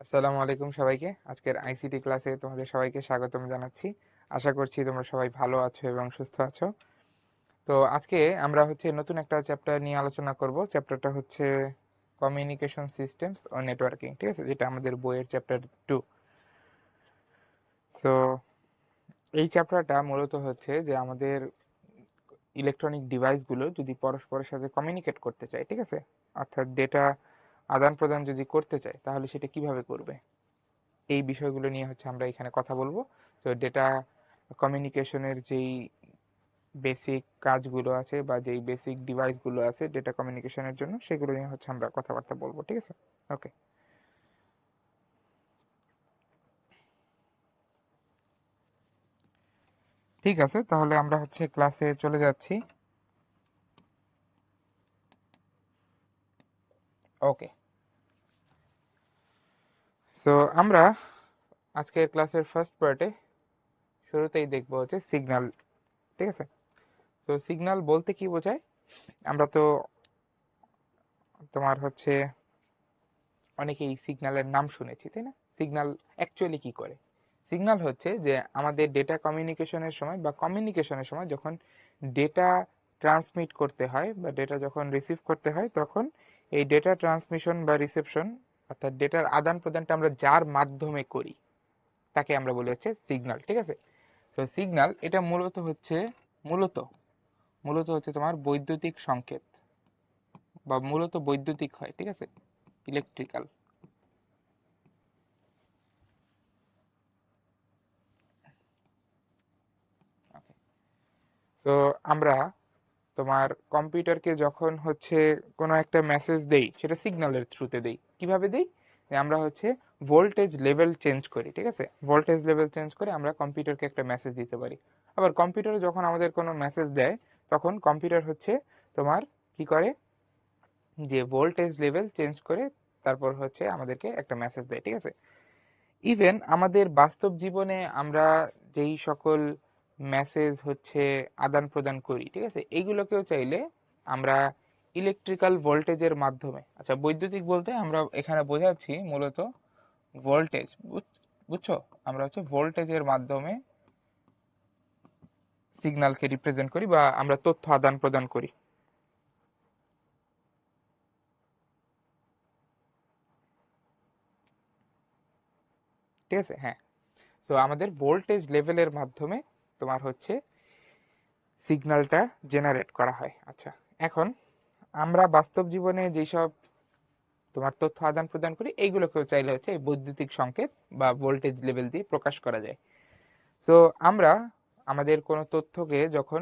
আসসালামু আলাইকুম সবাইকে। আজকের আইসিটি ক্লাসে তোমাদের সবাইকে স্বাগতম জানাচ্ছি। আশা করছি তোমরা সবাই ভালো আছো এবং সুস্থ আছো। তো আজকে আমরা নতুন একটা চ্যাপ্টার নিয়ে আলোচনা করব। চ্যাপ্টারটা হচ্ছে কমিউনিকেশন সিস্টেমস ও নেটওয়ার্কিং, ঠিক আছে, যেটা আমাদের বইয়ের চ্যাপ্টার 2। সো এই চ্যাপ্টারটা মূলত হচ্ছে যে আমাদের ইলেকট্রনিক ডিভাইসগুলো যদি পরস্পরের সাথে কমিউনিকেট করতে চায়, ঠিক আছে, অর্থাৎ ডেটা আদান প্রদান যদি করতে চায় তাহলে সেটা কিভাবে করবে, এই বিষয়গুলো নিয়ে আমরা এখানে কথা বলবো। তো ডেটা কমিউনিকেশনের যেই বেসিক কাজগুলো আছে বা যেই বেসিক ডিভাইসগুলো আছে ডেটা কমিউনিকেশনের জন্য, সেগুলো নিয়ে আমরা কথাবার্তা বলবো, ঠিক আছে। ওকে, ঠিক আছে, তাহলে আমরা ক্লাসে চলে যাচ্ছি। ওকে, তো আমরা আজকের ক্লাসের ফার্স্ট পার্টে শুরুতেই দেখবো সিগন্যাল, ঠিক আছে। তো সিগন্যাল বলতে কি বোঝায়? আমরা তো তোমার অনেকেই সিগন্যালের নাম শুনেছি, তাই না? সিগন্যাল অ্যাকচুয়ালি কি করে? সিগন্যাল হচ্ছে যে আমাদের ডেটা কমিউনিকেশনের সময় বা কমিউনিকেশনের সময় যখন ডেটা ট্রান্সমিট করতে হয় বা ডেটা যখন রিসিভ করতে হয়, তখন এই ডেটা ট্রান্সমিশন বা রিসেপশন অর্থাৎ ডেটার আদান প্রদানটা আমরা যার মাধ্যমে করি তাকে আমরা বলি সিগন্যাল, ঠিক আছে। তো সিগন্যাল এটা মূলত মূলত তোমার বৈদ্যুতিক সংকেত বা মূলত বৈদ্যুতিক হয়, ঠিক আছে, ইলেকট্রিক্যাল। তো আমরা তোমার কম্পিউটারকে যখন কোনো একটা মেসেজ দেই, সেটা সিগন্যালের থ্রুতে দেই। কিভাবে দেই? যে আমরা ভোল্টেজ লেভেল চেঞ্জ করি, ঠিক আছে, ভোল্টেজ লেভেল চেঞ্জ করে আমরা কম্পিউটারকে একটা মেসেজ দিতে পারি। আবার কম্পিউটারে যখন আমাদের কোনো মেসেজ দেয়, তখন কম্পিউটার তোমার কি করে, যে ভোল্টেজ লেভেল চেঞ্জ করে তারপর আমাদেরকে একটা মেসেজ দেয়, ঠিক আছে। ইভেন আমাদের বাস্তব জীবনে আমরা যেই সকল মেসেজ আদান প্রদান করি, ঠিক আছে, এইগুলোকেও চাইলে আমরা ইলেকট্রিক্যাল ভোল্টেজের মাধ্যমে, আচ্ছা বৈদ্যুতিক বলতে আমরা এখানে বোঝাচ্ছি মূলত ভোল্টেজ, বুঝছো? আমরা ভোল্টেজের মাধ্যমে সিগন্যালকে রিপ্রেজেন্ট করি বা আমরা তথ্য আদান প্রদান করি, ঠিক আছে। হ্যাঁ, তো আমাদের ভোল্টেজ লেভেলের মাধ্যমে তোমার সিগন্যালটা জেনারেট করা হয়। আচ্ছা, এখন আমরা বাস্তব জীবনে যেসব তোমার তথ্য আদান প্রদান করি, এইগুলোকেও চাইলে এই বৈদ্যুতিক সংকেত বা ভোল্টেজ লেভেল দিয়ে প্রকাশ করা যায়। সো আমরা আমাদের কোনো তথ্যকে যখন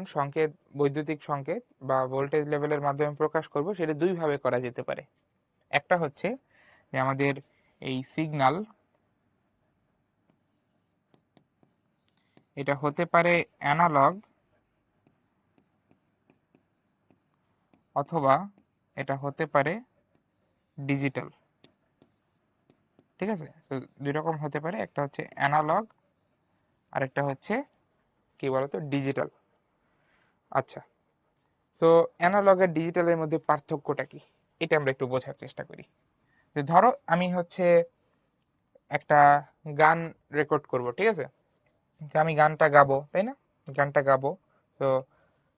বৈদ্যুতিক সংকেত বা ভোল্টেজ লেভেলের মাধ্যমে প্রকাশ করব, সেটা দুই ভাবে করা যেতে পারে। একটা যে আমাদের এই সিগন্যাল, এটা হতে পারে অ্যানালগ অথবা এটা হতে পারে ডিজিটাল, ঠিক আছে। তো দুই রকম হতে পারে, একটা অ্যানালগ আর একটা কি বলতো, ডিজিটাল। আচ্ছা, তো অ্যানালগ আর ডিজিটালের মধ্যে পার্থক্যটা কি, এটা আমরা একটু বোঝার চেষ্টা করি। যে ধরো আমি একটা গান রেকর্ড করব, ঠিক আছে, যে আমি গানটা গাবো, তাই না, গানটা গাবো। তো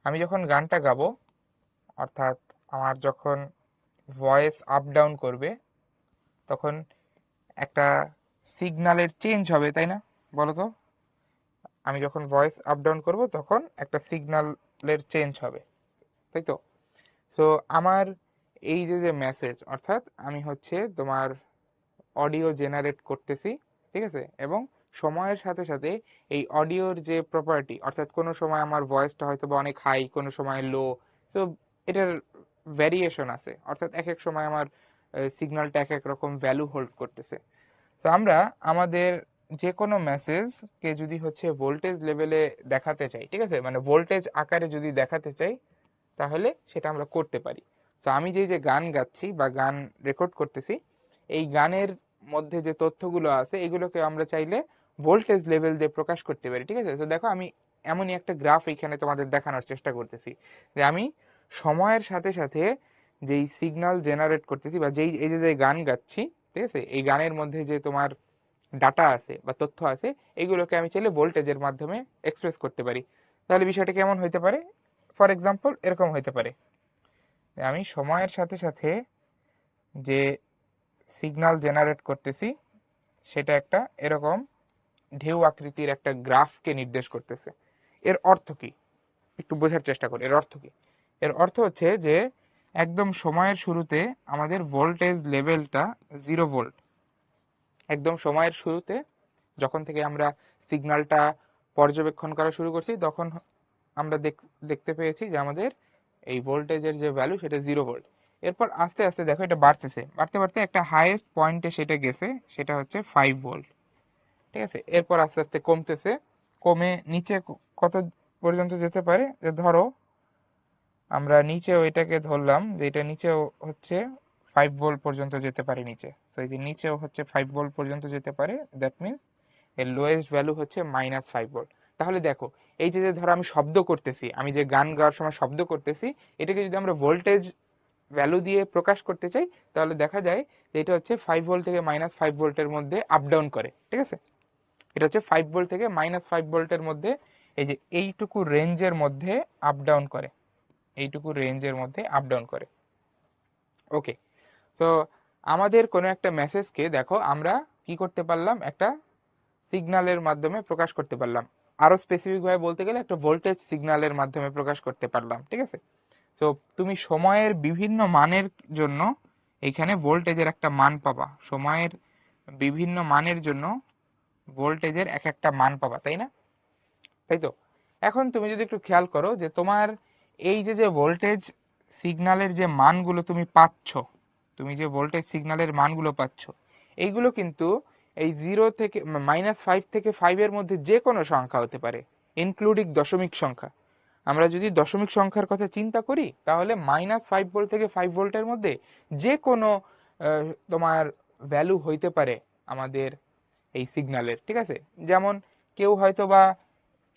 আমি যখন গানটা গাবো, অর্থাৎ আমার যখন ভয়েস আপ ডাউন করবে, তখন একটা সিগন্যালের চেঞ্জ হবে, তাই না, বলো তো? আমি যখন ভয়েস আপ ডাউন করবো তখন একটা সিগন্যালের চেঞ্জ হবে, তাই তো? তো আমার এই যে যে মেসেজ, অর্থাৎ আমি তোমার অডিও জেনারেট করতেছি, ঠিক আছে, এবং সময়ের সাথে সাথে এই অডিওর যে প্রপার্টি, অর্থাৎ কোনো সময় আমার ভয়েসটা হয়তো বা অনেক হাই, কোনো সময় লো, তো এটার ভ্যারিয়েশন আছে, অর্থাৎ এক এক সময় আমার সিগন্যালটা এক এক রকম ভ্যালু হোল্ড করতেছে। তো আমরা আমাদের যে কোনো মেসেজকে যদি ভোল্টেজ লেভেলে দেখাতে চাই, ঠিক আছে, মানে ভোল্টেজ আকারে যদি দেখাতে চাই, তাহলে সেটা আমরা করতে পারি। তো আমি যে যে গান গাচ্ছি বা গান রেকর্ড করতেছি, এই গানের মধ্যে যে তথ্যগুলো আছে এগুলোকে আমরা চাইলে ভোল্টেজ লেভেল দিয়ে প্রকাশ করতে পারি, ঠিক আছে। তো দেখো, আমি এমনই একটা গ্রাফ এখানে তোমাদের দেখানোর চেষ্টা করতেছি, যে আমি সময়ের সাথে সাথে যেই সিগন্যাল জেনারেট করতেছি বা যেই এই যে যে গান গাচ্ছি, ঠিক আছে, এই গানের মধ্যে যে তোমার ডাটা আছে বা তথ্য আছে, এগুলোকে আমি চাইলে ভোল্টেজের মাধ্যমে এক্সপ্রেস করতে পারি। তাহলে বিষয়টা কেমন হইতে পারে? ফর এক্সাম্পল এরকম হইতে পারে, আমি সময়ের সাথে সাথে যে সিগন্যাল জেনারেট করতেছি সেটা একটা এরকম ঢেউ আকৃতির একটা গ্রাফকে নির্দেশ করতেছে। এর অর্থ কি একটু বোঝার চেষ্টা করি। এর অর্থ কি? এর অর্থ হচ্ছে যে একদম সময়ের শুরুতে আমাদের ভোল্টেজ লেভেলটা 0 ভোল্ট। একদম সময়ের শুরুতে যখন থেকে আমরা সিগন্যালটা পর্যবেক্ষণ করা শুরু করছি তখন আমরা দেখতে পেয়েছি যে আমাদের এই ভোল্টেজের যে ভ্যালু সেটা 0 ভোল্ট। এরপর আস্তে আস্তে দেখো এটা বাড়তেছে, বাড়তে বাড়তে একটা হাইয়েস্ট পয়েন্টে সেটা গেছে, সেটা হচ্ছে 5 ভোল্ট। ঠিক আছে, এরপর আস্তে আস্তে কমতেছে, কমে নিচে কত পর্যন্ত যেতে পারে, যে ধরো আমরা নিচেও এটাকে ধরলাম যে এটা নিচেও হচ্ছে 5 ভোল্ট পর্যন্ত যেতে পারে নিচে। তো এই যে নিচেও হচ্ছে 5 ভোল্ট পর্যন্ত যেতে পারে, দ্যাট মিনস এর লোয়েস্ট ভ্যালু হচ্ছে -5 ভোল্ট। তাহলে দেখো এই যে ধরো আমি শব্দ করতেছি, আমি যে গান গাওয়ার সময় শব্দ করতেছি, এটাকে যদি আমরা ভোল্টেজ ভ্যালু দিয়ে প্রকাশ করতে চাই তাহলে দেখা যায় যে এটা হচ্ছে 5 ভোল্ট থেকে -5 ভোল্টের মধ্যে আপ ডাউন করে। ঠিক আছে, এটা হচ্ছে 5 ভোল্ট থেকে -5 ভোল্টের মধ্যে এই যে এইটুকু রেঞ্জের মধ্যে আপ ডাউন করে, এইটুকু রেঞ্জের মধ্যে আপ ডাউন করে। ওকে, তো আমাদের কোনো একটা মেসেজকে দেখো আমরা কি করতে পারলাম, একটা সিগন্যালের মাধ্যমে প্রকাশ করতে পারলাম। আরো স্পেসিফিকভাবে বলতে গেলে একটা ভোল্টেজ সিগন্যালের মাধ্যমে প্রকাশ করতে পারলাম। ঠিক আছে, তো তুমি সময়ের বিভিন্ন মানের জন্য এখানে ভোল্টেজের একটা মান পাবা, সময়ের বিভিন্ন মানের জন্য ভোল্টেজের এক একটা মান পাবা, তাই না? তাই তো। এখন তুমি যদি একটু খেয়াল করো যে তোমার এই যে যে ভোল্টেজ সিগন্যালের যে মানগুলো তুমি পাচ্ছ, তুমি যে ভোল্টেজ সিগন্যালের মানগুলো পাচ্ছ, এইগুলো কিন্তু এই 0 থেকে -5 থেকে 5-এর মধ্যে যে কোনো সংখ্যা হতে পারে, ইনক্লুডিং দশমিক সংখ্যা। আমরা যদি দশমিক সংখ্যার কথা চিন্তা করি তাহলে -5 ভোল্ট থেকে 5 ভোল্টের মধ্যে যে কোনো তোমার ভ্যালু হইতে পারে আমাদের এই সিগন্যালের। ঠিক আছে, যেমন কেউ হয়তো বা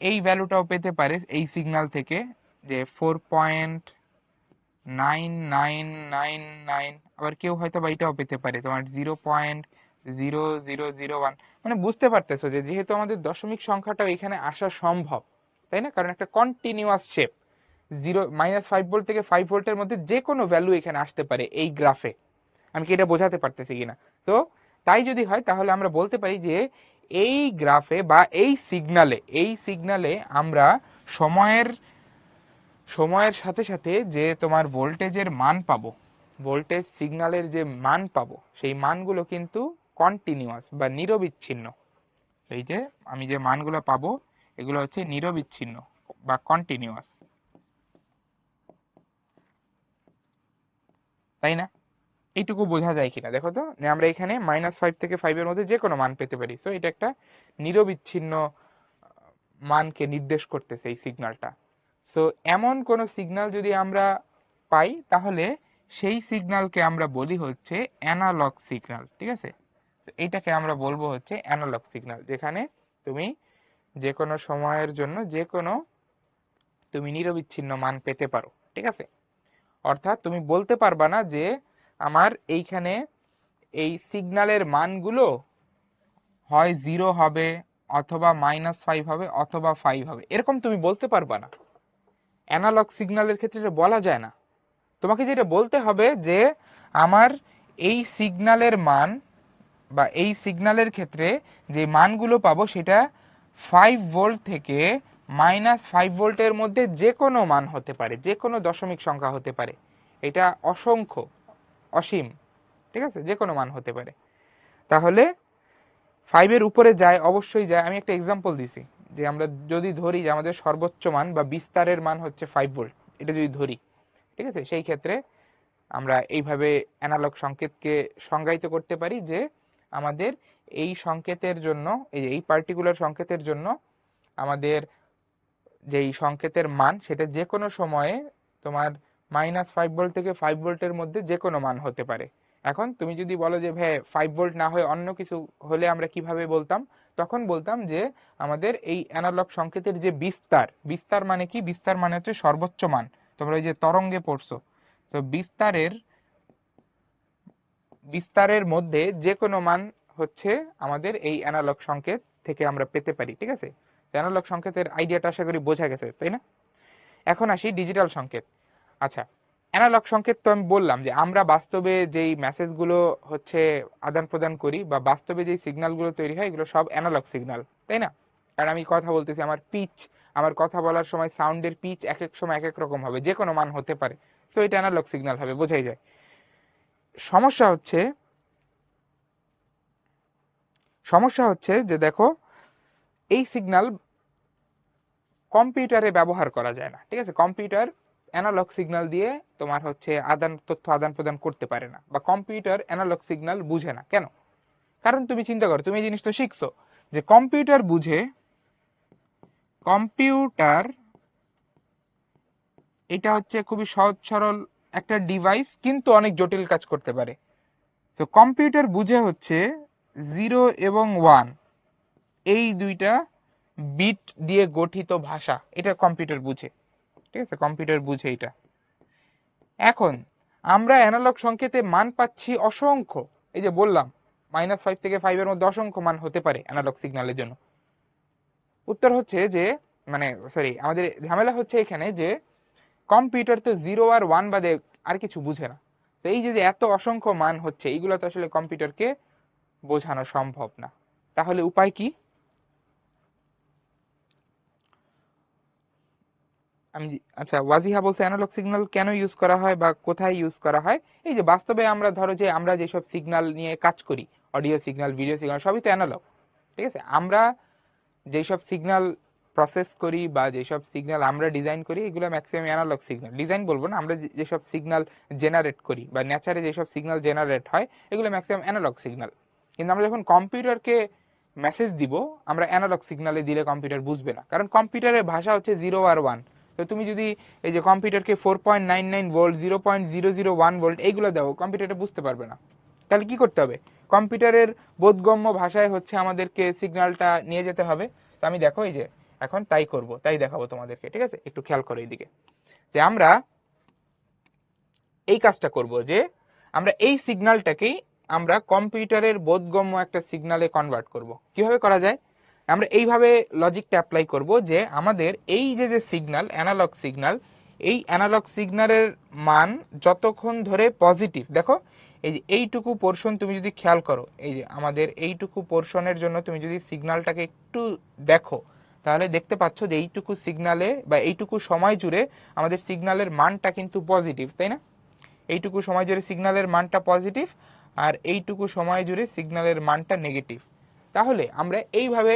এই ভ্যালুটাও পেতে পারে এই সিগন্যাল থেকে, যে 4.9999, আবার কেউ হয়তো বা এটাও পেতে পারে তোমার 0.0001। মানে বুঝতে পারতেছো যে যেহেতু আমাদের দশমিক সংখ্যাটাও এখানে আসা সম্ভব, তাই না? কারণ একটা কন্টিনিউয়াস শেপ, -5 ভোল্ট থেকে 5 ভোল্টের মধ্যে যে কোনো ভ্যালু এখানে আসতে পারে এই গ্রাফে। আমি কি এটা বোঝাতে পারতেছি কিনা? তো তাই যদি হয় তাহলে আমরা বলতে পারি যে এই গ্রাফে বা এই সিগনালে আমরা সময়ের সময়ের সাথে সাথে যে তোমার ভোল্টেজের মান পাবো, ভোল্টেজ সিগন্যালের যে মান পাবো, সেই মানগুলো কিন্তু কন্টিনিউয়াস বা নিরবিচ্ছিন্ন। এই যে আমি যে মানগুলো পাবো এগুলো হচ্ছে নিরবিচ্ছিন্ন বা কন্টিনিউয়াস, তাই না? এইটুকু বোঝা যায় কিনা দেখো তো, যে আমরা এখানে -5 থেকে 5-এর মধ্যে যে কোনো মান পেতে পারি। তো এটা একটা নিরবিচ্ছিন্ন মানকে নির্দেশ করতেছে এই সিগন্যালটা। সো এমন কোন সিগন্যাল যদি আমরা পাই তাহলে সেই সিগন্যালকে আমরা বলি হচ্ছে অ্যানালগ সিগন্যাল। ঠিক আছে, তো এইটাকে আমরা বলবো হচ্ছে অ্যানালগ সিগন্যাল, যেখানে তুমি যে কোনো সময়ের জন্য যে কোনো তুমি নিরবিচ্ছিন্ন মান পেতে পারো। ঠিক আছে, অর্থাৎ তুমি বলতে পারবা না যে আমার এইখানে এই সিগন্যালের মানগুলো হয় 0 হবে অথবা -5 হবে অথবা 5 হবে, এরকম তুমি বলতে পারবা না। অ্যানালগ সিগন্যালের ক্ষেত্রে এটা বলা যায় না। তোমাকে যেটা বলতে হবে যে আমার এই সিগন্যালের মান বা এই সিগন্যালের ক্ষেত্রে যে মানগুলো পাবো সেটা 5 ভোল্ট থেকে -5 ভোল্টের মধ্যে যে কোনো মান হতে পারে, যে কোনো দশমিক সংখ্যা হতে পারে, এটা অসংখ্য, অসীম। ঠিক আছে, যে কোনো মান হতে পারে। তাহলে 5-এর উপরে যায়, অবশ্যই যায়। আমি একটা এক্সাম্পল দিছি যে আমরা যদি ধরি যে আমাদের সর্বোচ্চ মান বা বিস্তারের মান হচ্ছে 5 ভোল্ট, এটা যদি ধরি, ঠিক আছে, সেই ক্ষেত্রে আমরা এইভাবে অ্যানালগ সংকেতকে সংজ্ঞায়িত করতে পারি যে আমাদের এই সংকেতের জন্য, এই পার্টিকুলার সংকেতের জন্য আমাদের যেই সংকেতের মান সেটা যে কোনো সময়ে তোমার -5 ভোল্ট থেকে 5 ভোল্টের মধ্যে যে কোনো মান হতে পারে। এখন তুমি যদি বলো যে ভাই 5 ভোল্ট না হয়ে অন্য কিছু হলে আমরা কিভাবে বলতাম, তখন বলতাম যে আমাদের এই অ্যানালগ সংকেতের যে বিস্তার, বিস্তার মানে কি? বিস্তার মানে হচ্ছে সর্বোচ্চ মান। তোমরা ওই যে তরঙ্গে পড়ছো, তো বিস্তারের বিস্তারের মধ্যে যে কোনো মান হচ্ছে আমাদের এই অ্যানালগ সংকেত থেকে আমরা পেতে পারি, ঠিক আছে? অ্যানালগ সংকেতের আইডিয়াটা আশা করি বোঝা গেছে, তাই না? এখন আসি ডিজিটাল সংকেত। আচ্ছা, অ্যানালগ সংকেত তো আমি বললাম যে আমরা বাস্তবে যেই মেসেজগুলো হচ্ছে আদান প্রদান করি বা বাস্তবে যেই সিগন্যালগুলো তৈরি হয় এগুলো সব অ্যানালগ সিগন্যাল, তাই না? কারণ আমি কথা বলতেছি, আমার কথা বলার সময় সাউন্ডের পিচ এক এক সময় এক এক রকম হবে, যে কোনো মান হতে পারে। সো এটা অ্যানালগ সিগন্যাল হবে, বোঝাই যায়। সমস্যা হচ্ছে যে দেখো, এই সিগন্যাল কম্পিউটারে ব্যবহার করা যায় না, ঠিক আছে? কম্পিউটার অ্যানালগ সিগন্যাল দিয়ে তোমার হচ্ছে তথ্য আদান প্রদান করতে পারে না, বা কম্পিউটার অ্যানালগ সিগন্যাল বুঝে না। কেন? কারণ তুমি চিন্তা করো, তুমি এই জিনিস তো শিখছো যে কম্পিউটার এটা হচ্ছে খুবই সহজ সরল একটা ডিভাইস, কিন্তু অনেক জটিল কাজ করতে পারে। তো কম্পিউটার বুঝে হচ্ছে 0 এবং 1 এই দুইটা বিট দিয়ে গঠিত ভাষা, এটা কম্পিউটার বুঝে, ঠিক আছে? কম্পিউটার বুঝে এটা। এখন আমরা অ্যানালগ সংকেতে মান পাচ্ছি অসংখ্য, এই যে বললাম -5 থেকে 5 এর মধ্যে অসংখ্য মান হতে পারে অ্যানালগ সিগন্যালের জন্য। উত্তর হচ্ছে যে আমাদের ঝামেলা হচ্ছে এখানে যে কম্পিউটার তো 0 আর 1 বাদে আর কিছু বুঝে না। তো এই যে এত অসংখ্য মান হচ্ছে, এইগুলো তো আসলে কম্পিউটারকে বোঝানো সম্ভব না। তাহলে উপায় কি? আচ্ছা, ওয়াজিহা বলছে অ্যানালগ সিগন্যাল কেন ইউজ করা হয় বা কোথায় ইউজ করা হয়? এই যে বাস্তবে আমরা ধরো যে আমরা যেসব সিগন্যাল নিয়ে কাজ করি, অডিও সিগন্যাল, ভিডিও সিগন্যাল, সবই তো অ্যানালগ, ঠিক আছে? আমরা যেসব সিগন্যাল প্রসেস করি বা যেসব সিগন্যাল আমরা ডিজাইন করি এগুলো ম্যাক্সিমাম অ্যানালগ সিগন্যাল। ডিজাইন বলবো না, আমরা যেসব সিগন্যাল জেনারেট করি বা নেচারে যেসব সিগন্যাল জেনারেট হয় এগুলো ম্যাক্সিমাম অ্যানালগ সিগন্যাল। কিন্তু আমরা যখন কম্পিউটারকে মেসেজ দিব, আমরা অ্যানালগ সিগন্যালে দিলে কম্পিউটার বুঝবে না, কারণ কম্পিউটারের ভাষা হচ্ছে 0 আর 1। তো তুমি যদি এই যে কম্পিউটারকে 4.99 ভোল্ট, 0.001 ভোল্ট এইগুলো দাও, কম্পিউটারটা বুঝতে পারবে না। তাহলে কি করতে হবে? কম্পিউটারের বোধগম্য ভাষায় হচ্ছে আমাদেরকে সিগন্যালটা নিয়ে যেতে হবে। তো আমি দেখো এই যে এখন তাই করব, তাই দেখাবো তোমাদেরকে, ঠিক আছে? একটু খেয়াল করো এইদিকে, যে আমরা এই কাজটা করব যে আমরা এই সিগন্যালটাকেই আমরা কম্পিউটারের বোধগম্য একটা সিগন্যালে কনভার্ট করব। কিভাবে করা যায়? আমরা এইভাবে লজিকটা অ্যাপ্লাই করব যে আমাদের এই যে সিগন্যাল, অ্যানালগ সিগন্যাল, এই অ্যানালগ সিগন্যালের মান যতক্ষণ ধরে পজিটিভ, দেখো এই যে এইটুকু পোর্শন তুমি যদি খেয়াল করো, এই যে আমাদের এইটুকু পোর্শনের জন্য তুমি যদি সিগন্যালটাকে একটু দেখো, তাহলে দেখতে পাচ্ছ যে এইটুকু সিগন্যালে বা এইটুকু সময় জুড়ে আমাদের সিগন্যালের মানটা কিন্তু পজিটিভ, তাই না? এইটুকু সময় জুড়ে সিগন্যালের মানটা পজিটিভ, আর এইটুকু সময় জুড়ে সিগন্যালের মানটা নেগেটিভ। তাহলে আমরা এইভাবে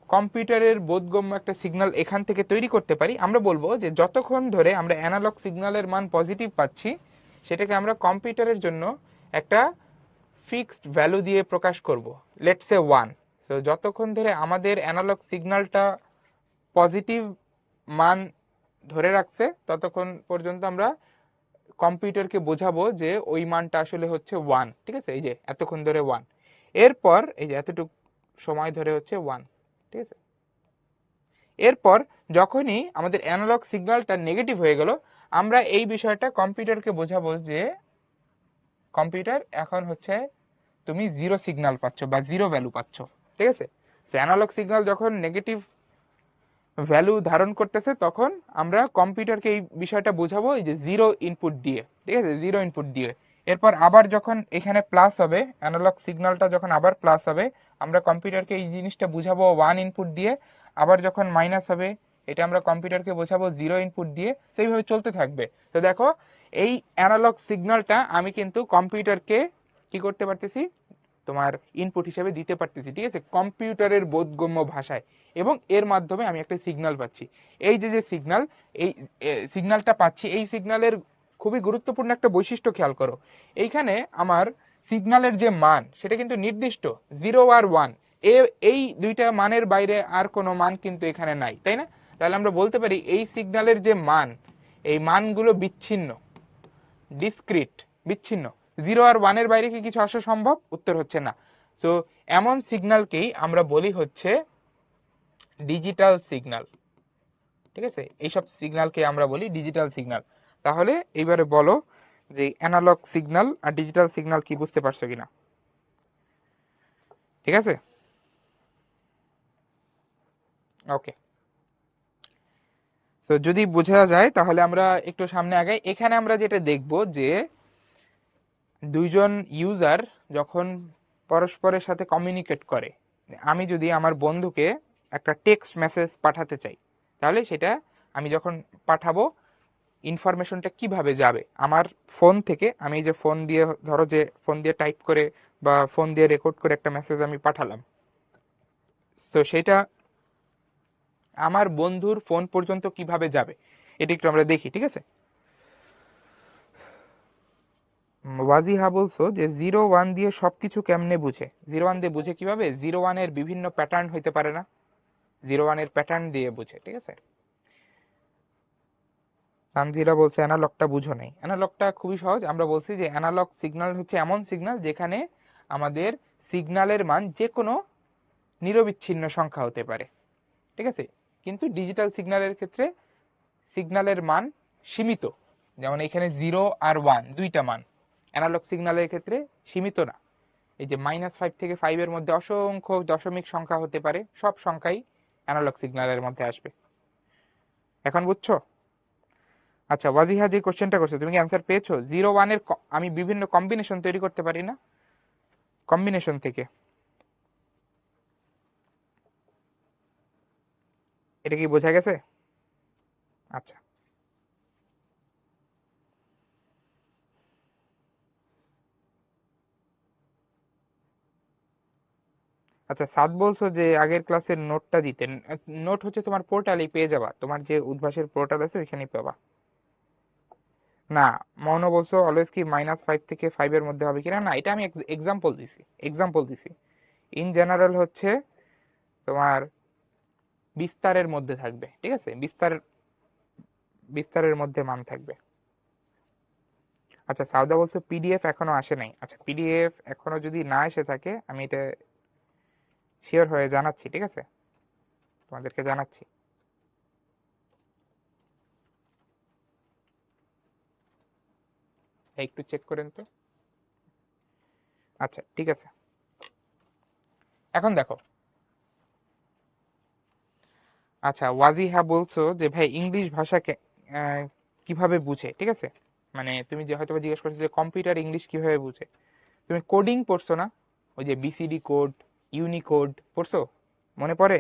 কম্পিউটারের বোধগম্য একটা সিগন্যাল এখান থেকে তৈরি করতে পারি। আমরা বলবো যে যতক্ষণ ধরে আমরা অ্যানালগ সিগন্যালের মান পজিটিভ পাচ্ছি, সেটাকে আমরা কম্পিউটারের জন্য একটা ফিক্সড ভ্যালু দিয়ে প্রকাশ করব, লেটস সে 1। তো যতক্ষণ ধরে আমাদের অ্যানালগ সিগন্যালটা পজিটিভ মান ধরে রাখছে ততক্ষণ পর্যন্ত আমরা কম্পিউটারকে বোঝাবো যে ওই মানটা আসলে হচ্ছে 1, ঠিক আছে? এই যে এতক্ষণ ধরে 1, এরপর এই যে এতটুকু সময় ধরে হচ্ছে 1, ঠিক আছে? এরপর যখনই আমাদের অ্যানালগ সিগন্যালটা নেগেটিভ হয়ে গেল, আমরা এই বিষয়টা কম্পিউটারকে বোঝাবো যে কম্পিউটার এখন হচ্ছে তুমি 0 সিগন্যাল পাচ্ছ বা 0 ভ্যালু পাচ্ছ, ঠিক আছে? তো অ্যানালগ সিগন্যাল যখন নেগেটিভ ভ্যালু ধারণ করতেছে তখন আমরা কম্পিউটারকে এই বিষয়টা বোঝাবো এই যে 0 ইনপুট দিয়ে, ঠিক আছে? 0 ইনপুট দিয়ে। এরপর আবার যখন এখানে প্লাস হবে, অ্যানালগ সিগন্যালটা যখন আবার প্লাস হবে, আমরা কম্পিউটারকে এই জিনিসটা বুঝাবো 1 ইনপুট দিয়ে। আবার যখন মাইনাস হবে, এটা আমরা কম্পিউটারকে বোঝাবো 0 ইনপুট দিয়ে। তো এইভাবে চলতে থাকবে। তো দেখো, এই অ্যানালগ সিগন্যালটা আমি কিন্তু কম্পিউটারকে কি করতে পারতেছি, তোমার ইনপুট হিসেবে দিতে পারতেছি, ঠিক আছে? কম্পিউটারের বোধগম্য ভাষায়, এবং এর মাধ্যমে আমি একটা সিগন্যাল পাচ্ছি। এই যে সিগন্যাল, এই সিগন্যালটা পাচ্ছি, এই সিগন্যালের খুবই গুরুত্বপূর্ণ একটা বৈশিষ্ট্য খেয়াল করো। এইখানে আমার সিগন্যালের যে মান সেটা কিন্তু নির্দিষ্ট 0 আর 1, এই দুইটা মানের বাইরে আর কোনো মান কিন্তু এখানে নাই, তাই না? তাহলে আমরা বলতে পারি এই সিগন্যালের যে মান, এই মানগুলো বিচ্ছিন্ন, ডিসক্রিট, বিচ্ছিন্ন। 0 আর 1 এর বাইরে কি কিছু আসা সম্ভব? উত্তর হচ্ছে না। সো এমন সিগন্যালকেই আমরা বলি হচ্ছে ডিজিটাল সিগন্যাল, ঠিক আছে? এইসব সিগন্যালকে আমরা বলি ডিজিটাল সিগন্যাল। তাহলে এইবারে বলো যে অ্যানালগ সিগন্যাল আর ডিজিটাল সিগন্যাল কি বুঝতে পারছো কিনা, ঠিক আছে? ওকে, তো যদি বোঝা যায় তাহলে আমরা একটু সামনে আগাই। এখানে আমরা যেটা দেখব যে দুইজন ইউজার যখন পরস্পরের সাথে কমিউনিকেট করে, আমি যদি আমার বন্ধুকে একটা টেক্সট মেসেজ পাঠাতে চাই, তাহলে সেটা আমি যখন পাঠাবো, ইনফরমেশনটা কিভাবে যাবে আমার ফোন থেকে, আমি যে ফোন দিয়ে, ধরো যে ফোন দিয়ে টাইপ করে বা ফোন দিয়ে রেকর্ড করে একটা মেসেজ আমি পাঠালাম, তো সেটা আমার বন্ধুর ফোন পর্যন্ত কিভাবে যাবে এটা একটু আমরা দেখি, ঠিক আছে? ওয়াজিহা বলছো যে 0 1 দিয়ে সবকিছু কেমনে বুঝে? 0 1 দিয়ে বুঝে কিভাবে? 0 1 এর বিভিন্ন প্যাটার্ন হইতে পারে না, 0 1 এর প্যাটার্ন দিয়ে বুঝে, ঠিক আছে? তানভীরা বলছে অ্যানালগটা বুঝো নাই। অ্যানালগটা খুবই সহজ, আমরা বলছি যে অ্যানালগ সিগন্যাল হচ্ছে এমন সিগন্যাল যেখানে আমাদের সিগন্যালের মান যে কোনো নিরবিচ্ছিন্ন সংখ্যা হতে পারে, ঠিক আছে? কিন্তু ডিজিটাল সিগন্যালের ক্ষেত্রে সিগন্যালের মান সীমিত, যেমন এখানে 0 আর 1 দুইটা মান। অ্যানালগ সিগন্যালের ক্ষেত্রে সীমিত না, এই যে -5 থেকে 5 এর মধ্যে অসংখ্য দশমিক সংখ্যা হতে পারে, সব সংখ্যাই অ্যানালগ সিগন্যালের মধ্যে আসবে। এখন বুঝছো? আচ্ছা, ওয়াজিহা যে কোশ্চেনটা করছে তুমি কি অ্যান্সার পেয়েছো? 0 1 এর আমি বিভিন্ন কম্বিনেশন তৈরি করতে পারি না, কম্বিনেশন থেকে, এটা কি বোঝা গেছে? আচ্ছা আচ্ছা, সাদ বলছো যে আগের ক্লাসের নোটটা দিতেন। নোট হচ্ছে তোমার পোর্টালেই পেয়ে যাবা, তোমার যে উদ্ভাসের পোর্টাল আছে ওইখানেই পাবা। না, মৌন বলছো অলওয়েজ কি -5 থেকে 5 এর মধ্যে হবে কিনা, না এটা আমি এক্সাম্পল দিছি, এক্সাম্পল দিছি। ইন জেনারেল হচ্ছে তোমার বিস্তারের মধ্যে থাকবে, ঠিক আছে? বিস্তারের মধ্যে মান থাকবে। আচ্ছা, সাউদা বলছো পিডিএফ এখনো আসে নাই। আচ্ছা, পিডিএফ এখনো যদি না এসে থাকে আমি এটা শিওর হয়ে জানাচ্ছি, ঠিক আছে? তোমাদেরকে জানাচ্ছি। একটু চেক করেন তো। আচ্ছা ঠিক আছে, এখন দেখো। আচ্ছা, ওয়াজিহা বলছো যে ভাই ইংলিশ ভাষাকে কিভাবে বুঝে, ঠিক আছে? মানে তুমি যে হয়তো জিজ্ঞেস করছো যে কম্পিউটার ইংলিশ কিভাবে বুঝে। তুমি কোডিং পড়ছো না? ওই যে বিসিডি কোড, ইউনিকোড পড়ছো? মনে পড়ে?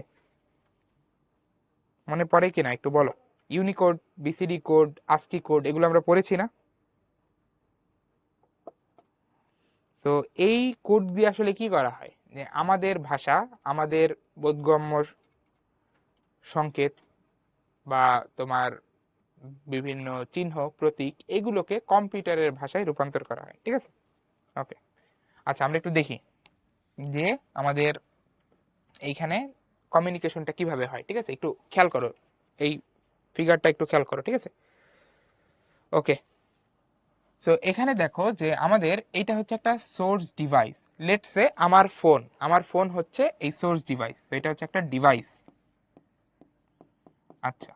মনে পড়ে কিনা একটু বলো। Unicode, BCD code, ASCII code, এগুলো আমরা পড়েছি না? তো এই কোড দিয়ে আসলে কি করা হয়, যে আমাদের ভাষা, আমাদের বোধগম্য সংকেত বা তোমার বিভিন্ন চিহ্ন, প্রতীক, এগুলোকে কম্পিউটারের ভাষায় রূপান্তর করা হয়, ঠিক আছে? ওকে, আচ্ছা আমরা একটু দেখি যে আমাদের এইখানে কমিউনিকেশনটা কিভাবে হয়, ঠিক আছে? একটু খেয়াল করো, এই ফিগারটা একটু খেয়াল করো, ঠিক আছে? ওকে, সো এখানে দেখো যে আমাদের এইটা হচ্ছে একটা সোর্স ডিভাইস। লেটস সে আমার ফোন হচ্ছে এই সোর্স ডিভাইস, তো এটা হচ্ছে একটা ডিভাইস। আচ্ছা,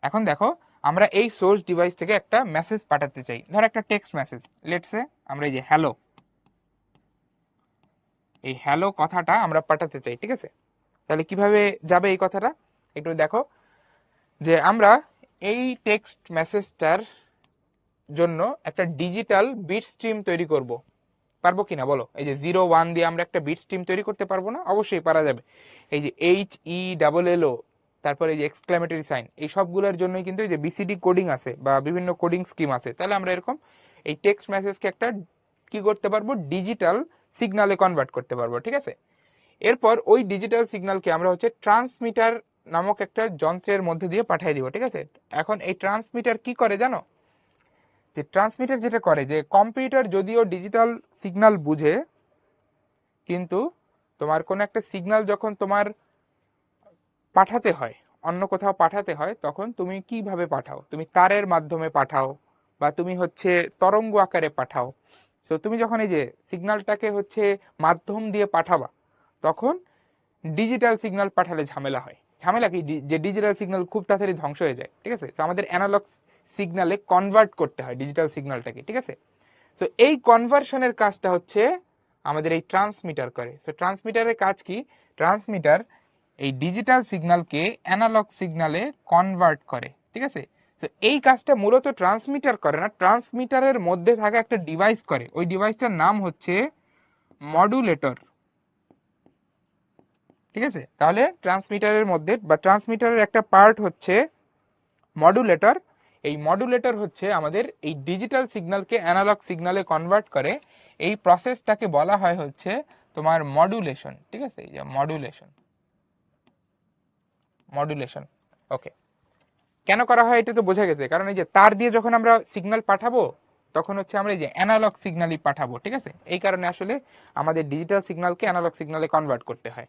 এখন দেখো আমরা এই সোর্স ডিভাইস থেকে একটা মেসেজ পাঠাতে চাই, ধর একটা টেক্সট মেসেজ। লেটস সে আমরা এই যে হ্যালো, এই হ্যালো কথাটা আমরা পাঠাতে চাই, ঠিক আছে? তাহলে কিভাবে যাবে এই কথাটা একটু দেখো, যে আমরা এই টেক্সট মেসেজটার জন্য একটা ডিজিটাল বিট স্ট্রিম তৈরি করব। পারবো কিনা বলো? এই যে 0 1 দিয়ে আমরা একটা বিট স্ট্রিম তৈরি করতে পারবো না? অবশ্যই পারা যাবে। এই যে HELLO, তারপরে এই যে এক্সক্লামেটরি সাইন, এই সবগুলোর জন্যই কিন্তু এই যে বিসিডি কোডিং আছে বা বিভিন্ন কোডিং স্কিম আছে। তাহলে আমরা এরকম এই টেক্সট মেসেজকে একটা কি করতে পারবো, ডিজিটাল সিগনালে কনভার্ট করতে পারবো, ঠিক আছে? এরপর ওই ডিজিটাল সিগন্যালকে আমরা হচ্ছে ট্রান্সমিটার নামক একটা যন্ত্রের মধ্যে দিয়ে পাঠিয়ে দিব, ঠিক আছে? এখন এই ট্রান্সমিটার কি করে জানো? যে ট্রান্সমিটার যেটা করে, যে কম্পিউটার যদিও ডিজিটাল সিগন্যাল বুঝে, কিন্তু তোমার কোনো একটা সিগন্যাল যখন তোমার পাঠাতে হয়, অন্য কোথাও পাঠাতে হয়, তখন তুমি কিভাবে পাঠাও? তুমি তারের মাধ্যমে পাঠাও বা তুমি হচ্ছে তরঙ্গ আকারে পাঠাও। তো তুমি যখন এই যে সিগন্যালটাকে হচ্ছে মাধ্যম দিয়ে পাঠাবা, তখন ডিজিটাল সিগন্যাল পাঠালে ঝামেলা হয়। ঝামেলা কি, যে ডিজিটাল সিগন্যাল খুব তাড়াতাড়ি ধ্বংস হয়ে যায়, ঠিক আছে? তো আমাদের অ্যানালগ সিগন্যালে কনভার্ট করতে হয় ডিজিটাল সিগন্যালটাকে, ঠিক আছে? তো এই কনভার্সনের কাজটা হচ্ছে আমাদের এই ট্রান্সমিটার করে। তো ট্রান্সমিটারের কাজ কি? ট্রান্সমিটার এই ডিজিটাল সিগন্যালকে অ্যানালগ সিগন্যালে কনভার্ট করে, ঠিক আছে? তো এই কাজটা মূলত ট্রান্সমিটার করে না, ট্রান্সমিটারের মধ্যে থাকা একটা ডিভাইস করে। ওই ডিভাইসটার নাম হচ্ছে মডুলেটর, ঠিক আছে? তাহলে ট্রান্সমিটারের মধ্যে বা ট্রান্সমিটারের একটা পার্ট হচ্ছে মডুলেটর। এই মডুলেটর হচ্ছে আমাদের এই ডিজিটাল সিগন্যালকে অ্যানালগ সিগন্যালে কনভার্ট করে। এই প্রসেসটাকে বলা হয় হচ্ছে তোমার মডুলেশন, ঠিক আছে? এই যে মডুলেশন, মডুলেশন। ওকে, কেন করা হয় এটা তো বোঝা গেছে, কারণ এই যে তার দিয়ে যখন আমরা সিগন্যাল পাঠাবো তখন হচ্ছে আমরা এই যে অ্যানালগ সিগন্যালই পাঠাবো, ঠিক আছে? এই কারণে আসলে আমাদের ডিজিটাল সিগন্যালকে অ্যানালগ সিগন্যালে কনভার্ট করতে হয়।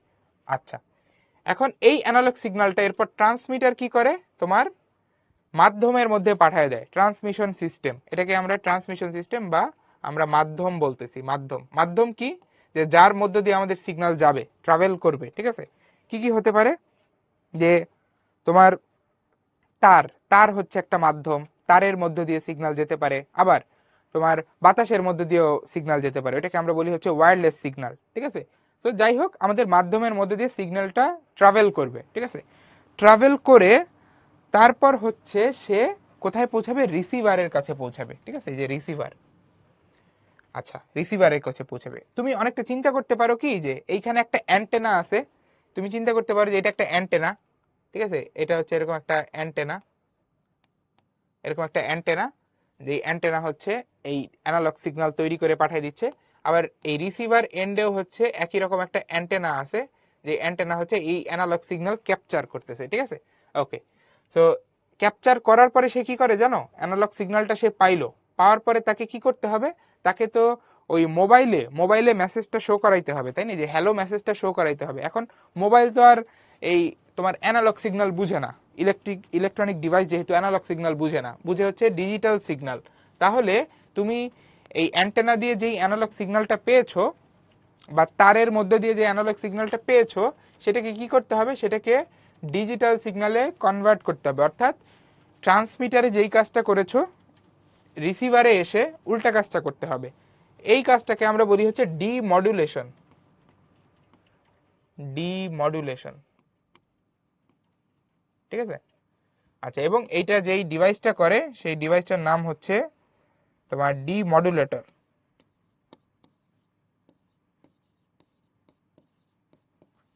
আচ্ছা, এখন এই অ্যানালগ সিগন্যালটা এরপর ট্রান্সমিটার কি করে? তোমার মাধ্যমের মধ্যে পাঠায় দেয়, ট্রান্সমিশন সিস্টেম। এটাকে আমরা ট্রান্সমিশন সিস্টেম বা আমরা মাধ্যম বলতেছি। মাধ্যম, মাধ্যম কি? যে যার মধ্য দিয়ে আমাদের সিগন্যাল যাবে, ট্রাভেল করবে, ঠিক আছে? কি কি হতে পারে? যে তোমার তার, তার হচ্ছে একটা মাধ্যম, তারের মধ্য দিয়ে সিগন্যাল যেতে পারে। আবার তোমার বাতাসের মধ্য দিয়েও সিগন্যাল যেতে পারে, এটাকে আমরা বলি হচ্ছে ওয়্যারলেস সিগন্যাল, ঠিক আছে? তো যাই হোক, আমাদের মাধ্যমের মধ্য দিয়ে সিগন্যালটা ট্রাভেল করবে, ঠিক আছে? ট্রাভেল করে তারপর হচ্ছে সে কোথায় পৌঁছাবে? রিসিভারের কাছে পৌঁছাবে, ঠিক আছে? এই যে রিসিভার, আচ্ছা, রিসিভারের কাছে পৌঁছাবে। তুমি অনেকটা চিন্তা করতে পারো কি, যে এইখানে একটা অ্যান্টেনা আছে। তুমি চিন্তা করতে পারো যে এটা একটা অ্যান্টেনা, ঠিক আছে? এটা হচ্ছে এরকম একটা অ্যান্টেনা, এরকম একটা অ্যান্টেনা, যে অ্যান্টেনা হচ্ছে এই অ্যানালগ সিগন্যাল তৈরি করে পাঠিয়ে দিচ্ছে। আবার এই রিসিভার এন্ডেও হচ্ছে একই রকম একটা অ্যান্টেনা আছে, যে অ্যান্টেনা হচ্ছে এই অ্যানালগ সিগন্যাল ক্যাপচার করতেছে, ঠিক আছে? ওকে, তো ক্যাপচার করার পরে সে কি করে জানো? অ্যানালগ সিগন্যালটা সে পাইলো, পাওয়ার পরে তাকে কি করতে হবে? তাকে তো ওই মোবাইলে মোবাইলে মেসেজটা শো করাইতে হবে, তাই না? যে হ্যালো মেসেজটা শো করাইতে হবে। এখন মোবাইল তো আর এই তোমার অ্যানালগ সিগন্যাল বুঝে না, ইলেকট্রনিক ডিভাইস যেহেতু অ্যানালগ সিগন্যাল বুঝে না, বুঝে হচ্ছে ডিজিটাল সিগন্যাল। তাহলে তুমি এই অ্যান্টেনা দিয়ে যেই অ্যানালগ সিগন্যালটা পেয়েছো বা তারের মধ্যে দিয়ে যে অ্যানালগ সিগন্যালটা পেয়েছো, সেটাকে কি করতে হবে? সেটাকে ডিজিটাল সিগন্যালে কনভার্ট করতে হবে। অর্থাৎ ট্রান্সমিটারে যেই কাজটা করেছো, রিসিভারে এসে উল্টা কাজটা করতে হবে। এই কাজটাকে আমরা বলি হচ্ছে ডিমডুলেশন, ডিমডুলেশন, ঠিক আছে? আচ্ছা, এবং এইটা যেই ডিভাইসটা করে সেই ডিভাইসটার নাম হচ্ছে তোমার ডিমডুলেটর।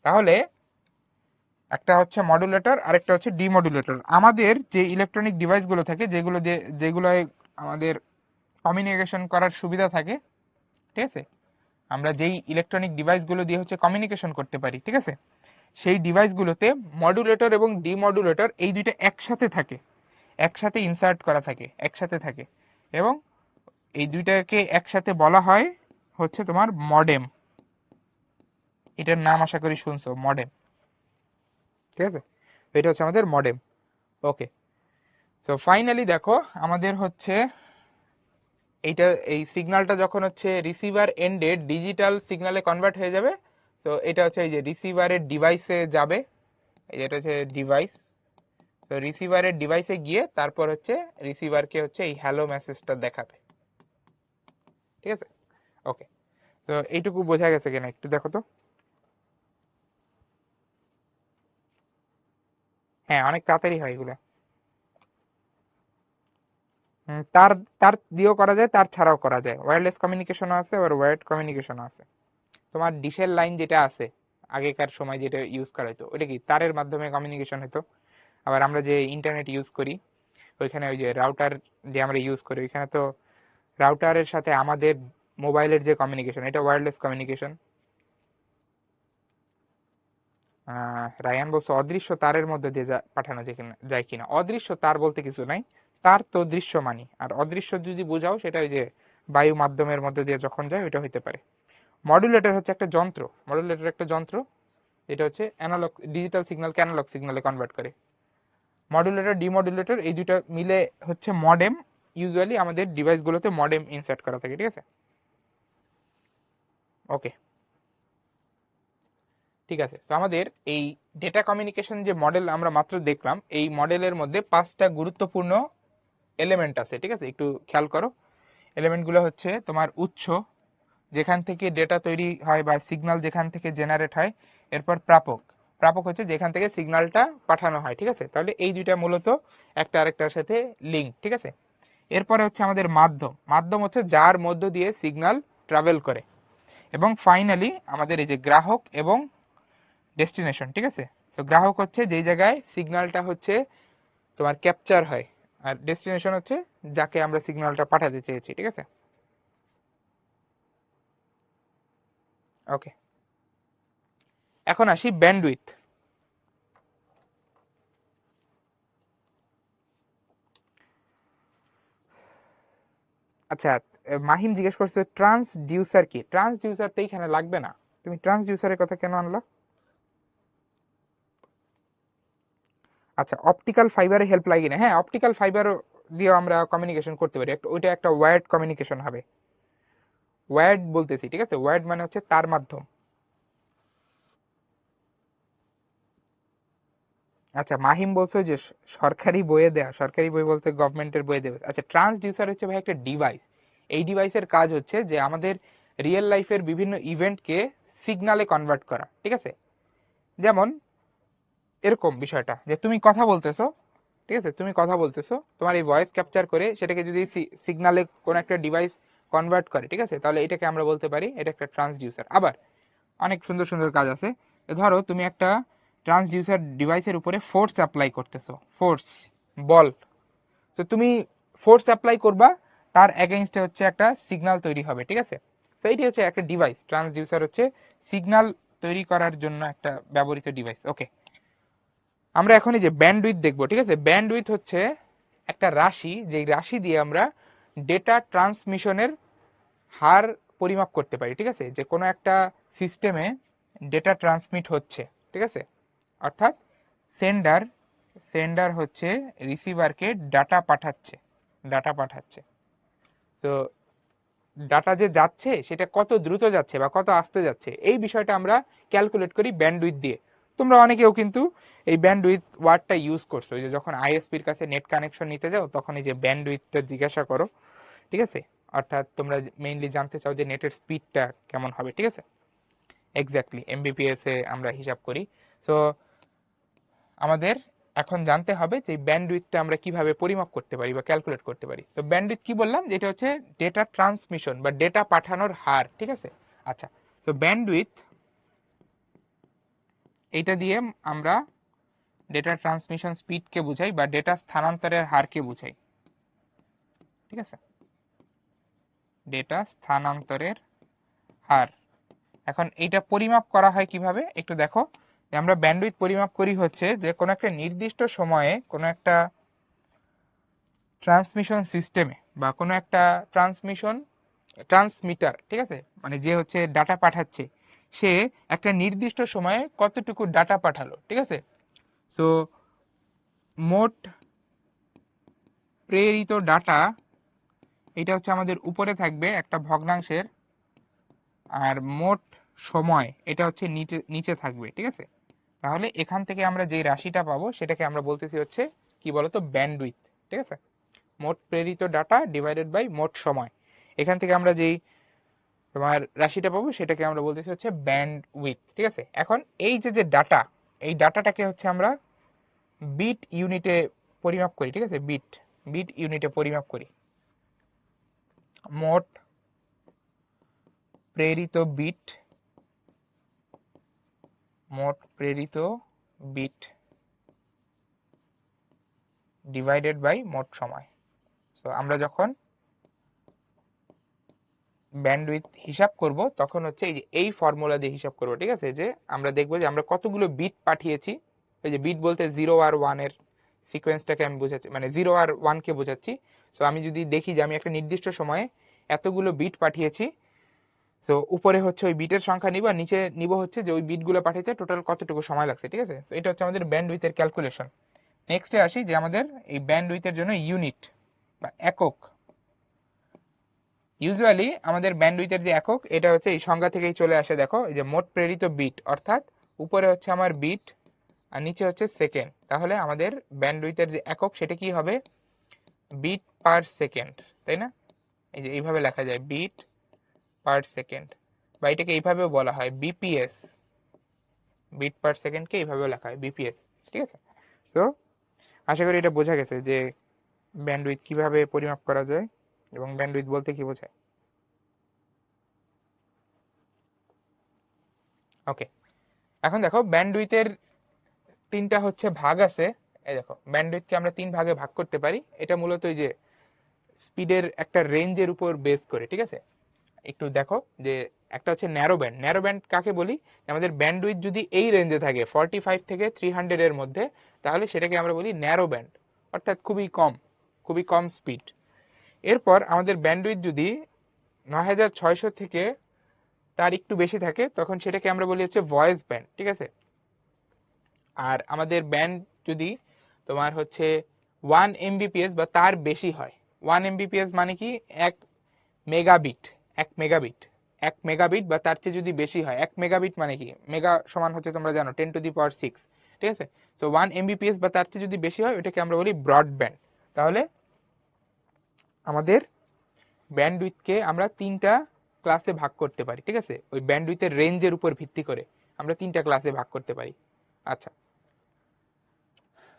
তাহলে একটা হচ্ছে মডুলেটর, আরেকটা হচ্ছে ডিমডুলেটর। আমাদের যে ইলেকট্রনিক ডিভাইসগুলো থাকে, যেগুলো আমাদের কমিউনিকেশন করার সুবিধা থাকে, ঠিক আছে? আমরা যেই ইলেকট্রনিক ডিভাইসগুলো দিয়ে হচ্ছে কমিউনিকেশন করতে পারি, ঠিক আছে? সেই ডিভাইসগুলোতে মডুলেটর এবং ডিমডুলেটর এই দুইটা একসাথে থাকে, একসাথে ইনসার্ট করা থাকে, একসাথে থাকে। এবং এই দুইটাকে একসাথে বলা হয় হচ্ছে তোমার মডেম। এটার নাম আশা করি শুনছো, মডেম, ঠিক আছে? তো এটা হচ্ছে আমাদের মডেম। ওকে, তো ফাইনালি দেখো আমাদের হচ্ছে এইটা, এই সিগন্যালটা যখন হচ্ছে রিসিভার এন্ডে ডিজিটাল সিগন্যালে কনভার্ট হয়ে যাবে, তো এটা হচ্ছে এই যে রিসিভারের ডিভাইসে যাবে, এই যেটা হচ্ছে ডিভাইস। তো রিসিভারের ডিভাইসে গিয়ে তারপর হচ্ছে রিসিভারকে হচ্ছে এই হ্যালো মেসেজটা দেখাবে, ঠিক আছে? ওকে, তো এইটুকু বোঝা গেছে কিনা একটু দেখো তো। হ্যাঁ, অনেক তাড়াতাড়ি হয় এগুলো। তার তার দিয়েও করা যায়, তার ছাড়াও করা যায়। ওয়্যারলেস কমিউনিকেশনও আছে, আবার ওয়্যার্ড কমিউনিকেশনও আছে। তোমার ডিশের লাইন যেটা আছে, আগেকার সময় যেটা ইউজ করা হতো, ওটা কি তারের মাধ্যমে কমিউনিকেশন হতো। আবার আমরা যে ইন্টারনেট ইউজ করি, ওইখানে ওই যে রাউটার যে আমরা ইউজ করি, ওইখানে তো রাউটারের সাথে আমাদের মোবাইলের যে কমিউনিকেশন, এটা ওয়্যারলেস কমিউনিকেশন। রায়ান বলছে অদৃশ্য তারের মধ্যে দিয়ে পাঠানো যায় কিনা। অদৃশ্য তার বলতে কিছু নাই, তার তো দৃশ্যমানই। আর অদৃশ্য যদি বোঝাও, সেটা ওই যে বায়ু মাধ্যমের মধ্যে দিয়ে যখন যায়, ওইটা হইতে পারে। মডুলেটর হচ্ছে একটা যন্ত্র, মডুলেটর একটা যন্ত্র, এটা হচ্ছে অ্যানালগ ডিজিটাল সিগন্যালকে অ্যানালগ সিগন্যালে কনভার্ট করে। মডুলেটর ডিমডুলেটর এই দুটো মিলে হচ্ছে মডেম। ইউজুয়ালি আমাদের ডিভাইসগুলোতে মডেম ইনসার্ট করা থাকে, ঠিক আছে? ওকে, ঠিক আছে। তো আমাদের এই ডেটা কমিউনিকেশন যে মডেল আমরা মাত্র দেখলাম, এই মডেলের মধ্যে 5টা গুরুত্বপূর্ণ এলিমেন্ট আছে, ঠিক আছে? একটু খেয়াল করো। এলিমেন্টগুলো হচ্ছে তোমার উৎস, যেখান থেকে ডেটা তৈরি হয় বা সিগন্যাল যেখান থেকে জেনারেট হয়। এরপর প্রাপক, প্রাপক হচ্ছে যেখান থেকে সিগন্যালটা পাঠানো হয়, ঠিক আছে। তাহলে এই দুইটা মূলত একটা আরেকটার সাথে লিঙ্ক, ঠিক আছে। এরপরে হচ্ছে আমাদের মাধ্যম, মাধ্যম হচ্ছে যার মধ্য দিয়ে সিগন্যাল ট্রাভেল করে। এবং ফাইনালি আমাদের এই যে গ্রাহক এবং ডেস্টিনেশন, ঠিক আছে। তো গ্রাহক হচ্ছে যেই জায়গায় সিগন্যালটা হচ্ছে তোমার ক্যাপচার হয়, আর ডেস্টিনেশন হচ্ছে যাকে আমরা সিগন্যালটা পাঠাতে চেয়েছি, ঠিক আছে। ওকে, এখন আসি ব্যান্ডউইথ। আচ্ছা, মাহিম জিজ্ঞেস করছে ট্রান্সডিউসার কি। ট্রান্সডিউসার তো এইখানে লাগবে না, তুমি ট্রান্সডিউসারের কথা কেন আনলা? আচ্ছা, অপটিক্যাল ফাইবারে হেল্প লাগে না। হ্যাঁ, অপটিক্যাল ফাইবার দিয়েও আমরা কমিউনিকেশন করতে পারি, ওইটা একটা ওয়্যার্ড কমিউনিকেশন হবে। ওয়্যার্ড বলতেছি, ঠিক আছে। ওয়্যার্ড মানে হচ্ছে তার মাধ্যম। আচ্ছা, মাহিম বলছো যে সরকারি বইয়ে দেয়া, সরকারি বই বলতে গভর্নমেন্টের বইয়ে দেবে। আচ্ছা, ট্রান্সডিউসার হচ্ছে ভাই একটা ডিভাইস। এই ডিভাইসের কাজ হচ্ছে যে আমাদের রিয়েল লাইফের বিভিন্ন ইভেন্টকে সিগনালে কনভার্ট করা, ঠিক আছে। যেমন এরকম বিষয়টা যে তুমি কথা বলতেছো, ঠিক আছে, তুমি কথা বলতেছো, তোমার এই ভয়েস ক্যাপচার করে সেটাকে যদি সিগনালে কোনো একটা ডিভাইস কনভার্ট করে, ঠিক আছে, তাহলে এটাকে আমরা বলতে পারি এটা একটা ট্রান্সডিউসার। আবার অনেক সুন্দর সুন্দর কাজ আছে। ধরো তুমি একটা ট্রান্সডিউসার ডিভাইসের উপরে ফোর্স অ্যাপ্লাই করতেছো, ফোর্স, বল। তো তুমি ফোর্স অ্যাপ্লাই করবা, তার এগেইনস্টে হচ্ছে একটা সিগন্যাল তৈরি হবে, ঠিক আছে। তো এইটি হচ্ছে একটা ডিভাইস। ট্রান্সডিউসার হচ্ছে সিগন্যাল তৈরি করার জন্য একটা ব্যবহৃত ডিভাইস। ওকে, আমরা এখন এই যে ব্যান্ডউইথ দেখবো, ঠিক আছে। ব্যান্ডউইথ হচ্ছে একটা রাশি, যেই রাশি দিয়ে আমরা ডেটা ট্রান্সমিশনের হার পরিমাপ করতে পারি, ঠিক আছে। যে কোনো একটা সিস্টেমে ডেটা ট্রান্সমিট হচ্ছে, ঠিক আছে, অর্থাৎ সেন্ডার সেন্ডার হচ্ছে রিসিভারকে ডাটা পাঠাচ্ছে, ডাটা পাঠাচ্ছে। তো ডাটা যে যাচ্ছে সেটা কত দ্রুত যাচ্ছে বা কত আস্তে যাচ্ছে, এই বিষয়টা আমরা ক্যালকুলেট করি ব্যান্ডউইথ দিয়ে। তোমরা অনেকেও কিন্তু এই ব্যান্ডউইথ ওয়ার্ডটা ইউজ করছো, যে যখন আইএসপির কাছে নেট কানেকশন নিতে যাও তখন এই যে ব্যান্ডউইথটা জিজ্ঞাসা করো, ঠিক আছে। অর্থাৎ তোমরা মেইনলি জানতে চাও যে নেটের স্পিডটা কেমন হবে, ঠিক আছে। এক্স্যাক্টলি এমবিপিএস এ আমরা হিসাব করি। তো আমাদের এখন জানতে হবে যে ব্যান্ডউইথটা আমরা কিভাবে পরিমাপ করতে পারি বা ক্যালকুলেট করতে পারি। তো ব্যান্ডউইথ কি বললাম, যেটা হচ্ছে ডেটা ট্রান্সমিশন বা ডেটা পাঠানোর হার, ঠিক আছে। আচ্ছা, তো ব্যান্ডউইথ এইটা দিয়ে আমরা ডেটা ট্রান্সমিশন স্পিডকে বুঝাই বা ডেটা স্থানান্তরের হারকে বুঝাই, ঠিক আছে। ডেটা স্থানান্তরের হার। এখন এইটা পরিমাপ করা হয় কিভাবে একটু দেখো। যে আমরা ব্যান্ডউইথ পরিমাপ করি হচ্ছে যে কোনো একটা নির্দিষ্ট সময়ে কোনো একটা ট্রান্সমিশন সিস্টেমে বা কোনো একটা ট্রান্সমিটার, ঠিক আছে, মানে যে হচ্ছে ডাটা পাঠাচ্ছে, সে একটা নির্দিষ্ট সময়ে কতটুকু ডাটা পাঠালো, ঠিক আছে। সো মোট প্রেরিত ডাটা, এটা হচ্ছে আমাদের উপরে থাকবে একটা ভগ্নাংশের, আর মোট সময় এটা হচ্ছে নিচে নিচে থাকবে, ঠিক আছে। তাহলে এখান থেকে আমরা যে রাশিটা পাবো সেটাকে আমরা বলতেছি হচ্ছে কি বলতো, ব্যান্ডউইথ, ঠিক আছে। মোট প্রেরিত ডাটা ডিভাইডেড বাই মোট সময়, এখান থেকে আমরা যেই তোমার রাশিটা পাবো সেটাকে আমরা বলতেছি হচ্ছে ব্যান্ডউইথ, ঠিক আছে। এখন এই যে যে ডাটা, এই ডাটাটাকে হচ্ছে আমরা বিট ইউনিটে পরিমাপ করি, ঠিক আছে। বিট বিট ইউনিটে পরিমাপ করি। মোট প্রেরিত বিট, মোট প্রেরিত বিট ডিভাইডেড বাই মোট সময়। তো আমরা যখন ব্যান্ডউইথ হিসাব করব তখন হচ্ছে এই যে এই ফর্মুলা দিয়ে হিসাব করব, ঠিক আছে। যে আমরা দেখবো যে আমরা কতগুলো বিট পাঠিয়েছি। এই যে বিট বলতে 0 আর 1 এর সিকোয়েন্সটাকে আমি বোঝাচ্ছি, মানে 0 আর 1 কে বোঝাচ্ছি। সো আমি যদি দেখি যে আমি একটা নির্দিষ্ট সময়ে এতগুলো বিট পাঠিয়েছি, তো উপরে হচ্ছে ওই বিটের সংখ্যা নিব আর নিচে নিব হচ্ছে যে ওই বিটগুলো পাঠাতে টোটাল কতটুকু সময় লাগছে, ঠিক আছে। তো এটা হচ্ছে আমাদের ব্যান্ডউইথের ক্যালকুলেশন। নেক্সটে আসি যে আমাদের এই ব্যান্ডউইথের জন্য ইউনিট বা একক। ইউজুয়ালি আমাদের ব্যান্ডউইথের যে একক, এটা হচ্ছে এই সংজ্ঞা থেকেই চলে আসে। দেখো, এই যে মোট প্রেরিত বিট, অর্থাৎ উপরে হচ্ছে আমার বিট আর নিচে হচ্ছে সেকেন্ড। তাহলে আমাদের ব্যান্ডউইথের যে একক সেটা কি হবে, বিট পার সেকেন্ড, তাই না। এই যে এইভাবে লেখা যায় বিট পার সেকেন্ড, বা এটাকে এইভাবেও বলা হয় বিপিএস, বিট পার সেকেন্ডকে এইভাবেও লেখা হয় বিপিএস। ঠিক আছে, তো আশা করি এটা বোঝা গেছে যে ব্যান্ডউইথ কিভাবে পরিমাপ করা যায় এবং ব্যান্ডউইথ বলতে কি বোঝায়। ওকে, এখন দেখো ব্যান্ডউইথের তিনটা হচ্ছে ভাগ আছে। এই দেখো ব্যান্ডউইথকে আমরা তিন ভাগে ভাগ করতে পারি, এটা মূলত এই যে স্পিডের একটা রেঞ্জের উপর বেস করে। ঠিক আছে, একটু দেখো যে একটা হচ্ছে ন্যারো ব্যান্ড। ন্যারো ব্যান্ড কাকে বলি? আমাদের ব্যান্ডউইথ যদি এই রেঞ্জে থাকে 45 থেকে 300 এর মধ্যে, তাহলে সেটাকে আমরা বলি ন্যারো ব্যান্ড, অর্থাৎ খুবই কম স্পিড। এরপর আমাদের ব্যান্ডউইথ যদি 9600 থেকে তার একটু বেশি থাকে, তখন সেটাকে আমরা বলি হচ্ছে ভয়েস ব্যান্ড। ঠিক আছে, আর আমাদের ব্যান্ড যদি তোমার হচ্ছে 1 Mbps বা তার বেশি হয়, 1 Mbps মানে কি 1 মেগাবিট, 1 মেগাবিট, 1 মেগাবিট বা তার চেয়ে যদি বেশি হয়, 1 মেগাবিট মানে কি, মেগা সমান হচ্ছে তোমরা জানো 10⁶। ঠিক আছে, তো 1 Mbps বা তার চেয়ে যদি বেশি হয় ওইটাকে আমরা বলি ব্রডব্যান্ড। তাহলে আমাদের ব্যান্ডউইথকে আমরা তিনটা ক্লাসে ভাগ করতে পারি। ঠিক আছে, ওই ব্যান্ডউইথের রেঞ্জের উপর ভিত্তি করে আমরা তিনটা ক্লাসে ভাগ করতে পারি। আচ্ছা,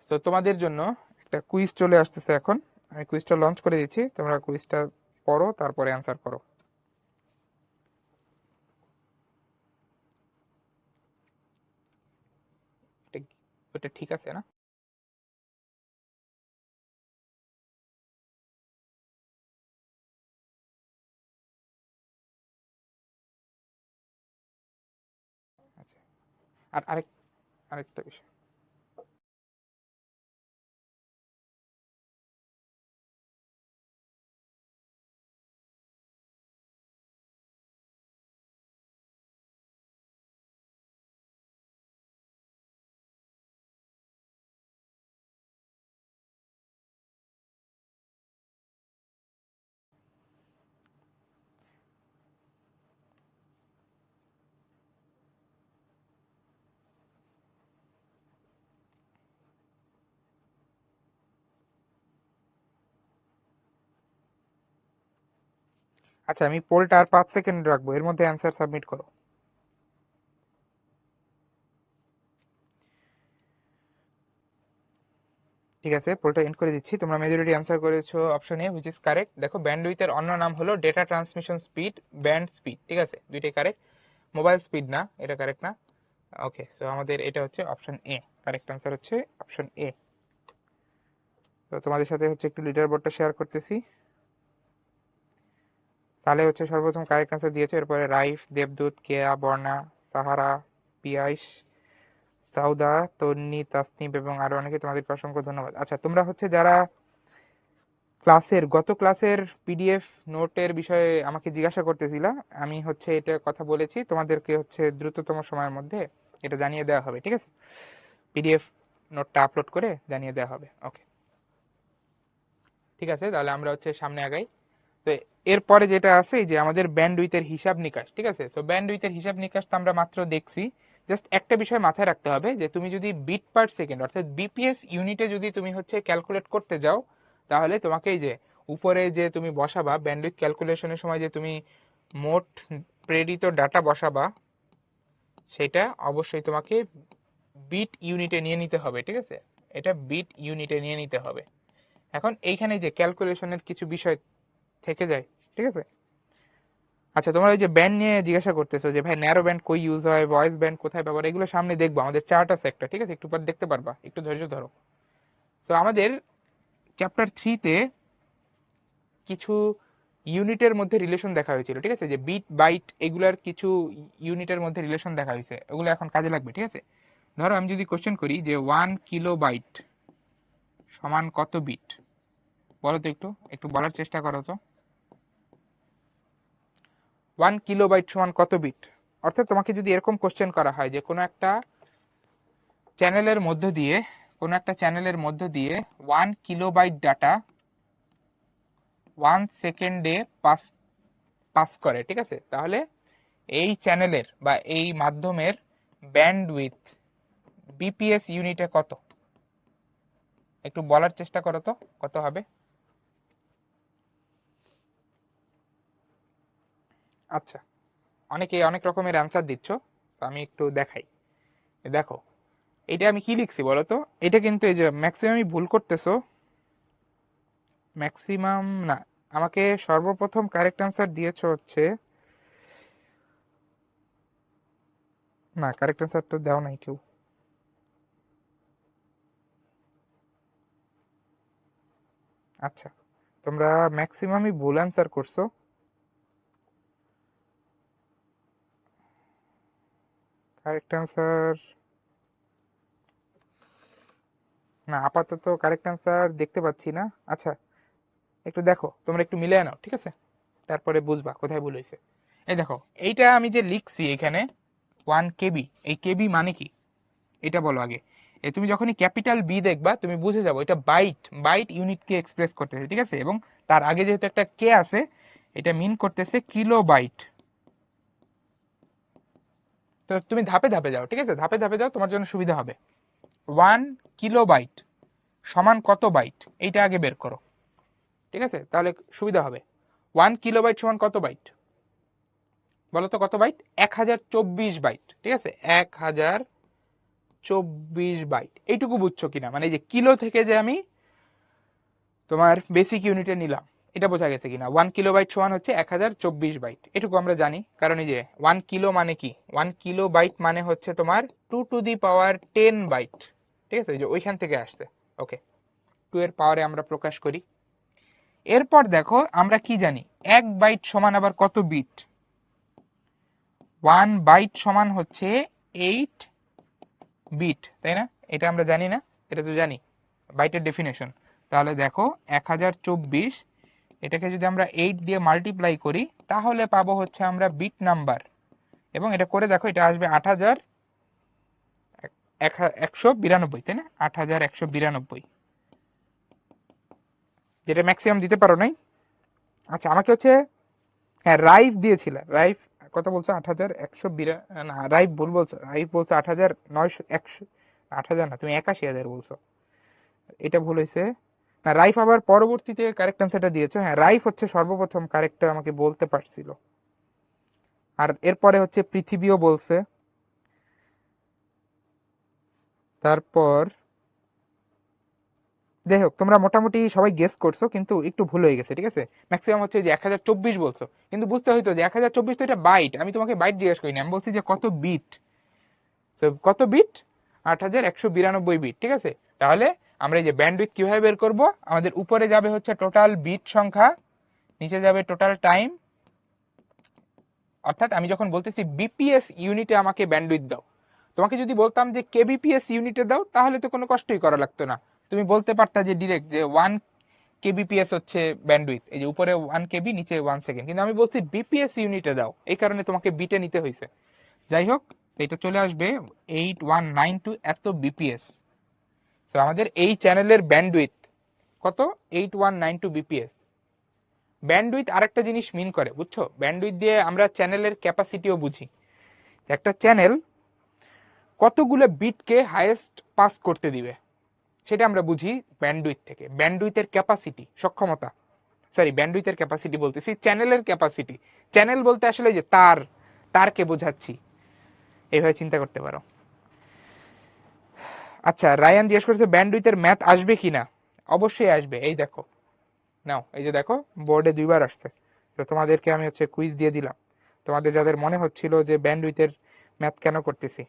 তো তোমাদের জন্য একটা কুইজ চলে আসতেছে এখন, আমি কুইজটা লঞ্চ করে দিচ্ছি, তোমরা কুইজটা পড়ো তারপরে অ্যান্সার করো। ওটা ঠিক আছে না? আচ্ছা, আর আরেকটা বিষয়। আচ্ছা, আমি পোলটা আর 5 সেকেন্ড রাখবো, এর মধ্যে অ্যান্সার সাবমিট করো। ঠিক আছে, পোলটা এন্ড করে দিচ্ছি। তোমরা মেজরিটি অ্যান্সার করেছো option A, which is correct. দেখো ব্যান্ডউইথের অন্য নাম হলো data transmission speed, band speed. ঠিক আছে, দুইটাই কারেক্ট, মোবাইল স্পিড না, এটা কারেক্ট না। ওকে, সো আমাদের এটা হচ্ছে অপশন এ, কারেক্ট অ্যান্সার হচ্ছে অপশন এ। তো তোমাদের সাথে হচ্ছে একটু লিডার বোর্ডটা শেয়ার করতেছি। তাহলে হচ্ছে সর্বপ্রথম কারেক্ট অ্যান্সার দিয়েছো, এরপরে রাইফ, দেবদূত, কেয়া, বর্ণা, সাহারা, পিয়াইশ, সাউদা, তন্নি, তাসনিম এবং আরো অনেকে, তোমাদেরকে অসংখ্য ধন্যবাদ। আচ্ছা, তোমরা হচ্ছে যারা গত ক্লাসের পিডিএফ নোটের বিষয়ে আমাকে জিজ্ঞাসা করতেছিলা, আমি হচ্ছে এটা কথা বলেছি তোমাদেরকে হচ্ছে দ্রুততম সময়ের মধ্যে এটা জানিয়ে দেওয়া হবে। ঠিক আছে, পিডিএফ নোটটা আপলোড করে জানিয়ে দেওয়া হবে। ওকে, ঠিক আছে, তাহলে আমরা হচ্ছে সামনে আগাই। তো এরপরে যেটা আছে এই যে আমাদের ব্যান্ডউইথের হিসাব নিকাশ। ঠিক আছে, তো ব্যান্ডউইথের হিসাব নিকাশ তো আমরা মাত্র দেখছি। জাস্ট একটা বিষয় মাথায় রাখতে হবে যে তুমি যদি বিট পার সেকেন্ড অর্থাৎ বিপিএস ইউনিটে যদি তুমি হচ্ছে ক্যালকুলেট করতে যাও, তাহলে তোমাকে এই যে উপরে যে তুমি বসাবা ব্যান্ডউইথ ক্যালকুলেশনের সময় যে তুমি মোট প্রেরিত ডাটা বসাবা, সেটা অবশ্যই তোমাকে বিট ইউনিটে নিয়ে নিতে হবে। ঠিক আছে, এটা বিট ইউনিটে নিয়ে নিতে হবে। এখন এইখানে যে ক্যালকুলেশনের কিছু বিষয় থেকে যায়। ঠিক আছে, আচ্ছা, তোমরা ওই যে ব্যান্ড নিয়ে জিজ্ঞাসা করতেছো যে ভাই ন্যারো ব্যান্ড কই ইউজ হয়, ভয়েস ব্যান্ড কোথায় ব্যবহার, এগুলো সামনে দেখবো, আমাদের চার্ট আছে একটা। ঠিক আছে, একটু পর দেখতে পারবা, একটু ধৈর্য ধরো। তো আমাদের চ্যাপ্টার 3-তে কিছু ইউনিটের মধ্যে রিলেশন দেখা হয়েছিল। ঠিক আছে, যে বিট বাইট এগুলার কিছু ইউনিটের মধ্যে রিলেশন দেখা হয়েছে, ওগুলো এখন কাজে লাগবে। ঠিক আছে, ধরো আমি যদি কোশ্চেন করি যে 1 কিলোবাইট সমান কত বিট, বলো তো, একটু একটু বলার চেষ্টা করো তো। 1 কিলোবাইট সমান কত বিট, অর্থাৎ তোমাকে যদি এরকম কোশ্চেন করা হয় যে চ্যানেলের মধ্য দিয়ে কোনো একটা চ্যানেলের মধ্য দিয়ে 1 কিলোবাইট ডাটা 1 সেকেন্ডে পাস পাস করে। ঠিক আছে, তাহলে এই চ্যানেলের বা এই মাধ্যমের ব্যান্ডউইথ বিপিএস ইউনিটে কত, একটু বলার চেষ্টা করো তো, কত হবে? আচ্ছা, অনেকে অনেক রকমের অ্যান্সার দিচ্ছ, তো আমি একটু দেখাই। দেখো, এটা আমি কি লিখছি বলো তো? এটা কিন্তু এই যে ম্যাক্সিমামই ভুল করতেছো। ম্যাক্সিমাম না, আমাকে সর্বপ্রথম কারেক্ট অ্যান্সার দিয়েছো হচ্ছে, না কারেক্ট অ্যান্সার তো দেওয়া নাই কেউ। আচ্ছা, তোমরা ম্যাক্সিমামই ভুল অ্যান্সার করছো। কারেক্ট অ্যান্সার, না আপাতত কারেক্ট অ্যান্সার দেখতে পাচ্ছি না। আচ্ছা, একটু দেখো, তোমরা একটু মিলিয়ে নাও, ঠিক আছে? তারপরে বুঝবা কোথায় ভুল হয়েছে। এই দেখো, এইটা আমি যে লিখছি এখানে 1 KB, এই কেবি মানে কি এটা বলো আগে। তুমি যখনই ক্যাপিটাল বি দেখবা তুমি বুঝে যাবো এটা বাইট, বাইট ইউনিটকে এক্সপ্রেস করতেছে, ঠিক আছে? এবং তার আগে যেহেতু একটা কে আছে, এটা মিন করতেছে কিলো বাইট। তো তুমি ধাপে ধাপে যাও, ঠিক আছে? ধাপে ধাপে যাও, তোমার জন্য সুবিধা হবে। 1 কিলোবাইট সমান কত বাইট, এইটা আগে বের করো, ঠিক আছে? তাহলে সুবিধা হবে। 1 কিলোবাইট সমান কত বাইট বলো তো? কত বাইট? 1024 বাইট, ঠিক আছে? 1024 বাইট, এইটুকু বুঝছো কিনা? মানে এই যে কিলো থেকে যে আমি তোমার বেসিক ইউনিটে নিলাম, এটা বোঝা গেছে কিনা? 1 কিলোবাইট সমান হচ্ছে 1024 বাইট, এটুকু আমরা জানি। কারণ এই যে 1 কিলো মানে কি, 1 কিলোবাইট মানে হচ্ছে তোমার 2 টু দি পাওয়ার 10 বাইট, ঠিক আছে? এই যে ওইখান থেকে আসছে। ওকে, 2 এর পাওয়ারে আমরা প্রকাশ করি। এরপর দেখো আমরা কি জানি, 1 বাইট সমান আবার কত বিট? 1 বাইট সমান হচ্ছে 8 বিট, তাই না? এটা আমরা জানি না? এটা তো জানি, বাইটের ডেফিনেশন। তাহলে দেখো 1024, এটাকে যদি আমরা 8 দিয়ে মাল্টিপ্লাই করি তাহলে পাবো হচ্ছে আমরা বিট নাম্বার। এবং এটা করে দেখো, এটা আসবে 8192, তাই না? 8192, যেটা ম্যাক্সিমাম দিতে পারো নাই। আচ্ছা, আমাকে হচ্ছে, হ্যাঁ রাইফ দিয়েছিল, রাইফ কত বলছো? 8192, না রাইফ ভুল বলছো, রাইফ বলছো 8900, 8000 না, তুমি 81,000 বলছো, এটা ভুল হয়েছে। না, রাইফ আবার পরবর্তীতে কারেক্ট অ্যান্সারটা দিয়েছো। হ্যাঁ, রাইফ হচ্ছে সর্বপ্রথম কারেক্টটা আমাকে বলতে পারছিল। আর এরপরে হচ্ছে পৃথিবীও বলছে। তারপর যাই হোক, তোমরা মোটামুটি সবাই গেস করছো, কিন্তু একটু ভুল হয়ে গেছে, ঠিক আছে? ম্যাক্সিমাম হচ্ছে যে 1024 বলছো, কিন্তু বুঝতে হইতো যে 1024 তো এটা বাইট, আমি তোমাকে বাইট জিজ্ঞেস করিনি, আমি বলছি যে কত বিট। তো কত বিট? 8192 বিট, ঠিক আছে? তাহলে আমরা এই যে ব্যান্ডউইথ কিভাবে বের করব? আমাদের উপরে যাবে হচ্ছে টোটাল বিট সংখ্যা, নিচে যাবে টোটাল টাইম। অর্থাৎ আমি যখন বলতেছি বিপিএস ইউনিটে আমাকে ব্যান্ডউইথ দাও, তোমাকে যদি বলতাম যে কেবিপিএস ইউনিটে দাও তাহলে তো কোনো কষ্টই করা লাগতো না, তুমি বলতে পারতা যে ডিরেক্ট যে 1 কেবিপিএস হচ্ছে ব্যান্ডউইথ, এই যে উপরে 1 কেবি নিচে 1 সেকেন্ড। কিন্তু আমি বলছি বিপিএস ইউনিটে দাও, এই কারণে তোমাকে বিটে নিতে হয়েছে। যাই হোক, এটা চলে আসবে 8192 এত বিপিএস। তো আমাদের এই চ্যানেলের ব্যান্ডউইথ কত? 8192 বিপিএস। ব্যান্ডউইথ আরেকটা জিনিস মিন করে, বুঝছো? ব্যান্ডউইথ দিয়ে আমরা চ্যানেলের ক্যাপাসিটিও বুঝি। একটা চ্যানেল কতগুলো বিটকে হাইয়েস্ট পাস করতে দিবে সেটা আমরা বুঝি ব্যান্ডউইথ থেকে। ব্যান্ডউইথের ক্যাপাসিটি, সক্ষমতা, সরি ব্যান্ডউইথের ক্যাপাসিটি বলতেছি, চ্যানেলের ক্যাপাসিটি। চ্যানেল বলতে আসলে যে তারকে বোঝাচ্ছি, এইভাবে চিন্তা করতে পারো। আচ্ছা, রায়ান জিজ্ঞেস করেছে ব্যান্ডউইথের ম্যাথ আসবে কিনা? অবশ্যই আসবে, এই দেখো, নাও এই যে দেখো, বোর্ডে 2বার আসছে। তো তোমাদেরকে আমি হচ্ছে কুইজ দিয়ে দিলাম, তোমাদের যাদের মনে হচ্ছিল যে ব্যান্ডউইথের ম্যাথ কেন করতেছি।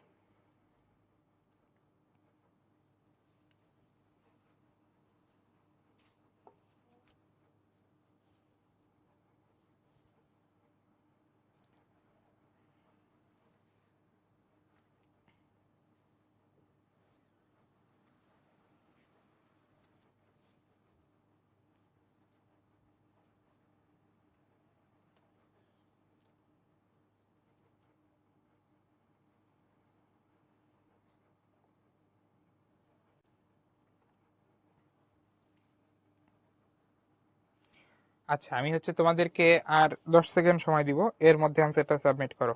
আচ্ছা, আমি হচ্ছে তোমাদেরকে আর 10 সেকেন্ড সময় দিব, এর মধ্যে অ্যান্সারটা সাবমিট করো।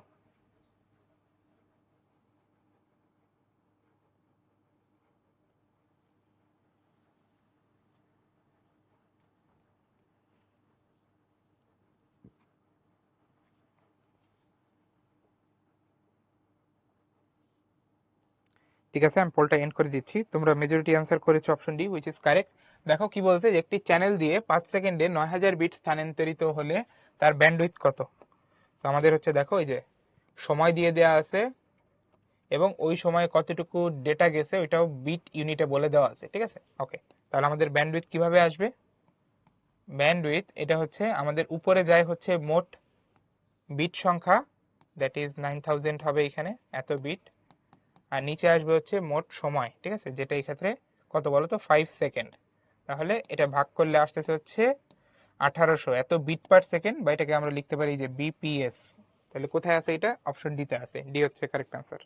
ঠিক আছে, আমি পোলটা এন্ড করে দিচ্ছি। তোমরা মেজরিটি অ্যান্সার করেছো option D, which is correct. দেখো কি বলছে, যে একটি চ্যানেল দিয়ে 5 সেকেন্ডে 9000 বিট স্থানান্তরিত হলে তার ব্যান্ডউইথ কত। তো আমাদের হচ্ছে দেখো এই যে সময় দিয়ে দেওয়া আছে এবং ওই সময়ে কতটুকু ডেটা গেছে ওইটাও বিট ইউনিটে বলে দেওয়া আছে। ঠিক আছে, ওকে। তাহলে আমাদের ব্যান্ডউইথ কিভাবে আসবে? ব্যান্ডউইথ এটা হচ্ছে আমাদের উপরে যায় হচ্ছে মোট বিট সংখ্যা, দ্যাট ইজ 9000 হবে এখানে এত বিট, আর নিচে আসবে হচ্ছে মোট সময়। ঠিক আছে, যেটা এই ক্ষেত্রে কত বলো তো 5 সেকেন্ড। তাহলে এটা ভাগ করলে আসতেছে হচ্ছে 1800 এত বিট পার সেকেন্ড, বা এটাকে আমরা লিখতে পারি যে বিপিএস। তাহলে কোথায় আছে এটা? অপশন ডি তে আছে, ডি হচ্ছে কারেক্ট আনসার।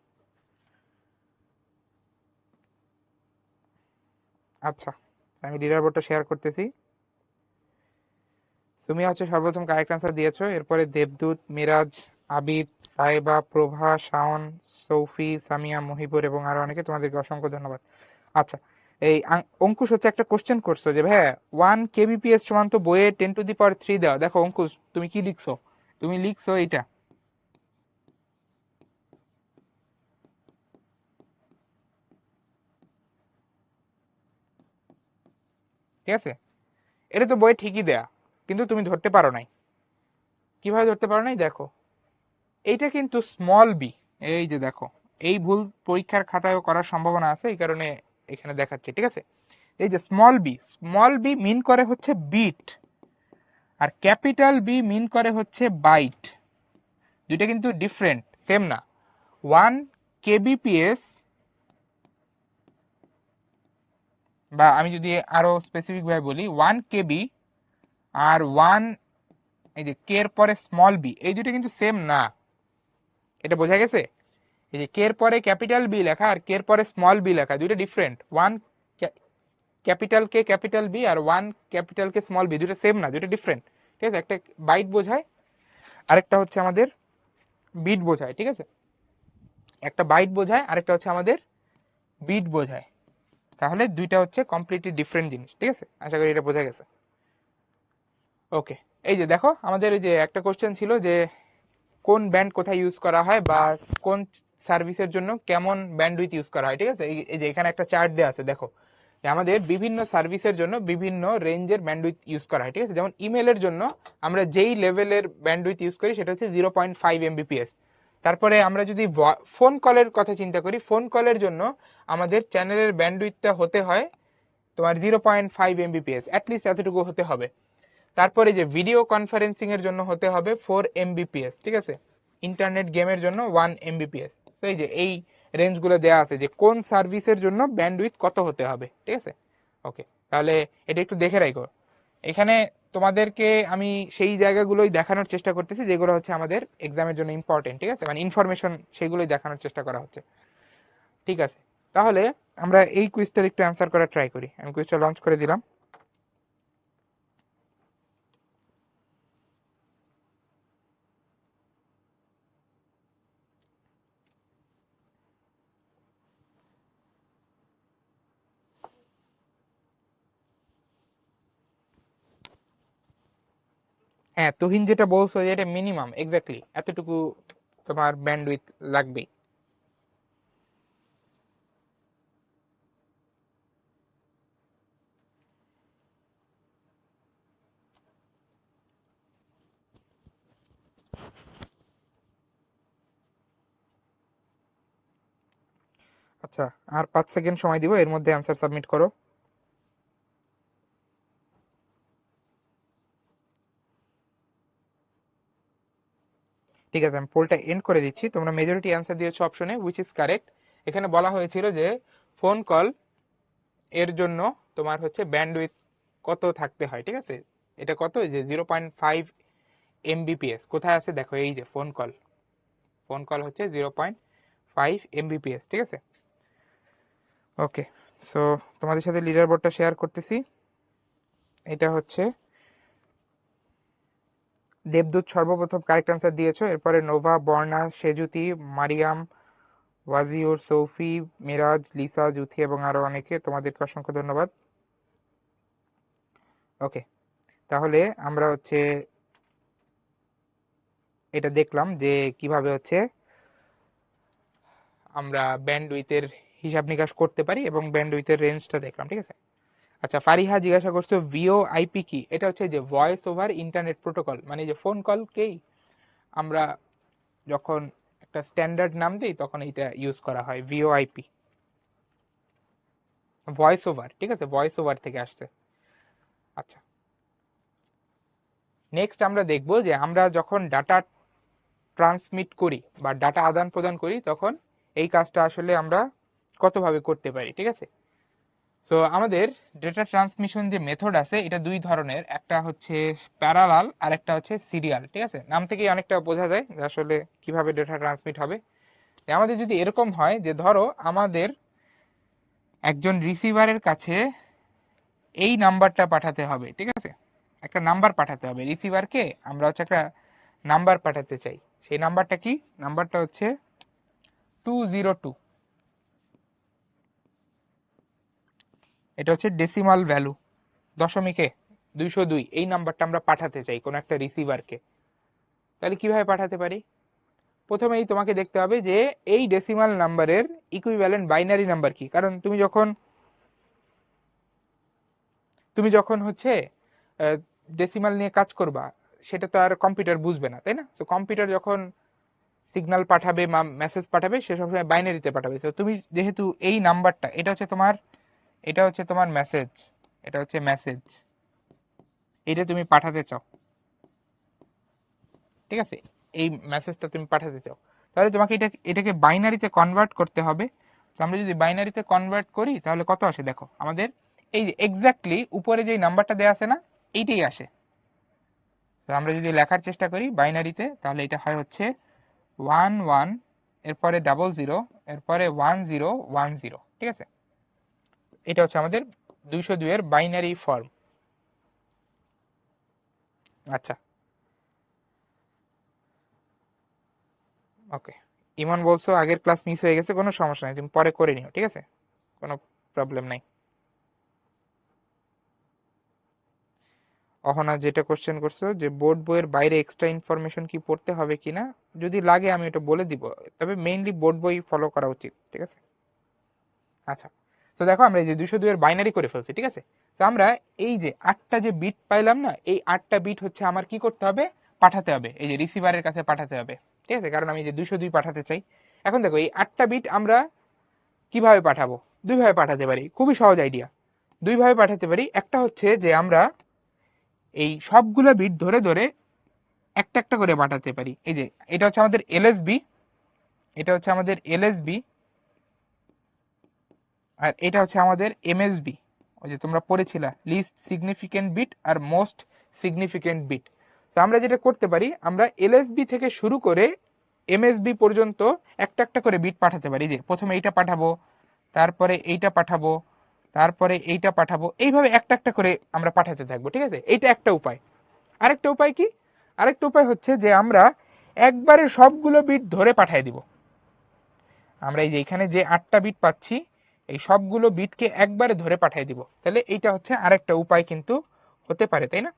আচ্ছা, আমি লিডার বোর্ডটা শেয়ার করতেছি। তুমি হচ্ছে সর্বপ্রথম কারেক্ট আনসার দিয়েছো, এরপরে দেবদূত, মিরাজ, আবিদ, তাইবা, প্রভা, শাওন, সৌফি, সামিয়া, মহিবুর এবং আরো অনেকে, তোমাদেরকে অসংখ্য ধন্যবাদ। আচ্ছা, এই অঙ্কুশ হচ্ছে একটা কোশ্চেন করছো যে ভাই 1 kbps সমান তো বইয়ে 10⁻³ দেওয়া। দেখো অঙ্কুশ, তুমি কি লিখছো? তুমি লিখছো এটা, ঠিক আছে, এটা তো বইয়ে ঠিকই দেয়া, কিন্তু তুমি ধরতে পারো নাই। কিভাবে ধরতে পারো নাই? দেখো এইটা কিন্তু স্মল বি, এই যে দেখো, এই ভুল পরীক্ষার খাতায়ও করার সম্ভাবনা আছে, এই কারণে এখানে দেখাচ্ছে। ঠিক আছে, এই যে স্মল বি মিন করে হচ্ছে বিট, আর ক্যাপিটাল বি মিন করে হচ্ছে বাইট। দুইটা কিন্তু ডিফারেন্ট, সেম না। 1 kbps, বা আমি যদি আরো স্পেসিফিক ভাবে বলি 1 KB আর এই যে কে এর পরে স্মল বি, এই দুটো কিন্তু সেম না। এটা বোঝা গেছে? এই যে কে এর পরে ক্যাপিটাল বি লেখা আর কে এর পরে স্মল বি লেখা, দুটো ডিফারেন্ট। ক্যাপিটাল কে ক্যাপিটাল বি আর ক্যাপিটাল কে স্মল বি, দুটো সেম না, দুটো ডিফারেন্ট। ঠিক আছে, একটা বাইট বোঝায়, আরেকটা হচ্ছে আমাদের বিট বোঝায়। ঠিক আছে, একটা বাইট বোঝায়, আরেকটা হচ্ছে আমাদের বিট বোঝায়। তাহলে দুইটা হচ্ছে কমপ্লিটলি ডিফারেন্ট জিনিস। ঠিক আছে, আশা করি এটা বোঝা গেছে। ওকে, এই যে দেখো আমাদের এই যে একটা কোশ্চেন ছিল যে কোন ব্যান্ড কোথায় ইউজ করা হয়, বা কোন সার্ভিসের জন্য কেমন ব্যান্ডউইথ ইউজ করা হয়। ঠিক আছে, এই যে এখানে একটা চার্ট দেওয়া আছে, দেখো যে আমাদের বিভিন্ন সার্ভিসের জন্য বিভিন্ন রেঞ্জের ব্যান্ডউইথ ইউজ করা হয়। ঠিক আছে, যেমন ইমেলের জন্য আমরা যেই লেভেলের ব্যান্ডউইথ ইউজ করি সেটা হচ্ছে 0.5 Mbps। তারপরে আমরা যদি ফোন কলের কথা চিন্তা করি, ফোন কলের জন্য আমাদের চ্যানেলের ব্যান্ডউইথটা হতে হয় তোমার 0.5 Mbps, অ্যাটলিস্ট এতটুকু হতে হবে। তারপরে যে ভিডিও কনফারেন্সিং এর জন্য হতে হবে 4 Mbps। ঠিক আছে, ইন্টারনেট গেমের জন্য 1 Mbps। তো এই যে এই রেঞ্জগুলো দেওয়া আছে যে কোন সার্ভিসের জন্য ব্যান্ডউইথ কত হতে হবে। ঠিক আছে, ওকে, তাহলে এটা একটু দেখে রাখো। এখানে তোমাদেরকে আমি সেই জায়গাগুলোই দেখানোর চেষ্টা করতেছি যেগুলো হচ্ছে আমাদের এক্সামের জন্য ইম্পর্টেন্ট। ঠিক আছে, মানে ইনফরমেশন সেগুলোই দেখানোর চেষ্টা করা হচ্ছে। ঠিক আছে, তাহলে আমরা এই কুইজটার একটু অ্যান্সার করার ট্রাই করি। আমি কুইজটা লঞ্চ করে দিলাম। হ্যাঁ, তুহিন যেটা বলছো যে এটা মিনিমাম এক্স্যাক্টলি এতটুকু তোমার ব্যান্ডউইথ লাগবেই। আচ্ছা, আর 5 সেকেন্ড সময় দিব, এর মধ্যে অ্যান্সার সাবমিট করো। ঠিক আছে, আমি পোলটা এন্ড করে দিচ্ছি। তোমরা মেজরিটি অ্যান্সার দিয়েছো অপশনে, হুইচ ইজ কারেক্ট। এখানে বলা হয়েছিল যে ফোন কল এর জন্য তোমার হচ্ছে ব্যান্ডউইথ কত থাকতে হয়। ঠিক আছে, এটা কত, যে 0.5 Mbps। কোথায় আছে দেখো, এই যে ফোন কল হচ্ছে 0.5 Mbps। ঠিক আছে, ওকে। সো তোমাদের সাথে লিডার বোর্ডটা শেয়ার করতেছি। এটা হচ্ছে দেবদূত সর্বপ্রথম কারেক্ট অ্যান্সার দিয়েছো, এরপরে নোভা, বর্ণা, সেজুতি, মারিয়াম, ওয়াজিউর, সৌফি, মিরাজ, লিসা, জুথি এবং আরো অনেকে, তোমাদেরকে অসংখ্য ধন্যবাদ। ওকে, তাহলে আমরা হচ্ছে এটা দেখলাম যে কিভাবে হচ্ছে আমরা ব্যান্ডউইথের হিসাব নিকাশ করতে পারি এবং ব্যান্ডউইথের রেঞ্জটা দেখলাম, ঠিক আছে। আচ্ছা, ফারিহা জিজ্ঞাসা করছো ভিওআইপি কি? এটা হচ্ছে যে ভয়েস ওভার ইন্টারনেট প্রোটোকল, মানে যে ফোন কলকেই আমরা যখন একটা স্ট্যান্ডার্ড নাম দিই তখন এটা ইউজ করা হয়, ভিওআইপি, ভয়েস ওভার, ঠিক আছে, ভয়েস ওভার থেকে আসছে। আচ্ছা, নেক্সট আমরা দেখব যে আমরা যখন ডাটা ট্রান্সমিট করি বা ডাটা আদান প্রদান করি তখন এই কাজটা আসলে আমরা কতভাবে করতে পারি, ঠিক আছে। তো আমাদের ডেটা ট্রান্সমিশন যে মেথড আছে এটা দুই ধরনের, একটা হচ্ছে প্যারালাল আর একটা হচ্ছে সিরিয়াল, ঠিক আছে। নাম থেকেই অনেকটা বোঝা যায় যে আসলে কিভাবে ডেটা ট্রান্সমিট হবে। আমাদের যদি এরকম হয় যে ধরো আমাদের একজন রিসিভারের কাছে এই নাম্বারটা পাঠাতে হবে, ঠিক আছে, একটা নাম্বার পাঠাতে হবে রিসিভারকে, আমরা হচ্ছে একটা নাম্বার পাঠাতে চাই। সেই নাম্বারটা কি? নাম্বারটা হচ্ছে 202, এটা হচ্ছে ডেসিমাল ভ্যালু, দশমিকে 202, এই নাম্বারটা আমরা পাঠাতে চাই কোনো একটা রিসিভারকে। তাহলে কিভাবে পাঠাতে পারি? প্রথমেই তোমাকে দেখতে হবে যে এই ডেসিমাল নাম্বারের ইকুইভ্যালেন্ট বাইনারি নাম্বার কি, কারণ তুমি যখন হচ্ছে ডেসিমাল নিয়ে কাজ করবা সেটা তো আর কম্পিউটার বুঝবে না, তাই না? তো কম্পিউটার যখন সিগন্যাল পাঠাবে বা মেসেজ পাঠাবে সে সবসময় বাইনারিতে পাঠাবে। তো তুমি যেহেতু এই নাম্বারটা, এটা হচ্ছে তোমার মেসেজ, এটা হচ্ছে মেসেজ, এটা তুমি পাঠাতে চাও, ঠিক আছে, এই মেসেজটা তুমি পাঠাতে চাও, তাহলে তোমাকে এটাকে বাইনারিতে কনভার্ট করতে হবে। তো আমরা যদি বাইনারিতে কনভার্ট করি তাহলে কত আসে দেখো, আমাদের এই যে এক্স্যাক্টলি উপরে যে নাম্বারটা দেওয়া আছে না, এইটাই আসে। তো আমরা যদি লেখার চেষ্টা করি বাইনারিতে তাহলে এটা হয় হচ্ছে 11, এরপরে 00, এরপরে 1010, ঠিক আছে। এটা হচ্ছে আমাদের 202 এর বাইনারি ফর্ম। আচ্ছা, ওকে। ইমন বলছো আগের ক্লাস মিস হয়ে গেছে, কোনো সমস্যা নেই, তুমি পরে করে নিও, ঠিক আছে, কোনো প্রবলেম নাই। অহনা যেটা কোশ্চেন করছো যে বোর্ড বইয়ের বাইরে এক্সট্রা ইনফরমেশন কি পড়তে হবে কিনা, যদি লাগে আমি এটা বলে দিব, তবে মেইনলি বোর্ড বই ফলো করা উচিত, ঠিক আছে। আচ্ছা, তো দেখো আমরা এই যে 202 এর বাইনারি করে ফেলছি, ঠিক আছে। তো আমরা এই যে 8টা যে বিট পাইলাম না, এই 8টা বিট হচ্ছে আমার কি করতে হবে, পাঠাতে হবে এই যে রিসিভারের কাছে পাঠাতে হবে, ঠিক আছে, কারণ আমি যে 202 পাঠাতে চাই। এখন দেখো এই 8টা বিট আমরা কিভাবে পাঠাবো? দুইভাবে পাঠাতে পারি, খুবই সহজ আইডিয়া। দুইভাবে পাঠাতে পারি, একটা হচ্ছে যে আমরা এই সবগুলো বিট ধরে ধরে একটা একটা করে পাঠাতে পারি। এই যে এটা হচ্ছে আমাদের এলএসবি, এটা হচ্ছে আমাদের এলএসবি, আর এটা হচ্ছে আমাদের এমএসবি। ওই যে তোমরা পড়েছিলা লিস্ট সিগনিফিকেন্ট বিট আর মোস্ট সিগনিফিকেন্ট বিট। তো আমরা যেটা করতে পারি, আমরা এলএসবি থেকে শুরু করে এমএসবি পর্যন্ত একটা একটা করে বিট পাঠাতে পারি। যে প্রথমে এইটা পাঠাবো, তারপরে এইটা পাঠাবো, তারপরে এইটা পাঠাবো, এইভাবে একটা একটা করে আমরা পাঠাতে থাকবো, ঠিক আছে। এইটা একটা উপায়। আরেকটা উপায় কি? আরেকটা উপায় হচ্ছে যে আমরা একবারে সবগুলো বিট ধরে পাঠিয়ে দিব। আমরা এই যে এখানে যে 8টা বিট পাচ্ছি এই সবগুলো বিটকে একবারে ধরে পাঠিয়ে দিব, তাহলে এইটা হচ্ছে আরেকটা উপায় কিন্তু হতে পারে, তাই না?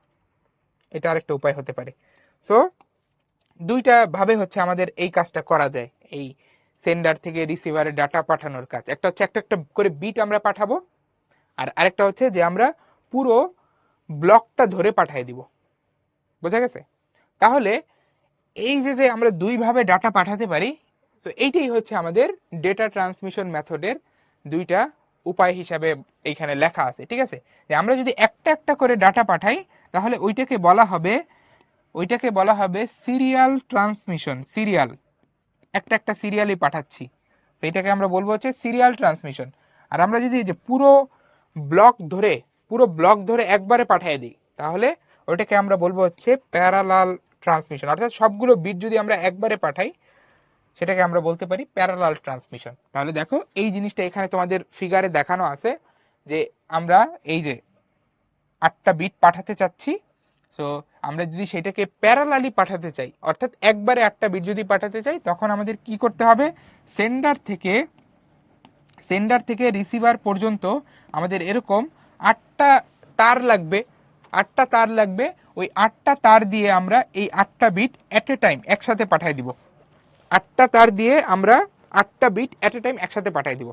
এটা আরেকটা উপায় হতে পারে। সো দুইটা ভাবে হচ্ছে আমাদের এই কাজটা করা যায়, এই সেন্ডার থেকে রিসিভারে ডাটা পাঠানোর কাজ। একটা হচ্ছে একটা একটা করে বিট আমরা পাঠাবো, আর আরেকটা হচ্ছে যে আমরা পুরো ব্লকটা ধরে পাঠিয়ে দিব। বোঝা গেছে? তাহলে এই যে যে আমরা দুইভাবে ডাটা পাঠাতে পারি, তো এইটাই হচ্ছে আমাদের ডেটা ট্রান্সমিশন মেথডের দুইটা উপায় হিসাবে এইখানে লেখা আছে, ঠিক আছে। যে আমরা যদি একটা একটা করে ডাটা পাঠাই তাহলে ওইটাকে বলা হবে সিরিয়াল ট্রান্সমিশন। সিরিয়াল, একটা একটা সিরিয়ালই পাঠাচ্ছি, তো এটাকে আমরা বলবো হচ্ছে সিরিয়াল ট্রান্সমিশন। আর আমরা যদি যে পুরো ব্লক ধরে একবারে পাঠিয়ে দিই তাহলে ওইটাকে আমরা বলবো হচ্ছে প্যারালাল ট্রান্সমিশন। অর্থাৎ সবগুলো বিট যদি আমরা একবারে পাঠাই সেটাকে আমরা বলতে পারি প্যারালাল ট্রান্সমিশন। তাহলে দেখো এই জিনিসটা এখানে তোমাদের ফিগারে দেখানো আছে যে আমরা এই যে 8টা বিট পাঠাতে চাচ্ছি। সো আমরা যদি সেটাকে প্যারালালি পাঠাতে চাই, অর্থাৎ একবারে 8টা বিট যদি পাঠাতে চাই, তখন আমাদের কি করতে হবে, সেন্ডার থেকে রিসিভার পর্যন্ত আমাদের এরকম 8টা তার লাগবে। 8টা তার লাগবে, ওই 8টা তার দিয়ে আমরা এই 8টা বিট এট এ টাইম একসাথে পাঠিয়ে দিব। 8টা তার দিয়ে আমরা 8টা বিট এট এ টাইম একসাথে পাঠিয়ে দিব।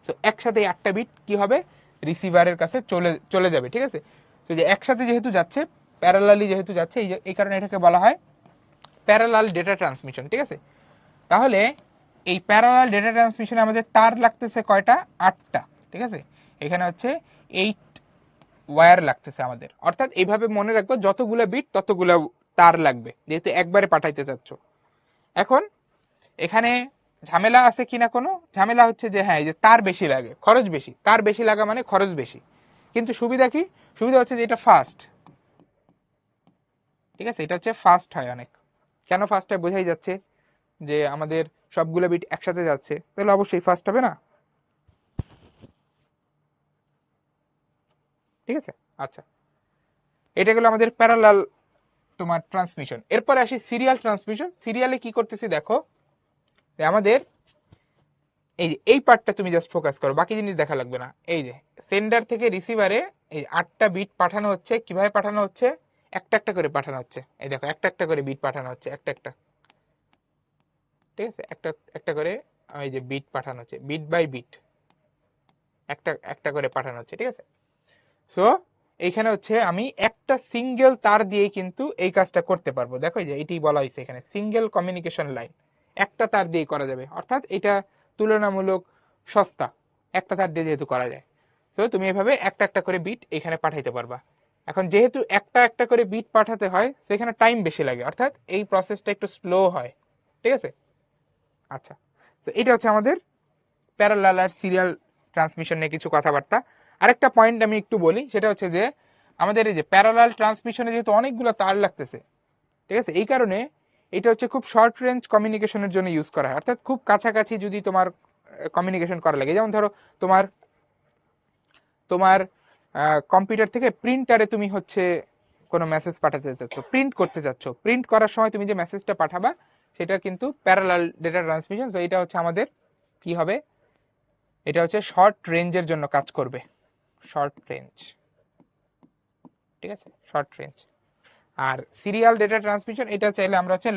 তো একসাথে 8টা বিট কি হবে, রিসিভারের কাছে চলে যাবে, ঠিক আছে। তো যে একসাথে যেহেতু যাচ্ছে, প্যারালালি যেহেতু যাচ্ছে, এই কারণে এটাকে বলা হয় প্যারালাল ডেটা ট্রান্সমিশন, ঠিক আছে। তাহলে এই প্যারালাল ডেটা ট্রান্সমিশনে আমাদের তার লাগতেছে কয়টা, 8টা, ঠিক আছে। এখানে হচ্ছে 8 ওয়্যার লাগতেছে আমাদের, অর্থাৎ এইভাবে মনে রাখবো যতগুলো বিট ততগুলো তার লাগবে, যেহেতু একবারে পাঠাইতে চাচ্ছ। এখন এখানে ঝামেলা আছে কিনা, কোনো ঝামেলা হচ্ছে যে হ্যাঁ, এই যে তার বেশি লাগে, খরচ বেশি, তার বেশি লাগা মানে খরচ বেশি, কিন্তু সুবিধা কি, সুবিধা হচ্ছে যে এটা ফাস্ট, ঠিক আছে। এটা হচ্ছে ফাস্ট হয় অনেক। কেন ফাস্ট হয় বোঝাই যাচ্ছে, যে আমাদের সবগুলো বিট একসাথে যাচ্ছে, তাহলে অবশ্যই ফাস্ট হবে না, ঠিক আছে। আচ্ছা, এটা গেলো আমাদের প্যারালাল তোমার ট্রান্সমিশন। এরপরে আসি সিরিয়াল ট্রান্সমিশন। সিরিয়ালে কি করতেছি দেখো, আমাদের এই যে এই পার্টটা তুমি জাস্ট ফোকাস করো, বাকি জিনিস দেখা লাগবে না। এই যে সেন্ডার থেকে রিসিভারে এই 8টা বিট পাঠানো হচ্ছে, কিভাবে পাঠানো হচ্ছে, একটা একটা করে পাঠানো হচ্ছে। এই দেখো একটা একটা করে বিট পাঠানো হচ্ছে, একটা একটা, ঠিক আছে, একটা একটা করে এই যে বিট পাঠানো হচ্ছে, বিট বাই বিট একটা একটা করে পাঠানো হচ্ছে, ঠিক আছে। সো এইখানে হচ্ছে আমি একটা সিঙ্গেল তার দিয়ে কিন্তু এই কাজটা করতে পারবো। দেখো যে এটি বলা হয়েছে এখানে সিঙ্গেল কমিউনিকেশন লাইন, একটা তার দিয়ে করা যাবে, অর্থাৎ এটা তুলনামূলক সস্তা, একটা তার দিয়ে যেহেতু করা যায়। তো তুমি এভাবে একটা একটা করে বিট এখানে পাঠাইতে পারবা। এখন যেহেতু একটা একটা করে বিট পাঠাতে হয়, সেখানে টাইম বেশি লাগে, অর্থাৎ এই প্রসেসটা একটু স্লো হয়, ঠিক আছে। আচ্ছা, তো এটা হচ্ছে আমাদের প্যারালাল আর সিরিয়াল ট্রান্সমিশন নিয়ে কিছু কথাবার্তা। আরেকটা পয়েন্ট আমি একটু বলি, সেটা হচ্ছে যে আমাদের এই যে প্যারালাল ট্রান্সমিশনে যেহেতু অনেকগুলো তার লাগতেছে, ঠিক আছে, এই কারণে এটা হচ্ছে খুব শর্ট রেঞ্জ কমিউনিকেশনের জন্য ইউজ করা হয়। অর্থাৎ খুব কাছাকাছি যদি তোমার কমিউনিকেশন করা লাগে, যেমন ধরো তোমার তোমার কম্পিউটার থেকে প্রিন্টারে তুমি হচ্ছে কোনো মেসেজ পাঠাতে চাচ্ছ, প্রিন্ট করতে চাচ্ছ, প্রিন্ট করার সময় তুমি যে মেসেজটা পাঠাবা সেটা কিন্তু প্যারালাল ডেটা ট্রান্সমিশন। তো এটা হচ্ছে আমাদের কি হবে, এটা হচ্ছে শর্ট রেঞ্জের জন্য কাজ করবে, শর্ট রেঞ্জ, ঠিক আছে, শর্ট রেঞ্জ। আর সিরিয়াল ডেটা ট্রান্সমিশন এটা চাইলে আমরা হচ্ছে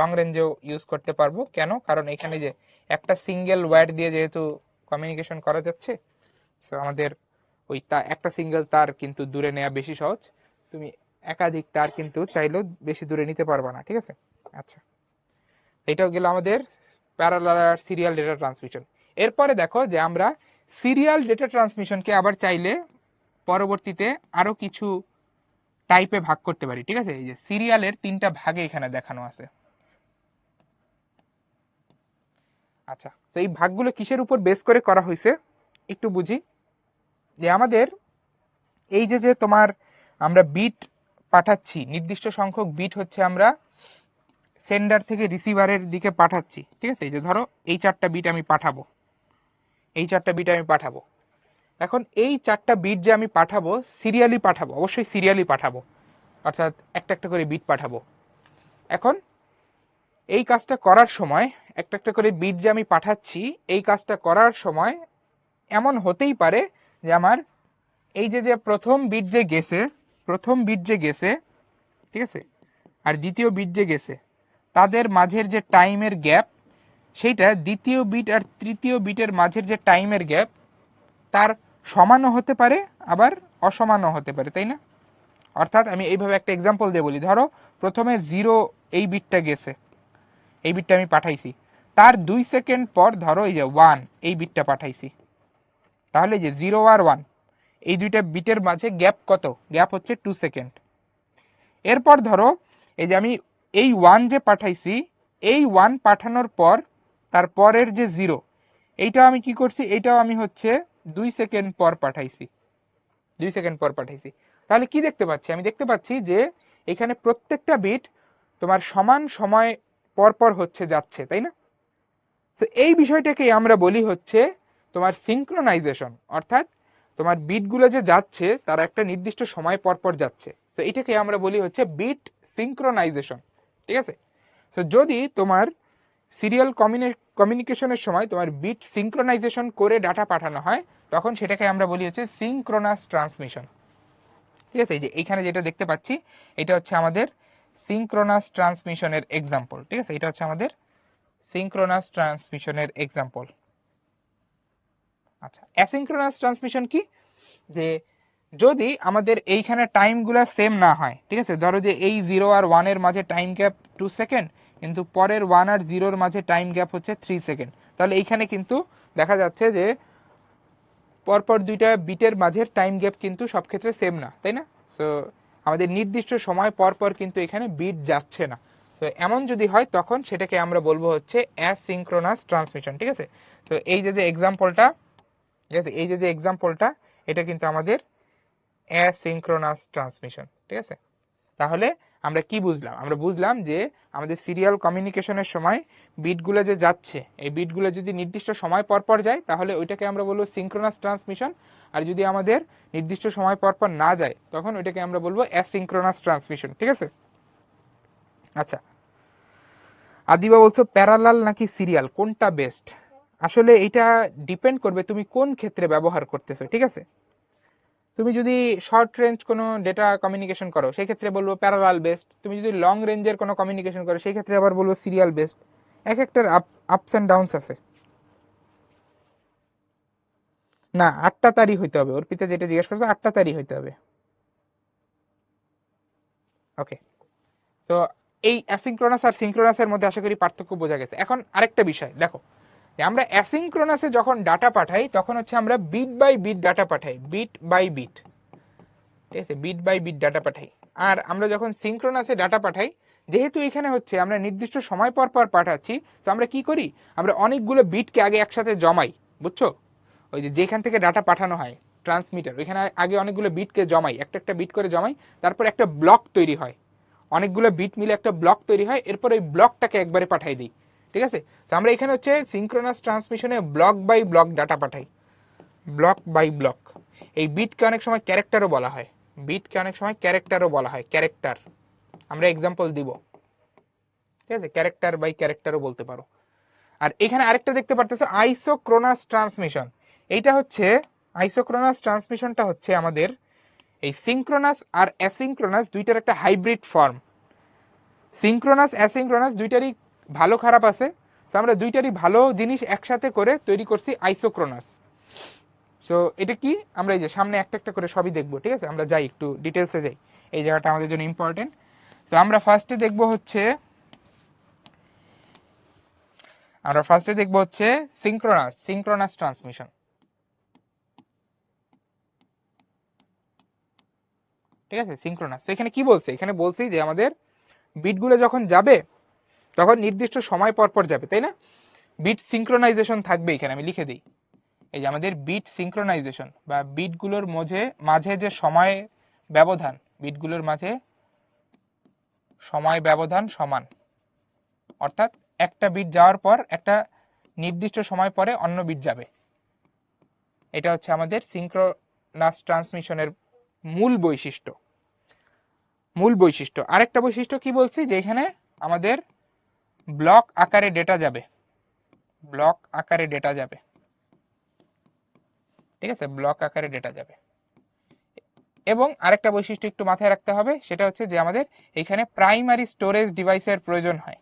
লং রেঞ্জেও ইউজ করতে পারবো। কেন, কারণ এখানে যে একটা সিঙ্গেল ওয়্যার দিয়ে যেহেতু কমিউনিকেশন করা যাচ্ছে, সো আমাদের ওই একটা সিঙ্গেল তার কিন্তু দূরে নেওয়া বেশি সহজ, তুমি একাধিক তার কিন্তু চাইলেও বেশি দূরে নিতে পারবে না, ঠিক আছে। আচ্ছা, এটাও গেল আমাদের প্যারালাল আর সিরিয়াল ডেটা ট্রান্সমিশন। এরপরে দেখো যে আমরা সিরিয়াল ডেটা ট্রান্সমিশনকে আবার চাইলে পরবর্তীতে আরো কিছু টাইপে ভাগ করতে পারি, ঠিক আছে। এই যে সিরিয়ালের 3টা ভাগে এখানে দেখানো আছে। আচ্ছা, তো এই ভাগগুলো কিসের উপর বেস করে করা হয়েছে একটু বুঝি। যে আমাদের এই যে যে তোমার আমরা বিট পাঠাচ্ছি, নির্দিষ্ট সংখ্যক বিট হচ্ছে আমরা সেন্ডার থেকে রিসিভারের দিকে পাঠাচ্ছি, ঠিক আছে। এই যে ধরো এই 4টা বিট আমি পাঠাবো, এই 4টা বিট আমি পাঠাবো। এখন এই 4টা বিট যে আমি পাঠাবো, সিরিয়ালি পাঠাবো, অবশ্যই সিরিয়ালি পাঠাবো, অর্থাৎ একটা একটা করে বিট পাঠাবো। এখন এই কাজটা করার সময় একটা একটা করে বিট যে আমি পাঠাচ্ছি, এই কাজটা করার সময় এমন হতেই পারে যে আমার এই যে যে প্রথম বিট যে গেছে, ঠিক আছে, আর দ্বিতীয় বিট যে গেছে, তাদের মাঝের যে টাইমের গ্যাপ, সেইটা দ্বিতীয় বিট আর তৃতীয় বিটের মাঝের যে টাইমের গ্যাপ, তার সমানও হতে পারে আবার অসমানও হতে পারে, তাই না। অর্থাৎ আমি এইভাবে একটা এক্সাম্পল দিয়ে বলি, ধরো প্রথমে 0 এই বিটটা গেছে, এই বিটটা আমি পাঠাইছি, তার 2 সেকেন্ড পর ধরো এই যে 1 এই বিটটা পাঠাইছি, তাহলে যে 0 আর 1 এই দুইটা বিটের মাঝে গ্যাপ কত, গ্যাপ হচ্ছে 2 সেকেন্ড। এরপর ধরো এই যে আমি এই 1 যে পাঠাইছি, এই 1 পাঠানোর পর তারপরের যে 0, এইটাও আমি কি করছি, এইটাও আমি হচ্ছে 2 সেকেন্ড পর পাঠাইছি, 2 সেকেন্ড পর পাঠাইছি। তাহলে কি দেখতে পাচ্ছি, আমি দেখতে পাচ্ছি যে এখানে প্রত্যেকটা বিট তোমার সমান সময় পর পর হচ্ছে যাচ্ছে, তাই না। তো এই বিষয়টাকে আমরা বলি হচ্ছে তোমার সিঙ্ক্রোনাইজেশন, অর্থাৎ তোমার বিটগুলো যে যাচ্ছে তারা একটা নির্দিষ্ট সময় পর পর যাচ্ছে, তো এটাকে আমরা বলি হচ্ছে বিট সিঙ্ক্রোনাইজেশন, ঠিক আছে। তো যদি তোমার সিরিয়াল কমিউনিকেশনের সময় তোমার বিট সিঙ্ক্রোনাইজেশন করে ডাটা পাঠানো হয়, তখন সেটাকে আমরা বলি হচ্ছে সিঙ্ক্রোনাস ট্রান্সমিশন, ঠিক আছে। এই যে এখানে যেটা দেখতে পাচ্ছি, এটা হচ্ছে আমাদের সিঙ্ক্রোনাস ট্রান্সমিশনের এক্সাম্পল, ঠিক আছে। এটা হচ্ছে আমাদের সিঙ্ক্রোনাস ট্রান্সমিশনের এক্সাম্পল। আচ্ছা, অ্যাসিঙ্ক্রোনাস ট্রান্সমিশন কি, যে যদি আমাদের এইখানে টাইমগুলো সেম না হয়, ঠিক আছে, ধরো যে এই 0 আর 1 এর মাঝে টাইম গ্যাপ 2 সেকেন্ড, কিন্তু পরের 1 আর 0 এর মাঝে টাইম গ্যাপ হচ্ছে 3 সেকেন্ড, তাহলে এইখানে কিন্তু দেখা যাচ্ছে যে পরপর দুইটা বিটের মাঝের টাইম গ্যাপ কিন্তু সব ক্ষেত্রে সেম না, তাই না? সো আমাদের নির্দিষ্ট সময় পর পর কিন্তু এখানে বিট যাচ্ছে না। তো এমন যদি হয় তখন সেটাকে আমরা বলবো হচ্ছে অ্যাসিঙ্ক্রোনাস ট্রান্সমিশন, ঠিক আছে। তো এই যে এক্সাম্পলটা, ঠিক আছে, এই যে এক্সাম্পলটা, এটা কিন্তু আমাদের অ্যাসিঙ্ক্রোনাস ট্রান্সমিশন, ঠিক আছে। তাহলে আমরা কি বুঝলাম? আমরা বুঝলাম যে আমাদের সিরিয়াল কমিউনিকেশনের সময় বিটগুলো যে যাচ্ছে, এই বিটগুলো যদি নির্দিষ্ট সময় পর পর যায় তাহলে ওইটাকে আমরা বলবো সিঙ্ক্রোনাস ট্রান্সমিশন, আর যদি আমাদের নির্দিষ্ট সময় পর পর না যায় তখন ওইটাকে আমরা বলবো অ্যাসিঙ্ক্রোনাস ট্রান্সমিশন, ঠিক আছে। আচ্ছা, আদিবা বলছো প্যারালাল নাকি সিরিয়াল কোনটা বেস্ট? আসলে এটা ডিপেন্ড করবে তুমি কোন ক্ষেত্রে ব্যবহার করতেছো, ঠিক আছে। তুমি যদি শর্ট রেঞ্জ কোনো ডেটা কমিউনিকেশন করো সেই ক্ষেত্রে বলবো প্যারালাল বেস্ট, তুমি যদি লং রেঞ্জের কোনো কমিউনিকেশন করো সেই ক্ষেত্রে আবার বলবো সিরিয়াল বেস্ট। এক একটার আপস অ্যান্ড ডাউনস আছে। না, 8টা তারই হইতে হবে, অর্পিতা যেটা জিজ্ঞেস করছো 8টা তারই হইতে হবে। ওকে, তো এই অ্যাসিঙ্ক্রোনাস আর সিঙ্ক্রোনাসের মধ্যে আশা করি পার্থক্য বোঝা গেছে। এখন আরেকটা বিষয় দেখো, যে আমরা অ্যাসিঙ্ক্রোনাসে যখন ডাটা পাঠাই তখন হচ্ছে আমরা বিট বাই বিট ডাটা পাঠাই, বিট বাই বিট, ঠিক আছে, বিট বাই বিট ডাটা পাঠাই। আর আমরা যখন সিঙ্ক্রোনাসে ডাটা পাঠাই, যেহেতু এখানে হচ্ছে আমরা নির্দিষ্ট সময় পর পর পাঠাচ্ছি, তো আমরা কি করি, আমরা অনেকগুলো বিটকে আগে একসাথে জমাই, বুঝছো? ওই যে যেখান থেকে ডাটা পাঠানো হয় ট্রান্সমিটার, ওইখানে আগে অনেকগুলো বিটকে জমাই, একটা একটা বিট করে জমাই, তারপর একটা ব্লক তৈরি হয়, অনেকগুলো বিট মিলে একটা ব্লক তৈরি হয়, এরপর ওই ব্লকটাকে একবারে পাঠাই দিই, ঠিক আছে। তো আমরা এখানে হচ্ছে সিঙ্ক্রোনাস ট্রান্সমিশনে ব্লক বাই ব্লক ডাটা পাঠাই, ব্লক বাই ব্লক। এই বিটকে অনেক সময় ক্যারেক্টারও বলা হয়, বিটকে অনেক সময় ক্যারেক্টারও বলা হয়, ক্যারেক্টার, আমরা এক্সাম্পল দিব, ঠিক আছে, ক্যারেক্টার বাই ক্যারেক্টারও বলতে পারো। আর এখানে আরেকটা দেখতে পারতেছো আইসোক্রোনাস ট্রান্সমিশন, এইটা হচ্ছে আইসোক্রোনাস ট্রান্সমিশনটা হচ্ছে আমাদের এই সিঙ্ক্রোনাস আর অ্যাসিঙ্ক্রোনাস দুইটার একটা হাইব্রিড ফর্ম। সিঙ্ক্রোনাস অ্যাসিঙ্ক্রোনাস দুইটারই ভালো খারাপ আছে, তো আমরা দুইটারই ভালো জিনিস একসাথে করে তৈরি করছি আইসোক্রোনাস। সো এটা কি, আমরা এই যে সামনে একটা একটা করে সবই দেখবো, ঠিক আছে, আমরা যাই একটু ডিটেলসে যাই, এই জায়গাটা আমাদের জন্য ইম্পর্টেন্ট। সো আমরা ফার্স্টে দেখবো হচ্ছে সিঙ্ক্রোনাস ট্রান্সমিশন, ঠিক আছে, সিঙ্ক্রোনাস। এখানে কি বলছে, এখানে বলছি যে আমাদের বিটগুলো যখন যাবে তখন নির্দিষ্ট সময় পর পর যাবে, তাই না? বিট সিঙ্ক্রোনাইজেশন থাকবে, এখানে আমি লিখে দিই, এই যে আমাদের বিট সিঙ্ক্রোনাইজেশন বা বিটগুলোর মাঝে যে সময় ব্যবধান, বিটগুলোর মাঝে সময় ব্যবধান সমান, অর্থাৎ একটা বিট যাওয়ার পর একটা নির্দিষ্ট সময় পরে অন্য বিট যাবে, এটা হচ্ছে আমাদের সিঙ্ক্রোনাস ট্রান্সমিশনের মূল বৈশিষ্ট্য। আরেকটা বৈশিষ্ট্য কি বলছি, যে এখানে আমাদের ব্লক আকারে ডেটা যাবে, ব্লক আকারে ডেটা যাবে, ঠিক আছে, ব্লক আকারে ডেটা যাবে। এবং আরেকটা বৈশিষ্ট্য একটু মাথায় রাখতে হবে, সেটা হচ্ছে যে আমাদের এখানে প্রাইমারি স্টোরেজ ডিভাইসের প্রয়োজন হয়,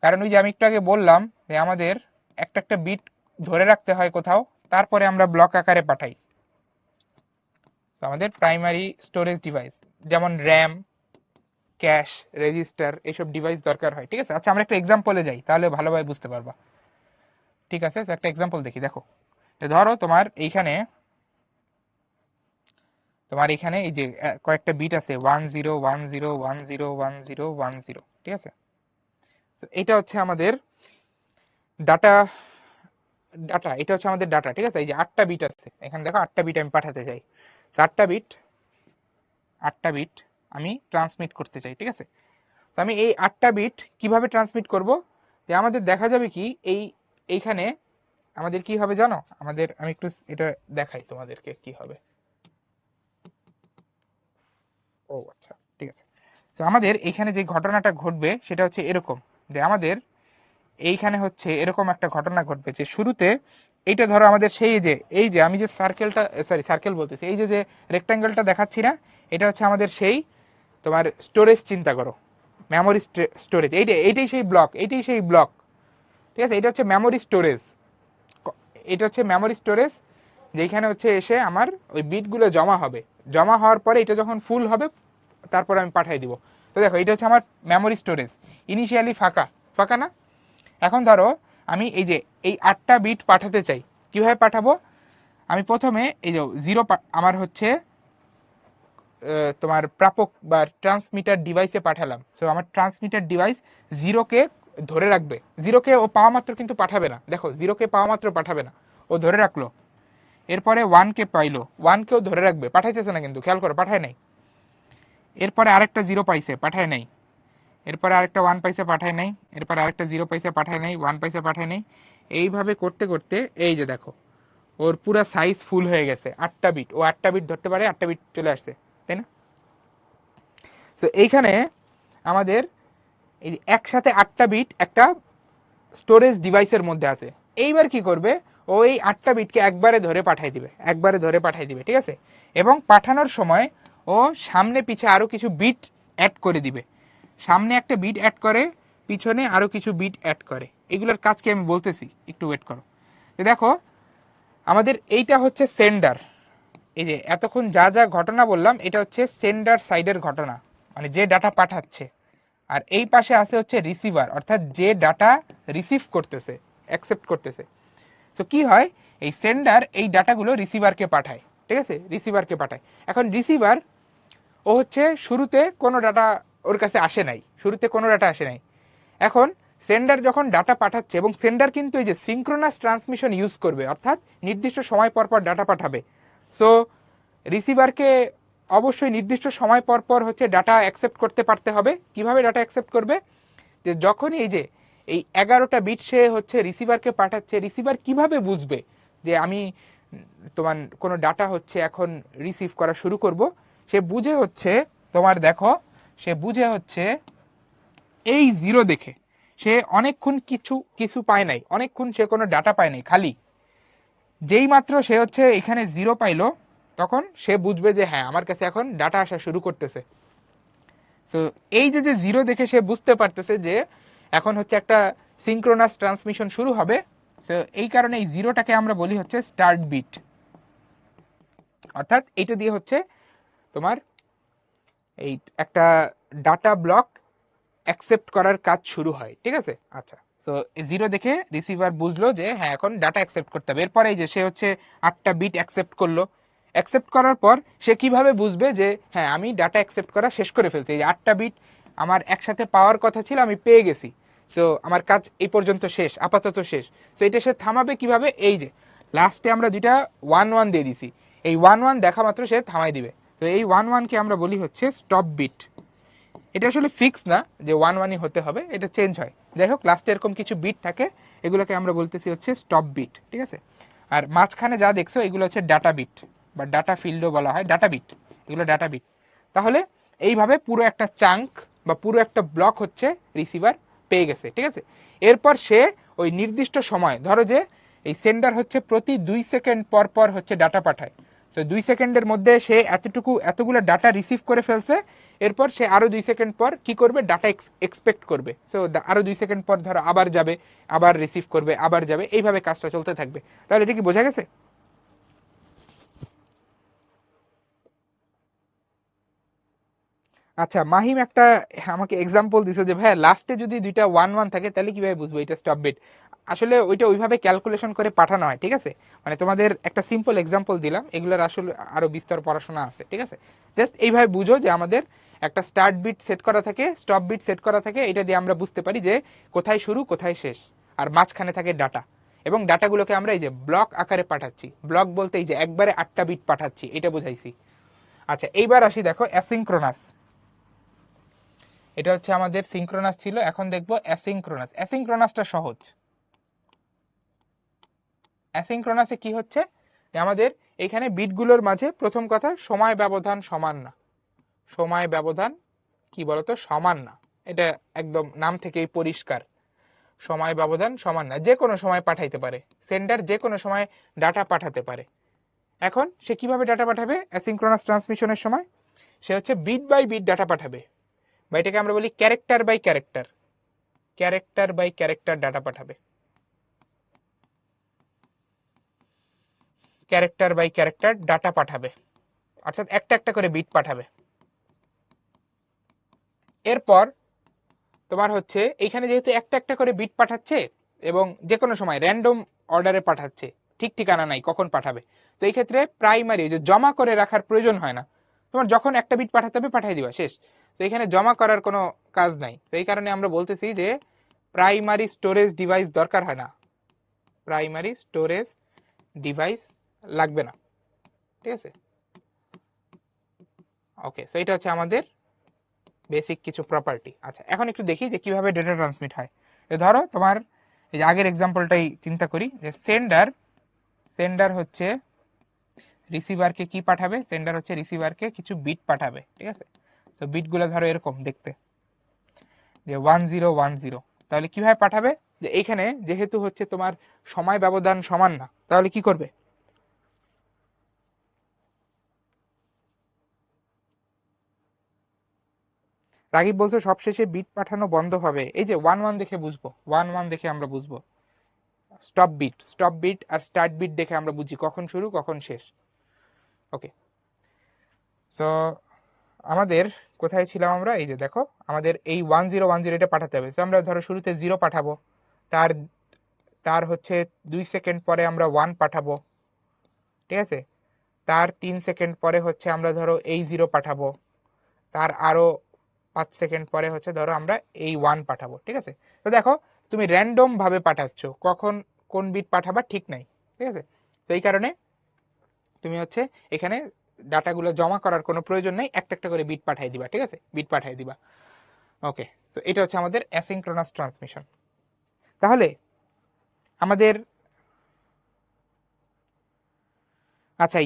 কারণ ওই যে আমি একটু আগে বললাম যে আমাদের একটা একটা বিট ধরে রাখতে হয় কোথাও, তারপরে আমরা ব্লক আকারে পাঠাই। তো আমাদের প্রাইমারি স্টোরেজ ডিভাইস যেমন র্যাম, ক্যাশ, রেজিস্টার, এইসব ডিভাইস দরকার হয়, ঠিক আছে। আচ্ছা, আমরা একটা এক্সাম্পলে যাই, তাহলে ভালোভাবে বুঝতে পারবা, ঠিক আছে। একটা এক্সাম্পল দেখি, দেখো, ধরো তোমার এখানে এই যে কয়েকটা বিট আছে 10 10 10 10 10, ঠিক আছে। তো এটা হচ্ছে আমাদের ডাটা, এটা হচ্ছে আমাদের ডাটা, ঠিক আছে। এই যে 8টা বিট আছে এখানে, দেখো 8টা বিট আমি পাঠাতে চাই, 8টা বিট আমি ট্রান্সমিট করতে চাই, ঠিক আছে। তো আমি এই 8টা বিট কিভাবে ট্রান্সমিট করব, যে আমাদের দেখা যাবে কি এইখানে আমাদের কি হবে জানো, আমি একটু এটা দেখাই তোমাদেরকে কি হবে। ও আচ্ছা, ঠিক আছে। তো আমাদের এখানে যে ঘটনাটা ঘটবে সেটা হচ্ছে এরকম, যে আমাদের এইখানে হচ্ছে এরকম একটা ঘটনা ঘটবে, যে শুরুতে এইটা ধরো আমাদের এই যে আমি যে সার্কেল বলতেছি, এই যে রেক্ট্যাঙ্গেলটা দেখাচ্ছি না, এটা হচ্ছে আমাদের সেই তোমার স্টোরেজ, চিন্তা করো মেমোরি স্টোরেজ, এইটাই সেই ব্লক, ঠিক আছে, এটা হচ্ছে মেমোরি স্টোরেজ, এটা হচ্ছে মেমোরি স্টোরেজ, যেখানে হচ্ছে এসে আমার ওই বিটগুলো জমা হবে। জমা হওয়ার পরে এটা যখন ফুল হবে তারপর আমি পাঠিয়ে দিব। তো দেখো এটা হচ্ছে আমার মেমোরি স্টোরেজ, ইনিশিয়ালি ফাঁকা ফাঁকা না। এখন ধরো আমি এই যে এই 8টা বিট পাঠাতে চাই, কিভাবে পাঠাবো? আমি প্রথমে এই যে জিরো আমার হচ্ছে তোমার প্রাপক বা ট্রান্সমিটার ডিভাইসে পাঠালাম। সো আমার ট্রান্সমিটার ডিভাইস জিরোকে ধরে রাখবে, জিরোকে ও পাওয়া মাত্র কিন্তু পাঠাবে না, দেখো জিরোকে পাওয়া মাত্র পাঠাবে না, ও ধরে রাখলো। এরপরে ওয়ানকে পাইলো, ওয়ানকেও ধরে রাখবে, পাঠাইতেছে না কিন্তু, খেয়াল করো পাঠায় নাই। এরপরে আরেকটা জিরো পাইছে, পাঠায় নাই। এরপরে আরেকটা ওয়ান পাইছে, পাঠায় নাই। এরপরে আরেকটা জিরো পাইছে, পাঠায় নাই। ওয়ান পাইছে, পাঠায় নাই। এইভাবে করতে করতে এই যে দেখো ওর পুরা সাইজ ফুল হয়ে গেছে। 8টা বিট, ও 8টা বিট ধরতে পারে, 8টা বিট চলে আসছে, তাই না? সো এইখানে আমাদের এই একসাথে 8টা বিট একটা স্টোরেজ ডিভাইসের মধ্যে আছে। এইবার কি করবে, ওই 8টা বিটকে একবারে ধরে পাঠিয়ে দিবে, একবারে ধরে পাঠিয়ে দিবে, ঠিক আছে? এবং পাঠানোর সময় ও সামনে পিছে আরও কিছু বিট অ্যাড করে দিবে। সামনে একটা বিট অ্যাড করে, পিছনে আরও কিছু বিট অ্যাড করে। এগুলোর কাজকে আমি বলতেছি, একটু ওয়েট করো। তো দেখো আমাদের এইটা হচ্ছে সেন্ডার। এই যে এতক্ষণ যা যা ঘটনা বললাম এটা হচ্ছে সেন্ডার সাইডের ঘটনা, মানে যে ডাটা পাঠাচ্ছে। আর এই পাশে আছে হচ্ছে রিসিভার, অর্থাৎ যে ডাটা রিসিভ করতেছে, অ্যাকসেপ্ট করতেছে। তো কি হয়, এই সেন্ডার এই ডাটাগুলো রিসিভারকে পাঠায়, ঠিক আছে? রিসিভারকে পাঠায়। এখন রিসিভার ও হচ্ছে শুরুতে কোনো ডাটা ওর কাছে আসে নাই, শুরুতে কোনো ডাটা আসে নাই। এখন সেন্ডার যখন ডাটা পাঠাচ্ছে, এবং সেন্ডার কিন্তু এই যে সিঙ্ক্রোনাস ট্রান্সমিশন ইউজ করবে, অর্থাৎ নির্দিষ্ট সময় পর পর ডাটা পাঠাবে। সো রিসিভারকে অবশ্যই নির্দিষ্ট সময় পর পর হচ্ছে ডাটা অ্যাকসেপ্ট করতে পারতে হবে। কিভাবে ডাটা অ্যাকসেপ্ট করবে, যে যখনই এই যে এই 11টা বিট সে হচ্ছে রিসিভারকে পাঠাচ্ছে, রিসিভার কিভাবে বুঝবে যে আমি তোমার কোনো ডাটা হচ্ছে এখন রিসিভ করা শুরু করব? সে বুঝে হচ্ছে তোমার দেখো, সে বুঝে হচ্ছে এই জিরো দেখে। সে অনেকক্ষণ কিছু কিছু পায় নাই, অনেকক্ষণ সে কোনো ডাটা পায় নাই, খালি যেই মাত্র সে হচ্ছে এখানে জিরো পাইলো তখন সে বুঝবে যে হ্যাঁ আমার কাছে এখন ডাটা আসা শুরু করতেছে। তো এই যে যে জিরো দেখে সে বুঝতে পারতেছে যে এখন হচ্ছে একটা সিঙ্ক্রোনাস ট্রান্সমিশন শুরু হবে। সো এই কারণে এই জিরোটাকে আমরা বলি হচ্ছে স্টার্ট বিট, অর্থাৎ এইটা দিয়ে হচ্ছে তোমার এই একটা ডাটা ব্লক অ্যাকসেপ্ট করার কাজ শুরু হয়, ঠিক আছে? আচ্ছা, তো জিরো দেখে রিসিভার বুঝলো যে হ্যাঁ এখন ডাটা অ্যাকসেপ্ট করতে হবে। এরপরে এই যে সে হচ্ছে 8টা বিট অ্যাকসেপ্ট করলো। অ্যাকসেপ্ট করার পর সে কিভাবে বুঝবে যে হ্যাঁ আমি ডাটা অ্যাকসেপ্ট করা শেষ করে ফেলছি, এই 8টা বিট আমার একসাথে পাওয়ার কথা ছিল, আমি পেয়ে গেছি। সো আমার কাজ এই পর্যন্ত শেষ, আপাতত শেষ। সো এটা সে থামাবে কিভাবে, এই যে লাস্টে আমরা দুইটা 1 1 দিয়ে দিছি, এই 1 1 দেখা মাত্র সে থামাই দিবে। তো এই 1 1কে আমরা বলি হচ্ছে স্টপ বিট। এটা আসলে ফিক্স না যে 1 1ই হতে হবে, এটা চেঞ্জ হয়। যাই হোক লাস্টে এরকম কিছু বিট থাকে, এগুলোকে আমরা বলতেছি হচ্ছে স্টপ বিট, ঠিক আছে? আর মাঝখানে যা দেখছো এগুলো হচ্ছে ডাটা বিট বা ডাটা ফিল্ডও বলা হয়, ডাটা বিট, এগুলো ডাটা বিট। তাহলে এইভাবে পুরো একটা চাঙ্ক বা পুরো একটা ব্লক হচ্ছে রিসিভার পেয়ে গেছে, ঠিক আছে? এরপর সে ওই নির্দিষ্ট সময়, ধরো যে এই সেন্ডার হচ্ছে প্রতি 2 সেকেন্ড পর পর হচ্ছে ডাটা পাঠায়। তো 2 সেকেন্ডের মধ্যে সে এতগুলো ডাটা রিসিভ করে ফেলছে। এরপর সে আরও 2 সেকেন্ড পর কি করবে, ডাটা এক্সপেক্ট করবে। সো আরও 2 সেকেন্ড পর ধরো আবার যাবে, আবার রিসিভ করবে, আবার যাবে, এইভাবে কাজটা চলতে থাকবে। তাহলে এটা কি বোঝা গেছে? আচ্ছা, মাহিম একটা আমাকে এক্সাম্পল দিছে যে ভাই লাস্টে যদি দুইটা 1 1 থাকে তাহলে কিভাবে বুঝবো এটা স্টপ বিট। আসলে ওইটা ওইভাবে ক্যালকুলেশন করে পাঠানো হয়, ঠিক আছে? মানে তোমাদের একটা সিম্পল এক্সাম্পল দিলাম, এগুলোর আসলে আরো বিস্তর পড়াশোনা আছে, ঠিক আছে? জাস্ট এইভাবে বুঝো যে আমাদের একটা স্টার্ট বিট সেট করা থাকে, স্টপ বিট সেট করা থাকে, এটা দিয়ে আমরা বুঝতে পারি যে কোথায় শুরু কোথায় শেষ। আর মাঝখানে থাকে ডাটা, এবং ডাটাগুলোকে আমরা এই যে ব্লক আকারে পাঠাচ্ছি। ব্লক বলতে এই যে একবারে 8টা বিট পাঠাচ্ছি, এটা বুঝাইছি। আচ্ছা, এইবার আসি দেখো অ্যাসিঙ্ক্রোনাস। এটা হচ্ছে আমাদের সিঙ্ক্রোনাস ছিল, এখন দেখবো অ্যাসিঙ্ক্রোনাস। অ্যাসিঙ্ক্রোনাসটা সহজ। অ্যাসিঙ্ক্রোনাসে কি হচ্ছে, যে আমাদের এখানে বিটগুলোর মাঝে প্রথম কথা সময় ব্যবধান সমান না। সময় ব্যবধান কি বলতো, সমান না। এটা একদম নাম থেকেই পরিষ্কার, সময় ব্যবধান সমান না। যে কোনো সময় পাঠাইতে পারে সেন্ডার, যে কোনো সময় ডাটা পাঠাতে পারে। এখন সে কিভাবে ডাটা পাঠাবে অ্যাসিঙ্ক্রোনাস ট্রান্সমিশনের সময়? সে হচ্ছে বিট বাই বিট ডাটা পাঠাবে, বা এটাকে আমরা বলি character by character, character by character data পাঠাবে। ক্যারেক্টার বাই ক্যারেক্টার ডাটা পাঠাবে, অর্থাৎ একটা একটা করে বিট পাঠাবে। এরপর তোমার হচ্ছে এইখানে যেহেতু একটা একটা করে বিট পাঠাচ্ছে এবং যে কোনো সময় র্যান্ডম অর্ডারে পাঠাচ্ছে, ঠিক ঠিকানা নাই কখন পাঠাবে, তো এই ক্ষেত্রে প্রাইমারি যে জমা করে রাখার প্রয়োজন হয় না, তোমার যখন একটা বিট পাঠাতে হবে পাঠিয়ে দিবা, শেষ। তো এখানে জমা করার কোনো কাজ নাই, তো এই কারণে আমরা বলতেছি যে প্রাইমারি স্টোরেজ ডিভাইস দরকার হয় না, প্রাইমারি স্টোরেজ ডিভাইস লাগবে না, ঠিক আছে। ওকে, তো এটা হচ্ছে আমাদের বেসিক কিছু প্রপার্টি। আচ্ছা, এখন একটু দেখি যে কিভাবে ডেটা ট্রান্সমিট হয়। ধরো তোমার এই যে আগের এক্সাম্পলটাই চিন্তা করি, যে সেন্ডার হচ্ছে রিসিভারকে কি পাঠাবে, সেন্ডার হচ্ছে রিসিভারকে কিছু বিট পাঠাবে, ঠিক আছে। তো বিটগুলো ধরো এরকম দেখতে, যে 1010, তাহলে কিভাবে পাঠাবে, যে এইখানে যেহেতু হচ্ছে তোমার সময় ব্যবধান সমান না, তাহলে কি করবে, রাগিব বলছো সবশেষে বিট পাঠানো বন্ধ হবে, এই যে 11 দেখে বুঝবো, 11 দেখে আমরা বুঝবো, স্টপ বিট আর স্টার্ট বিট দেখে আমরা বুঝি কখন শুরু কখন শেষ। ওকে, তো আমাদের কোথায় ছিলাম আমরা, এই যে দেখো আমাদের এই 1010 এটা পাঠাতে হবে, তো আমরা ধরো শুরুতে 0 পাঠাবো, তার তার হচ্ছে 2 সেকেন্ড পরে আমরা 1 পাঠাবো, ঠিক আছে। তার 3 সেকেন্ড পরে হচ্ছে আমরা ধরো এই 0 পাঠাবো, তার আরো 5 সেকেন্ড পরে হচ্ছে ধরো আমরা এই 1 পাঠাবো, ঠিক আছে। তো দেখো তুমি র্যান্ডম ভাবে পাঠাচ্ছ, কখন কোন বিট পাঠাবা ঠিক নাই, ঠিক আছে। তো এই কারণে তুমি হচ্ছে এখানে ডাটাগুলো জমা করার কোনো প্রয়োজন নেই, একটা একটা করে বিট পাঠিয়ে দিবা, ঠিক আছে, বিট পাঠিয়ে দিবা। ওকে, তো এটা হচ্ছে আমাদের অ্যাসিঙ্ক্রোনাস ট্রান্সমিশন। তাহলে আমাদের আচ্ছা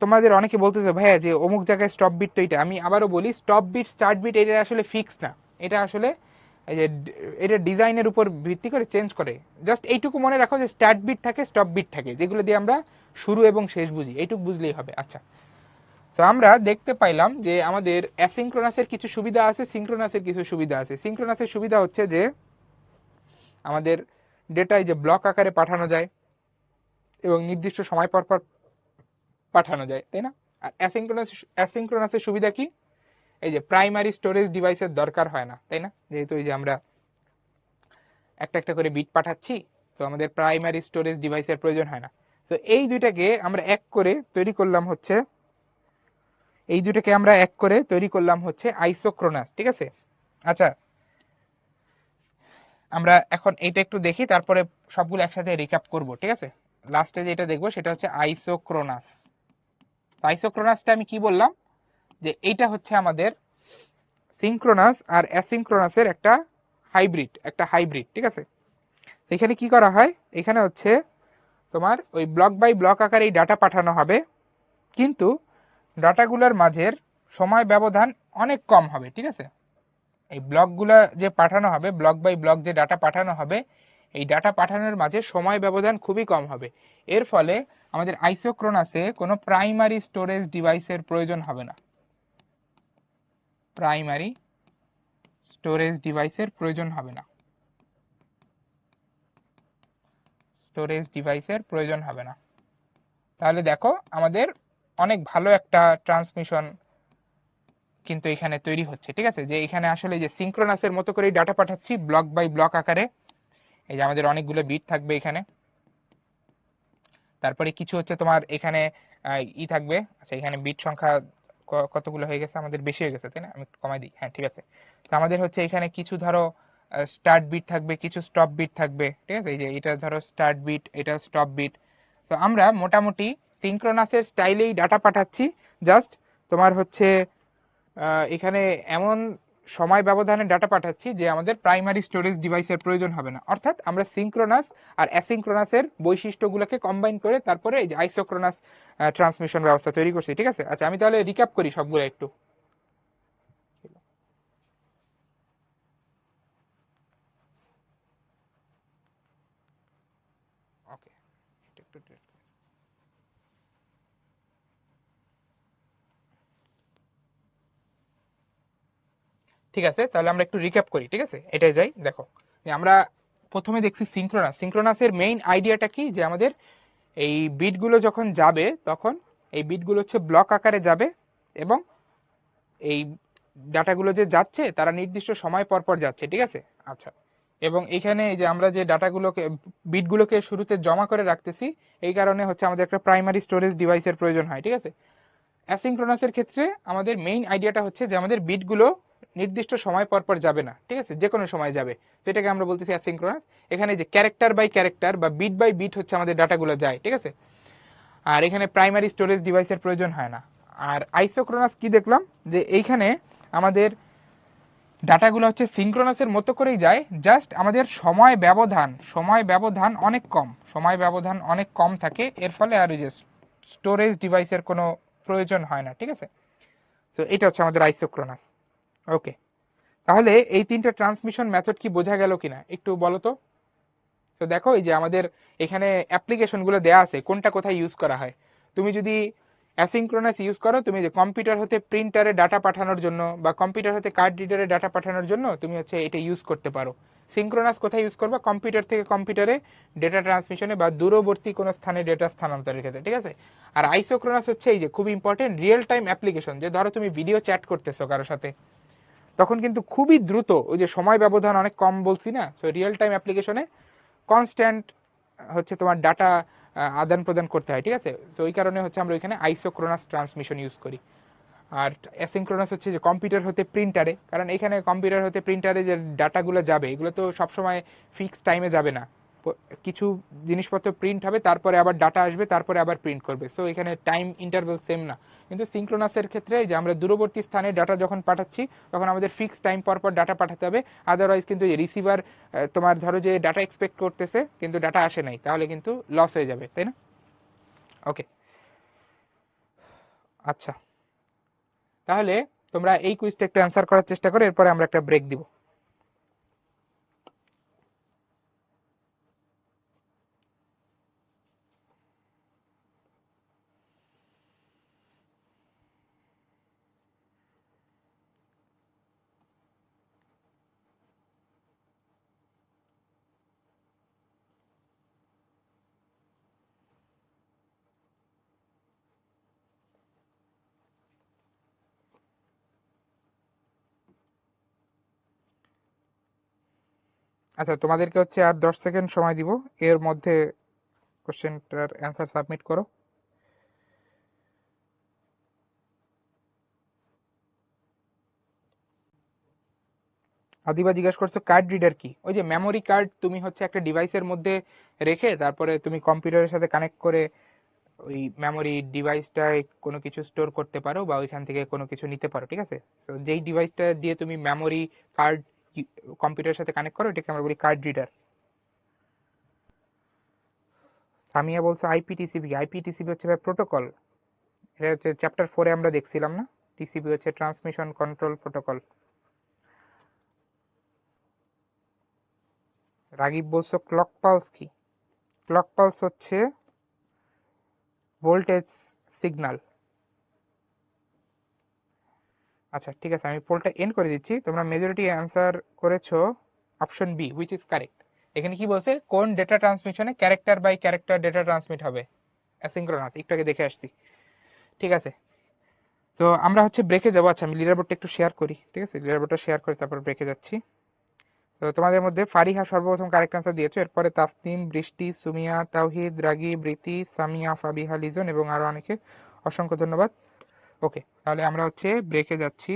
তোমাদের অনেকে বলতেছে ভাইয়া যে অমুক জায়গায় স্টপ বিট, তো এটা আমি আবারও বলি, স্টপ বিট স্টার্ট বিট এটা আসলে ফিক্স না, এটা আসলে এই যে এটা ডিজাইনের উপর ভিত্তি করে চেঞ্জ করে। জাস্ট এইটুকু মনে রাখো যে স্টার্ট বিট থাকে স্টপ বিট থাকে, যেগুলো দিয়ে আমরা শুরু এবং শেষ বুঝি, এইটুকু বুঝলেই হবে। আচ্ছা, তো আমরা দেখতে পাইলাম যে আমাদের অ্যাসিঙ্ক্রোনাসের কিছু সুবিধা আছে, সিঙ্ক্রোনাসের কিছু সুবিধা আছে। সিঙ্ক্রোনাসের সুবিধা হচ্ছে যে আমাদের ডেটায় যে ব্লক আকারে পাঠানো যায় এবং নির্দিষ্ট সময় পর পর পাঠানো যায়, তাই না। আর অ্যাসিঙ্ক্রোনাসের সুবিধা কি, এই যে প্রাইমারি স্টোরেজ ডিভাইসের দরকার হয় না, তাই না, যেহেতু এই যে আমরা একটা একটা করে বিট পাঠাচ্ছি, তো আমাদের প্রাইমারি স্টোরেজ ডিভাইসের প্রয়োজন হয় না। তো এই দুইটাকে আমরা এক করে তৈরি করলাম হচ্ছে, আইসোক্রোনাস, ঠিক আছে। আচ্ছা, আমরা এখন এইটা একটু দেখি, তারপরে সবগুলো একসাথে রিক্যাপ করব, ঠিক আছে। লাস্টে যেটা দেখবো সেটা হচ্ছে আইসোক্রোনাস। আইসোক্রোনাসটা আমি কি বললাম, যে এইটা হচ্ছে আমাদের সিঙ্ক্রোনাস আর অ্যাসিঙ্ক্রোনাসের একটা হাইব্রিড, ঠিক আছে। এখানে কি করা হয়, এখানে হচ্ছে তোমার ওই ব্লক বাই ব্লক আকারে এই ডাটা পাঠানো হবে, কিন্তু ডাটাগুলোর মাঝের সময় ব্যবধান অনেক কম হবে, ঠিক আছে। এই ব্লকগুলো যে পাঠানো হবে, ব্লক বাই ব্লক যে ডাটা পাঠানো হবে, এই ডাটা পাঠানোর মাঝে সময় ব্যবধান খুবই কম হবে। এর ফলে আমাদের আইসোক্রোনাসে কোনো প্রাইমারি স্টোরেজ ডিভাইসের প্রয়োজন হবে না, প্রাইমারি স্টোরেজ ডিভাইসের প্রয়োজন হবে না, স্টোরেজ ডিভাইসের প্রয়োজন হবে না। তাহলে দেখো আমাদের অনেক ভালো একটা ট্রান্সমিশন কিন্তু এখানে তৈরি হচ্ছে, ঠিক আছে। যে এখানে আসলে যে সিঙ্ক্রোনাসের মতো করে ডাটা পাঠাচ্ছি ব্লক বাই ব্লক আকারে, এই যে আমাদের অনেকগুলো বিট থাকবে এখানে, তারপরে কিছু হচ্ছে তোমার এখানে থাকবে। আচ্ছা, এখানে বিট সংখ্যা কতগুলো হয়ে গেছে, আমাদের বেশি হয়ে গেছে, তাই না, আমি একটু কমাই দিই, হ্যাঁ ঠিক আছে। তো আমাদের হচ্ছে এখানে কিছু ধরো স্টার্ট বিট থাকবে, কিছু স্টপ বিট থাকবে, ঠিক আছে। এই যে এটা ধরো স্টার্ট বিট, এটা স্টপ বিট। তো আমরা মোটামুটি সিঙ্ক্রোনাসের স্টাইলেই ডাটা পাঠাচ্ছি, জাস্ট তোমার হচ্ছে এখানে এমন সময় ব্যবধানে ডাটা পাঠাচ্ছি যে আমাদের প্রাইমারি স্টোরেজ ডিভাইসের প্রয়োজন হবে না, অর্থাৎ আমরা সিঙ্ক্রোনাস আর অ্যাসিঙ্ক্রোনাসের বৈশিষ্ট্যগুলোকে কম্বাইন করে তারপরে এই যে আইসোক্রোনাস ট্রান্সমিশন ব্যবস্থা তৈরি করছি, ঠিক আছে। আচ্ছা, আমি তাহলে রিক্যাপ করি সবগুলো একটু। ওকে, ঠিক আছে, তাহলে আমরা একটু রিক্যাপ করি, ঠিক আছে। এটাই যাই, দেখো যে আমরা প্রথমে দেখছি সিঙ্ক্রোনাসের মেইন আইডিয়াটা কি, যে আমাদের এই বিটগুলো যখন যাবে তখন এই বিটগুলো হচ্ছে ব্লক আকারে যাবে এবং এই ডাটাগুলো যে যাচ্ছে তারা নির্দিষ্ট সময় পর পর যাচ্ছে, ঠিক আছে। আচ্ছা, এবং এখানে এই যে আমরা যে ডাটাগুলোকে বিটগুলোকে শুরুতে জমা করে রাখতেছি, এই কারণে হচ্ছে আমাদের একটা প্রাইমারি স্টোরেজ ডিভাইসের প্রয়োজন হয়, ঠিক আছে। অ্যাসিঙ্ক্রোনাসের ক্ষেত্রে আমাদের মেইন আইডিয়াটা হচ্ছে যে আমাদের বিটগুলো নির্দিষ্ট সময় পর পর যাবে না, ঠিক আছে, যে কোনো সময় যাবে, সেটাকে আমরা বলতেছি অ্যাসিঙ্ক্রোনাস। এখানে যে ক্যারেক্টার বাই ক্যারেক্টার বা বিট বাই বিট হচ্ছে আমাদের ডাটাগুলো যায়, ঠিক আছে। আর এখানে প্রাইমারি স্টোরেজ ডিভাইসের প্রয়োজন হয় না। আর আইসোক্রোনাস কি দেখলাম যে এইখানে আমাদের ডাটাগুলো হচ্ছে সিঙ্ক্রোনাসের মতো করেই যায়, জাস্ট আমাদের সময় ব্যবধান অনেক কম থাকে, এর ফলে আর ওই যে স্টোরেজ ডিভাইসের কোনো প্রয়োজন হয় না, ঠিক আছে। তো এটা হচ্ছে আমাদের আইসোক্রোনাস। ওকে, তাহলে এই তিনটা ট্রান্সমিশন মেথড কি বোঝা গেল কিনা একটু বলো তো। তো দেখো এই যে আমাদের এখানে অ্যাপ্লিকেশনগুলো দেয়া আছে কোনটা কোথায় ইউজ করা হয়। তুমি যদি অ্যাসিঙ্ক্রোনাস ইউজ করো, তুমি যে কম্পিউটার হতে প্রিন্টারে ডাটা পাঠানোর জন্য বা কম্পিউটার হতে কার্ড রিডারে ডাটা পাঠানোর জন্য তুমি হচ্ছে এটা ইউজ করতে পারো। সিঙ্ক্রোনাস কোথায় ইউজ করবা? কম্পিউটার থেকে কম্পিউটারে ডেটা ট্রান্সমিশনে বা দূরবর্তী কোনো স্থানে ডেটা স্থানান্তরের ক্ষেত্রে, ঠিক আছে। আর আইসোক্রোনাস হচ্ছে এই যে খুব ইম্পর্টেন্ট রিয়েল টাইম অ্যাপ্লিকেশন, যে ধরো তুমি ভিডিও চ্যাট করতেছো কারোর সাথে, তখন কিন্তু খুবই দ্রুত, ওই যে সময় ব্যবধান অনেক কম বলছি না, সো রিয়েল টাইম অ্যাপ্লিকেশনে কনস্ট্যান্ট হচ্ছে তোমার ডাটা আদান প্রদান করতে হয়, ঠিক আছে। তো ওই কারণে হচ্ছে আমরা ওইখানে আইসোক্রোনাস ট্রান্সমিশন ইউজ করি। আর অ্যাসিঙ্ক্রোনাস হচ্ছে যে কম্পিউটার হতে প্রিন্টারে, কারণ এখানে কম্পিউটার হতে প্রিন্টারে যে ডাটাগুলো যাবে এগুলো তো সবসময় ফিক্সড টাইমে যাবে না, কিছু জিনিসপত্র প্রিন্ট হবে, তারপরে আবার ডাটা আসবে, তারপরে আবার প্রিন্ট করবে, সো এখানে টাইম ইন্টারভেল সেম না। কিন্তু সিঙ্ক্রোনাসের ক্ষেত্রে যে আমরা দূরবর্তী স্থানে ডাটা যখন পাঠাচ্ছি তখন আমাদের ফিক্সড টাইম পর পর ডাটা পাঠাতে হবে, আদারওয়াইজ কিন্তু রিসিভার তোমার ধরো যে ডাটা এক্সপেক্ট করতেছে কিন্তু ডাটা আসে নাই, তাহলে কিন্তু লস হয়ে যাবে, তাই না। ওকে, আচ্ছা, তাহলে তোমরা এই কুইজটা একটু অ্যান্সার করার চেষ্টা করো, এরপরে আমরা একটা ব্রেক দিব। আচ্ছা, তোমাদেরকে হচ্ছে আর 10 সেকেন্ড সময় দিব, এর মধ্যে কোশ্চেনটার অ্যান্সার সাবমিট করো। আদিবা জিজ্ঞাসা করছো কার্ড রিডার কি? ওই যে মেমোরি কার্ড তুমি হচ্ছে একটা ডিভাইসের মধ্যে রেখে তারপরে তুমি কম্পিউটারের সাথে কানেক্ট করে ওই মেমোরি ডিভাইসটায় কোনো কিছু স্টোর করতে পারো বা ওইখান থেকে কোনো কিছু নিতে পারো, ঠিক আছে। সো যেই ডিভাইসটা দিয়ে তুমি মেমোরি কার্ড কম্পিউটারের সাথে কানেক্ট করো এটাকে আমরা বলি কার্ড রিডার। সামিয়া বলছো আইপিটিসিপি। আইপিটিসিপি হচ্ছে প্রোটোকল, এটা হচ্ছে চ্যাপ্টার 4-এ আমরা দেখছিলাম না। টিসিপি হচ্ছে ট্রান্সমিশন কন্ট্রোল প্রোটোকল। রাগিব বলছো ক্লক পালস কি? ক্লক পালস হচ্ছে ভোল্টেজ সিগন্যাল। আচ্ছা ঠিক আছে, আমি পোলটা এন্ড করে দিচ্ছি। তোমরা মেজরিটি অ্যান্সার করেছো option B, which is correct. এখানে কি বলছে, কোন ডেটা ট্রান্সমিশনে character by character data transmit হবে? অ্যাসিঙ্ক্রোনাস, একটু আগে দেখে আসছি। ঠিক আছে, তো আমরা হচ্ছে ব্রেকে যাবো। আচ্ছা, আমি লিডার বোর্ডটা একটু শেয়ার করি, ঠিক আছে, লিডার বোর্ডটা শেয়ার করে তারপর ব্রেকে যাচ্ছি। তো তোমাদের মধ্যে ফারিহা সর্বপ্রথম কারেক্ট আনসার দিয়েছো, এরপরে তাসনিম, বৃষ্টি, সুমিয়া, তাওহিদ, রাগি, বৃতি, সামিয়া, ফাবিহা, লিজন এবং আরো অনেকে। অসংখ্য ধন্যবাদ। ওকে, তাহলে আমরা হচ্ছে ব্রেকে যাচ্ছি।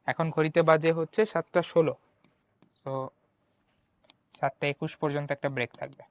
এখন ঘড়িতে বাজে হচ্ছে 7টা 16, তো 7টা 21 পর্যন্ত একটা ব্রেক থাকবে।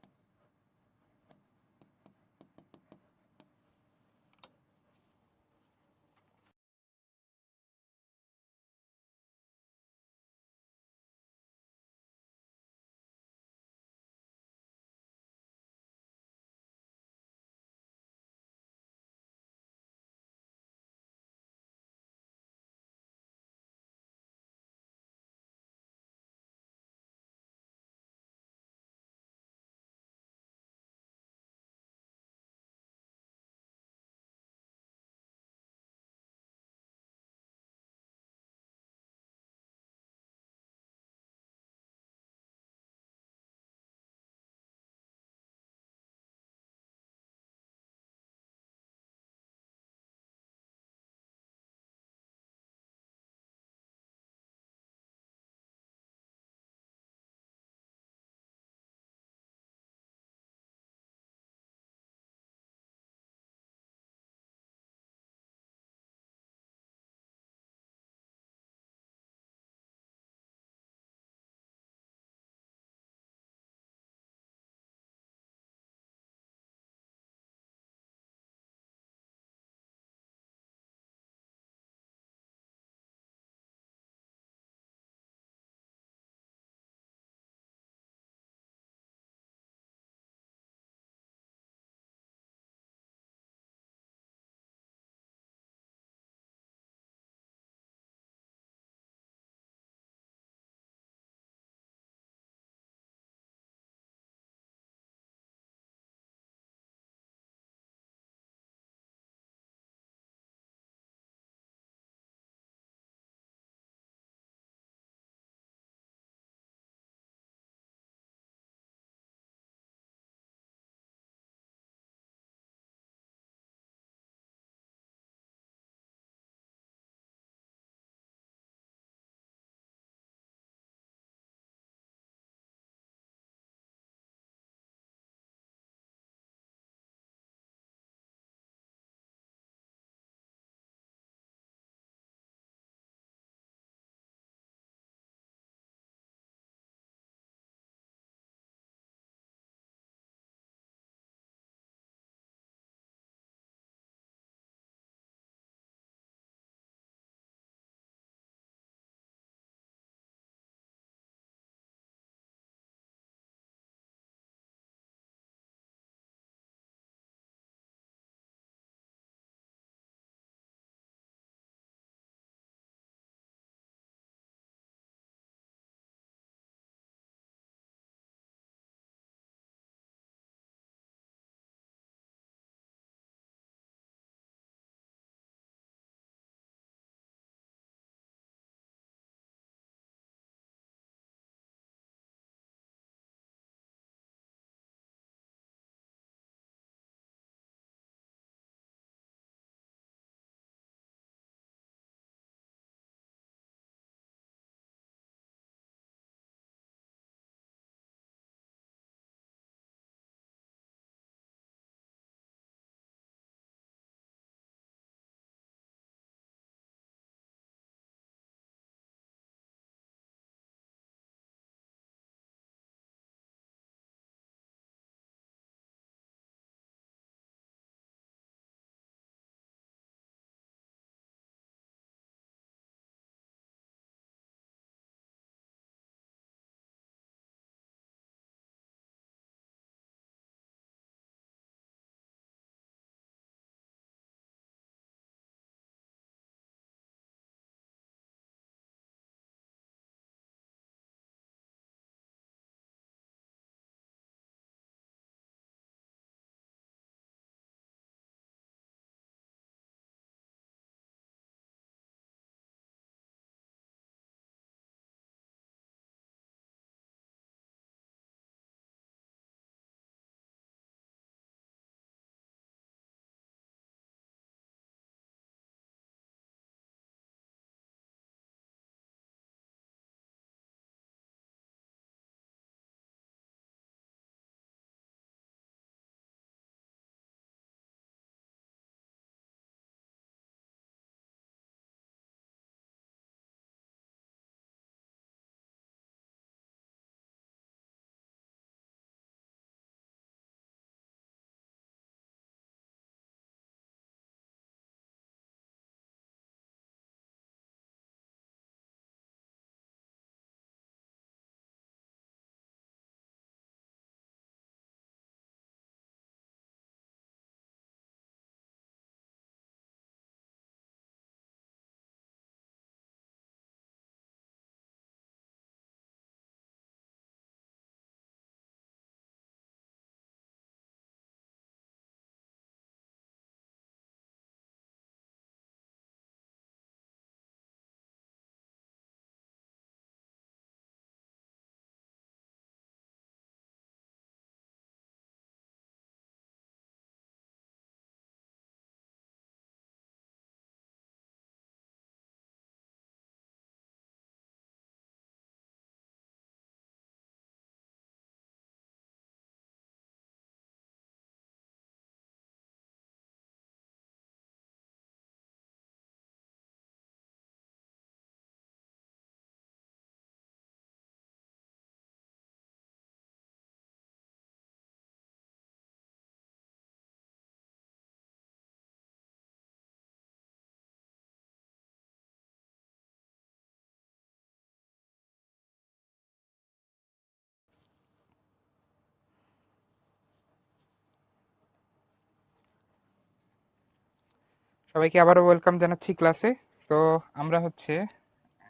সবাইকে আবারও ওয়েলকাম জানাচ্ছি ক্লাসে। সো আমরা হচ্ছে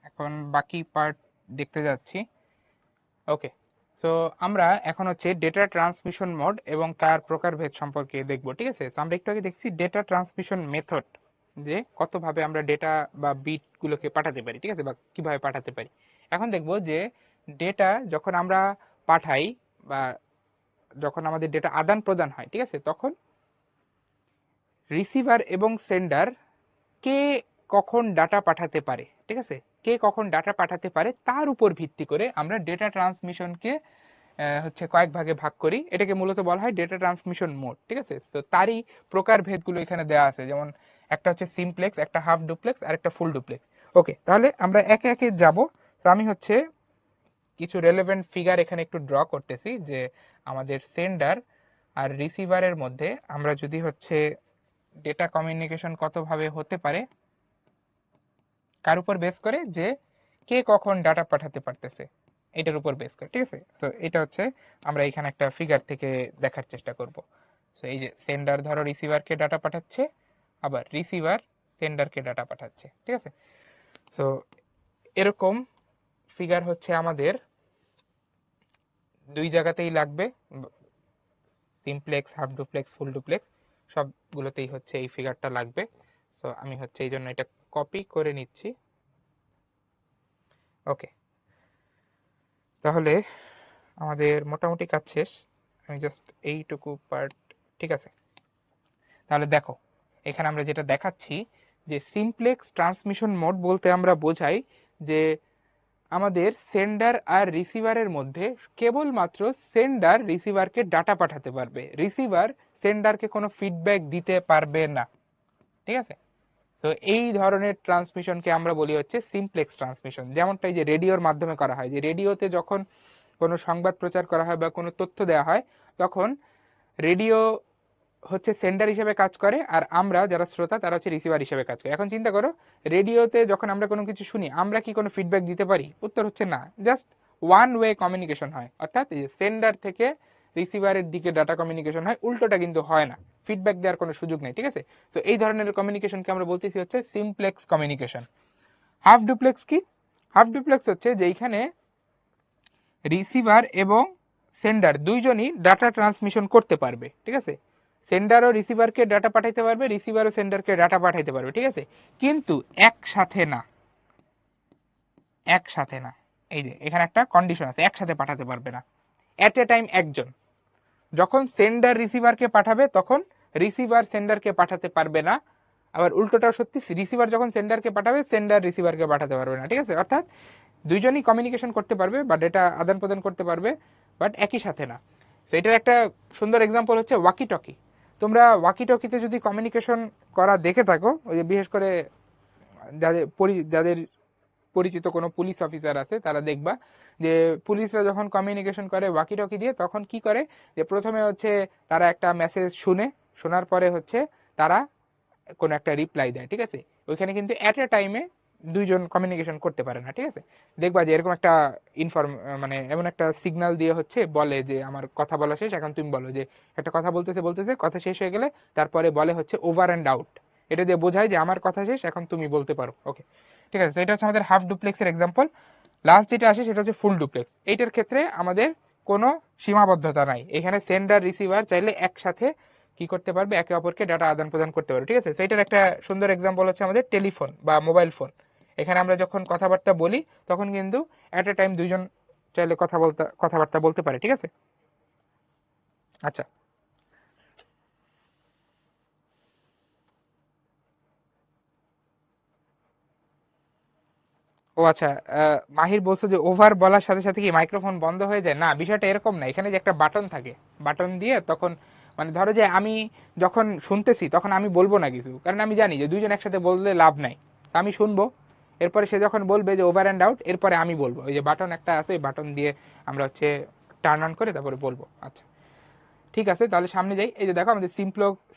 এখন বাকি পার্ট দেখতে যাচ্ছি। ওকে, সো আমরা এখন হচ্ছে ডেটা ট্রান্সমিশন মোড এবং তার প্রকারভেদ সম্পর্কে দেখব। ঠিক আছে, তো আমরা একটু আগে দেখছি ডেটা ট্রান্সমিশন মেথড, যে কতভাবে আমরা ডেটা বা বিটগুলোকে পাঠাতে পারি, ঠিক আছে, বা কিভাবে পাঠাতে পারি। এখন দেখব যে ডেটা যখন আমরা পাঠাই বা যখন আমাদের ডেটা আদান প্রদান হয়, ঠিক আছে, তখন রিসিভার এবং সেন্ডার কে কখন ডাটা পাঠাতে পারে, ঠিক আছে, কে কখন ডাটা পাঠাতে পারে তার উপর ভিত্তি করে আমরা ডেটা ট্রান্সমিশনকে হচ্ছে কয়েক ভাগে ভাগ করি। এটাকে মূলত বলা হয় ডেটা ট্রান্সমিশন মোড। ঠিক আছে, তো তারই প্রকারভেদগুলো এখানে দেওয়া আছে, যেমন একটা হচ্ছে সিমপ্লেক্স, একটা হাফ ডুপ্লেক্স আর একটা ফুল ডুপ্লেক্স। ওকে, তাহলে আমরা একে একে যাব। তো আমি হচ্ছে কিছু রেলেভেন্ট ফিগার এখানে একটু ড্র করতেছি, যে আমাদের সেন্ডার আর রিসিভারের মধ্যে আমরা যদি হচ্ছে ডেটা কমিউনিকেশন কতভাবে হতে পারে কার উপর বেস করে, যে কে কখন ডাটা পাঠাতে পারতেছে এটার উপর বেস করে। ঠিক আছে, সো এটা হচ্ছে আমরা এখানে একটা ফিগার থেকে দেখার চেষ্টা করব। সো এই যে সেন্ডার ধরো রিসিভারকে ডাটা পাঠাচ্ছে, আবার রিসিভার সেন্ডারকে ডাটা পাঠাচ্ছে। ঠিক আছে, সো এরকম ফিগার হচ্ছে আমাদের দুই জায়গাতেই লাগবে, simplex, half duplex, full duplex সবগুলোতেই হচ্ছে এই ফিগারটা লাগবে। সো আমি হচ্ছে এই জন্য এটা কপি করে নিচ্ছি। ওকে, তাহলে আমাদের মোটামুটি কাজ শেষ। আমি জাস্ট এইটুকু পার্ট, ঠিক আছে। তাহলে দেখো এখানে আমরা যেটা দেখাচ্ছি যে সিমপ্লেক্স ট্রান্সমিশন মোড বলতে আমরা বোঝাই যে আমাদের সেন্ডার আর রিসিভারের মধ্যে কেবলমাত্র সেন্ডার রিসিভারকে ডাটা পাঠাতে পারবে, রিসিভার সেন্ডারকে কোনো ফিডব্যাক দিতে পারবে না। ঠিক আছে, তো এই ধরনের ট্রান্সমিশনকে আমরা বলি হচ্ছে সিমপ্লেক্স ট্রান্সমিশন। যেমনটা এই যে রেডিওর মাধ্যমে করা হয়, যে রেডিওতে যখন কোনো সংবাদ প্রচার করা হয় বা কোনো তথ্য দেওয়া হয়, তখন রেডিও হচ্ছে সেন্ডার হিসেবে কাজ করে আর আমরা যারা শ্রোতা তারা হচ্ছে রিসিভার হিসেবে কাজ করে। এখন চিন্তা করো, রেডিওতে যখন আমরা কোনো কিছু শুনি আমরা কি কোনো ফিডব্যাক দিতে পারি? উত্তর হচ্ছে না, জাস্ট ওয়ান ওয়ে কমিউনিকেশন হয়, অর্থাৎ সেন্ডার থেকে রিসিভারের দিকে ডাটা কমিউনিকেশন হয়, উল্টোটা কিন্তু হয় না, ফিডব্যাক দেওয়ার কোনো সুযোগ নেই। ঠিক আছে, তো এই ধরনের কমিউনিকেশনকে আমরা বলতেছি হচ্ছে সিমপ্লেক্স কমিউনিকেশন। হাফ ডুপ্লেক্স কি? হাফ ডুপ্লেক্স হচ্ছে যেইখানে রিসিভার এবং সেন্ডার দুইজনই ডাটা ট্রান্সমিশন করতে পারবে। ঠিক আছে, সেন্ডারও রিসিভারকে ডাটা পাঠাইতে পারবে, রিসিভারও সেন্ডারকে ডাটা পাঠাইতে পারবে। ঠিক আছে, কিন্তু একসাথে না, একসাথে না। এই যে এখানে একটা কন্ডিশন আছে, একসাথে পাঠাতে পারবে না, অ্যাট এ টাইম একজন। যখন সেন্ডার রিসিভারকে পাঠাবে তখন রিসিভার সেন্ডারকে পাঠাতে পারবে না, আবার উল্টোটাও সত্যি, রিসিভার যখন সেন্ডারকে পাঠাবে সেন্ডার রিসিভারকে পাঠাতে পারবে না। ঠিক আছে, অর্থাৎ দুইজনই কমিউনিকেশন করতে পারবে বা ডেটা আদান প্রদান করতে পারবে, বাট একই সাথে না। তো এটার একটা সুন্দর এক্সাম্পল হচ্ছে ওয়াকি টকি। তোমরা ওয়াকি টকিতে যদি কমিউনিকেশন করা দেখে থাকো, ওই যে বিশেষ করে যাদের পরিচিত কোনো পুলিশ অফিসার আছে তারা দেখবা যে পুলিশরা যখন কমিউনিকেশন করে ওয়াকি টকি দিয়ে, তখন কি করে যে প্রথমে হচ্ছে তারা একটা মেসেজ শোনার পরে হচ্ছে তারা কোনো একটা রিপ্লাই দেয়। ঠিক আছে, ওইখানে কিন্তু অ্যাট এ টাইমে দুইজন কমিউনিকেশন করতে পারে না। ঠিক আছে, দেখবা যে এরকম একটা মানে এমন একটা সিগন্যাল দিয়ে হচ্ছে বলে যে আমার কথা বলা শেষ, এখন তুমি বলো, যে একটা কথা বলতেছে বলতেছে কথা শেষ হয়ে গেলে তারপরে বলে হচ্ছে ওভার অ্যান্ড আউট। এটা দিয়ে বোঝায় যে আমার কথা শেষ, এখন তুমি বলতে পারো। ওকে, ঠিক আছে, তো এটা হচ্ছে আমাদের হাফ ডুপ্লেক্সের এক্সাম্পল। লাস্ট যেটা আসে সেটা হচ্ছে ফুল ডুপ্লেক্স। এইটার ক্ষেত্রে আমাদের কোনো সীমাবদ্ধতা নাই, এখানে সেন্ডার রিসিভার চাইলে একসাথে কি করতে পারবে, একে অপরকে ডাটা আদান প্রদান করতে পারবে। ঠিক আছে, সেইটার একটা সুন্দর এক্সাম্পল হচ্ছে আমাদের টেলিফোন বা মোবাইল ফোন। এখানে আমরা যখন কথাবার্তা বলি তখন কিন্তু অ্যাট এ টাইম দুইজন চাইলে কথাবার্তা বলতে পারে। ঠিক আছে, আচ্ছা। ও আচ্ছা, মাহির বলছো যে ওভার বলার সাথে সাথে কি মাইক্রোফোন বন্ধ হয়ে যায়? না, বিষয়টা এরকম না। এখানে যে একটা বাটন থাকে, বাটন দিয়ে তখন মানে ধরো যে আমি যখন শুনতেছি তখন আমি বলবো না কিছু, কারণ আমি জানি যে দুইজন একসাথে বললে লাভ নাই। তা আমি শুনবো, এরপরে সে যখন বলবে যে ওভার অ্যান্ড আউট, এরপরে আমি বলবো। ওই যে বাটন একটা আছে, ওই বাটন দিয়ে আমরা হচ্ছে টার্ন অন করে তারপরে বলবো। আচ্ছা, ঠিক আছে, তাহলে সামনে যাই। এই যে দেখো আমাদের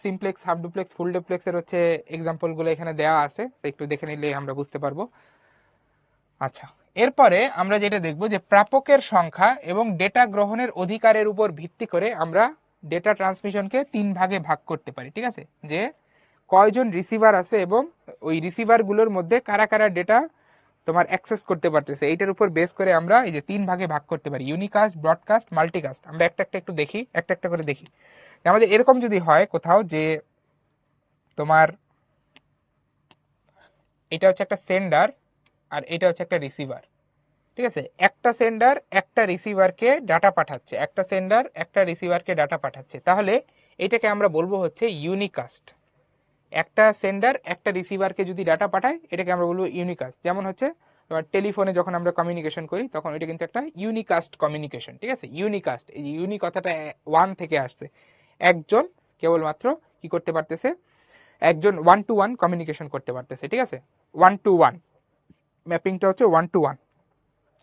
সিমপ্লেক্স, হাফ ডুপ্লেক্স, ফুল ডুপ্লেক্সের হচ্ছে এক্সাম্পলগুলো এখানে দেওয়া আছে, তো একটু দেখে নিলে আমরা বুঝতে পারবো। আচ্ছা, এরপরে আমরা যেটা দেখব যে প্রাপকের সংখ্যা এবং ডেটা গ্রহণের অধিকারের উপর ভিত্তি করে আমরা ডেটা ট্রান্সমিশনকে তিন ভাগে ভাগ করতে পারি। ঠিক আছে, যে কয়জন রিসিভার আছে এবং ওই রিসিভারগুলোর মধ্যে কারা কারা ডেটা তোমার অ্যাক্সেস করতে পারতেছে, এইটার উপর বেস করে আমরা এই যে 3 ভাগে ভাগ করতে পারি, ইউনিকাস্ট, ব্রডকাস্ট, মাল্টিকাস্ট। আমরা একটা একটা একটু দেখি, একটা একটা করে দেখি। আমাদের এরকম যদি হয় কোথাও যে তোমার এটা হচ্ছে একটা সেন্ডার আর এটা হচ্ছে একটা রিসিভার, ঠিক আছে, একটা সেন্ডার একটা রিসিভারকে ডাটা পাঠাচ্ছে, একটা সেন্ডার একটা রিসিভারকে ডাটা পাঠাচ্ছে, তাহলে এটাকে আমরা বলবো হচ্ছে ইউনিকাস্ট। একটা সেন্ডার একটা রিসিভারকে যদি ডাটা পাঠায় এটাকে আমরা বলবো ইউনিকাস্ট। যেমন হচ্ছে তোমার টেলিফোনে যখন আমরা কমিউনিকেশন করি তখন এটা কিন্তু একটা ইউনিকাস্ট কমিউনিকেশন, ঠিক আছে। ইউনিকাস্ট, এই ইউনি কথাটা ওয়ান থেকে আসছে, একজন কেবলমাত্র কি করতে পারতেছে, একজন ওয়ান টু ওয়ান কমিউনিকেশন করতে পারতেছে, ঠিক আছে, ওয়ান টু ওয়ান ম্যাপিংটা হচ্ছে ওয়ান টু ওয়ান।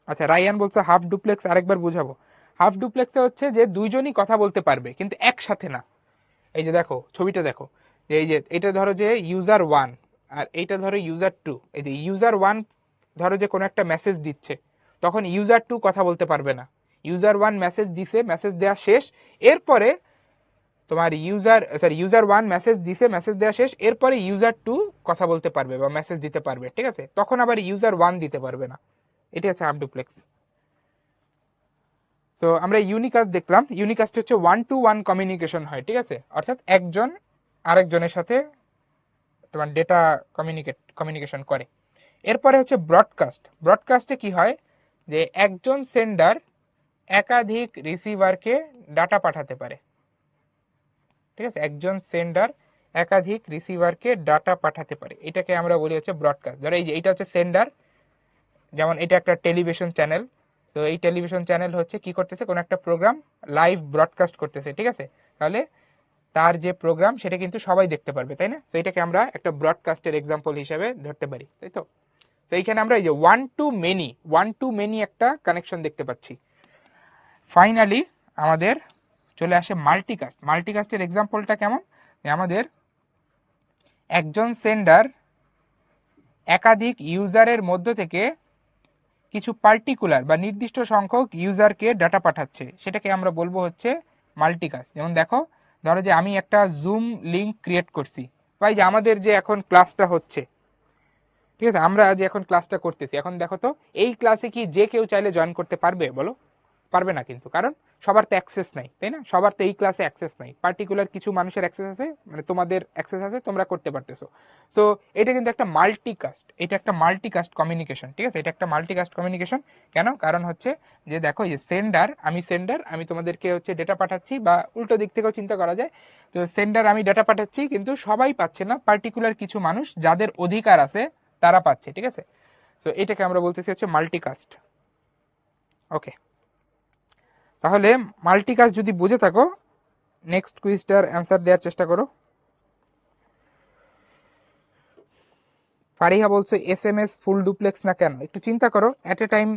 আচ্ছা, রায়ান বলছে হাফ ডুপ্লেক্স, আরেকবার বুঝাবো। হাফ ডুপ্লেক্সে হচ্ছে যে দুইজনই কথা বলতে পারবে কিন্তু একসাথে না। এই যে দেখো ছবিটা দেখো, যে এই যে এটা ধরো যে ইউজার ওয়ান আর এইটা ধরো ইউজার টু। এই যে ইউজার ওয়ান ধরো যে কোনো একটা মেসেজ দিচ্ছে, তখন ইউজার টু কথা বলতে পারবে না। ইউজার ওয়ান মেসেজ দিছে, মেসেজ দেওয়া শেষ, এরপরে তোমার ইউজার ওয়ান মেসেজ দিছে, মেসেজ দেওয়া শেষ, এরপরে ইউজার টু কথা বলতে পারবে বা মেসেজ দিতে পারবে, ঠিক আছে, তখন আবার ইউজার ওয়ান দিতে পারবে না। এটি হচ্ছে হাফ ডুপ্লেক্স। তো আমরা ইউনিকাস্ট দেখলাম, ইউনিকাস্ট হচ্ছে ওয়ান টু ওয়ান কমিউনিকেশন হয়, ঠিক আছে, অর্থাৎ একজন আরেকজনের সাথে তোমার ডেটা কমিউনিকেশন করে। এরপরে হচ্ছে ব্রডকাস্ট। ব্রডকাস্টে কি হয় যে একজন সেন্ডার একাধিক রিসিভারকে ডাটা পাঠাতে পারে, ঠিক আছে, একজন সেন্ডার একাধিক রিসিভারকে ডাটা পাঠাতে পারে, এটাকে আমরা বলি হচ্ছে ব্রডকাস্ট। ধরো এই যে এটা হচ্ছে সেন্ডার, যেমন এটা একটা টেলিভিশন চ্যানেল, তো এই টেলিভিশন চ্যানেল হচ্ছে কি করতেছে, কোনো একটা প্রোগ্রাম লাইভ ব্রডকাস্ট করতেছে, ঠিক আছে, তাহলে তার যে প্রোগ্রাম সেটা কিন্তু সবাই দেখতে পারবে, তাই না? তো এটাকে আমরা একটা ব্রডকাস্টের এক্সাম্পল হিসেবে ধরতে পারি, তাই তো। তো এইখানে আমরা এই যে ওয়ান টু মেনি একটা কানেকশন দেখতে পাচ্ছি। ফাইনালি আমাদের চলে আসে মাল্টিকাস্ট। মাল্টিকাস্টের এক্সাম্পলটা কেমন, আমাদের একজন সেন্ডার একাধিক ইউজারের মধ্য থেকে কিছু পার্টিকুলার বা নির্দিষ্ট সংখ্যক ইউজারকে ডাটা পাঠাচ্ছে, সেটাকে আমরা বলবো হচ্ছে মাল্টিকাস্ট। যেমন দেখো, ধরো যে আমি একটা জুম লিঙ্ক ক্রিয়েট করছি, বা এই যে আমাদের যে এখন ক্লাসটা হচ্ছে, ঠিক আছে, আমরা যে এখন ক্লাসটা করতেছি, এখন দেখো তো এই ক্লাসে কি যে কেউ চাইলে জয়েন করতে পারবে বলো? পারবে না কিন্তু, কারণ সবার তো অ্যাক্সেস নাই, তাই না? সবার তো এই ক্লাসে অ্যাক্সেস নাই, পার্টিকুলার কিছু মানুষের অ্যাক্সেস আছে, মানে তোমাদের অ্যাক্সেস আছে, তোমরা করতে পারতেছো। সো এটা কিন্তু একটা মাল্টিকাস্ট, এটা একটা মাল্টিকাস্ট কমিউনিকেশন, ঠিক আছে, এটা একটা মাল্টিকাস্ট কমিউনিকেশন। কেন? কারণ হচ্ছে যে দেখো, এই যে সেন্ডার আমি তোমাদেরকে হচ্ছে ডেটা পাঠাচ্ছি, বা উল্টো দিক থেকেও চিন্তা করা যায়, তো সেন্ডার আমি ডেটা পাঠাচ্ছি কিন্তু সবাই পাচ্ছে না, পার্টিকুলার কিছু মানুষ যাদের অধিকার আছে তারা পাচ্ছে, ঠিক আছে। তো এটাকে আমরা বলতেছি হচ্ছে মাল্টিকাস্ট। ওকে, তাহলে মাল্টিকাস্ট যদি বুঝে থাকো, নেক্সট কুইজটার অ্যান্সার দেওয়ার চেষ্টা করো। ফারিহা বলছে এসএমএস ফুল ডুপ্লেক্স না কেন? একটু চিন্তা করো, অ্যাট এ টাইম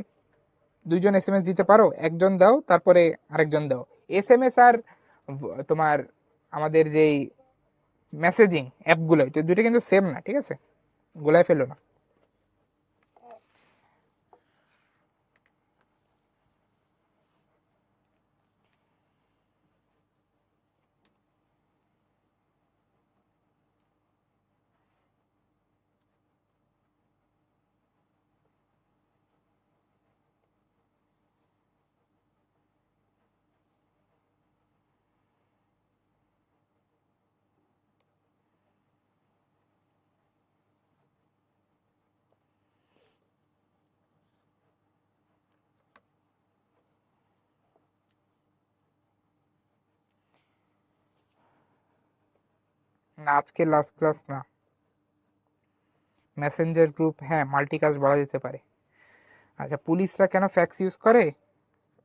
দুইজন এসএমএস দিতে পারো, একজন দাও তারপরে আরেকজন দাও। এসএমএস আর তোমার আমাদের যেই মেসেজিং অ্যাপগুলো, এটা দুইটা কিন্তু সেম না, ঠিক আছে, গোলায় ফেলো না। না, আজকে লাস্ট ক্লাস না। মেসেঞ্জার গ্রুপ, হ্যাঁ, মাল্টিকাস্ট বলা যেতে পারে। আচ্ছা, পুলিশরা কেন ফ্যাক্স ইউজ করে?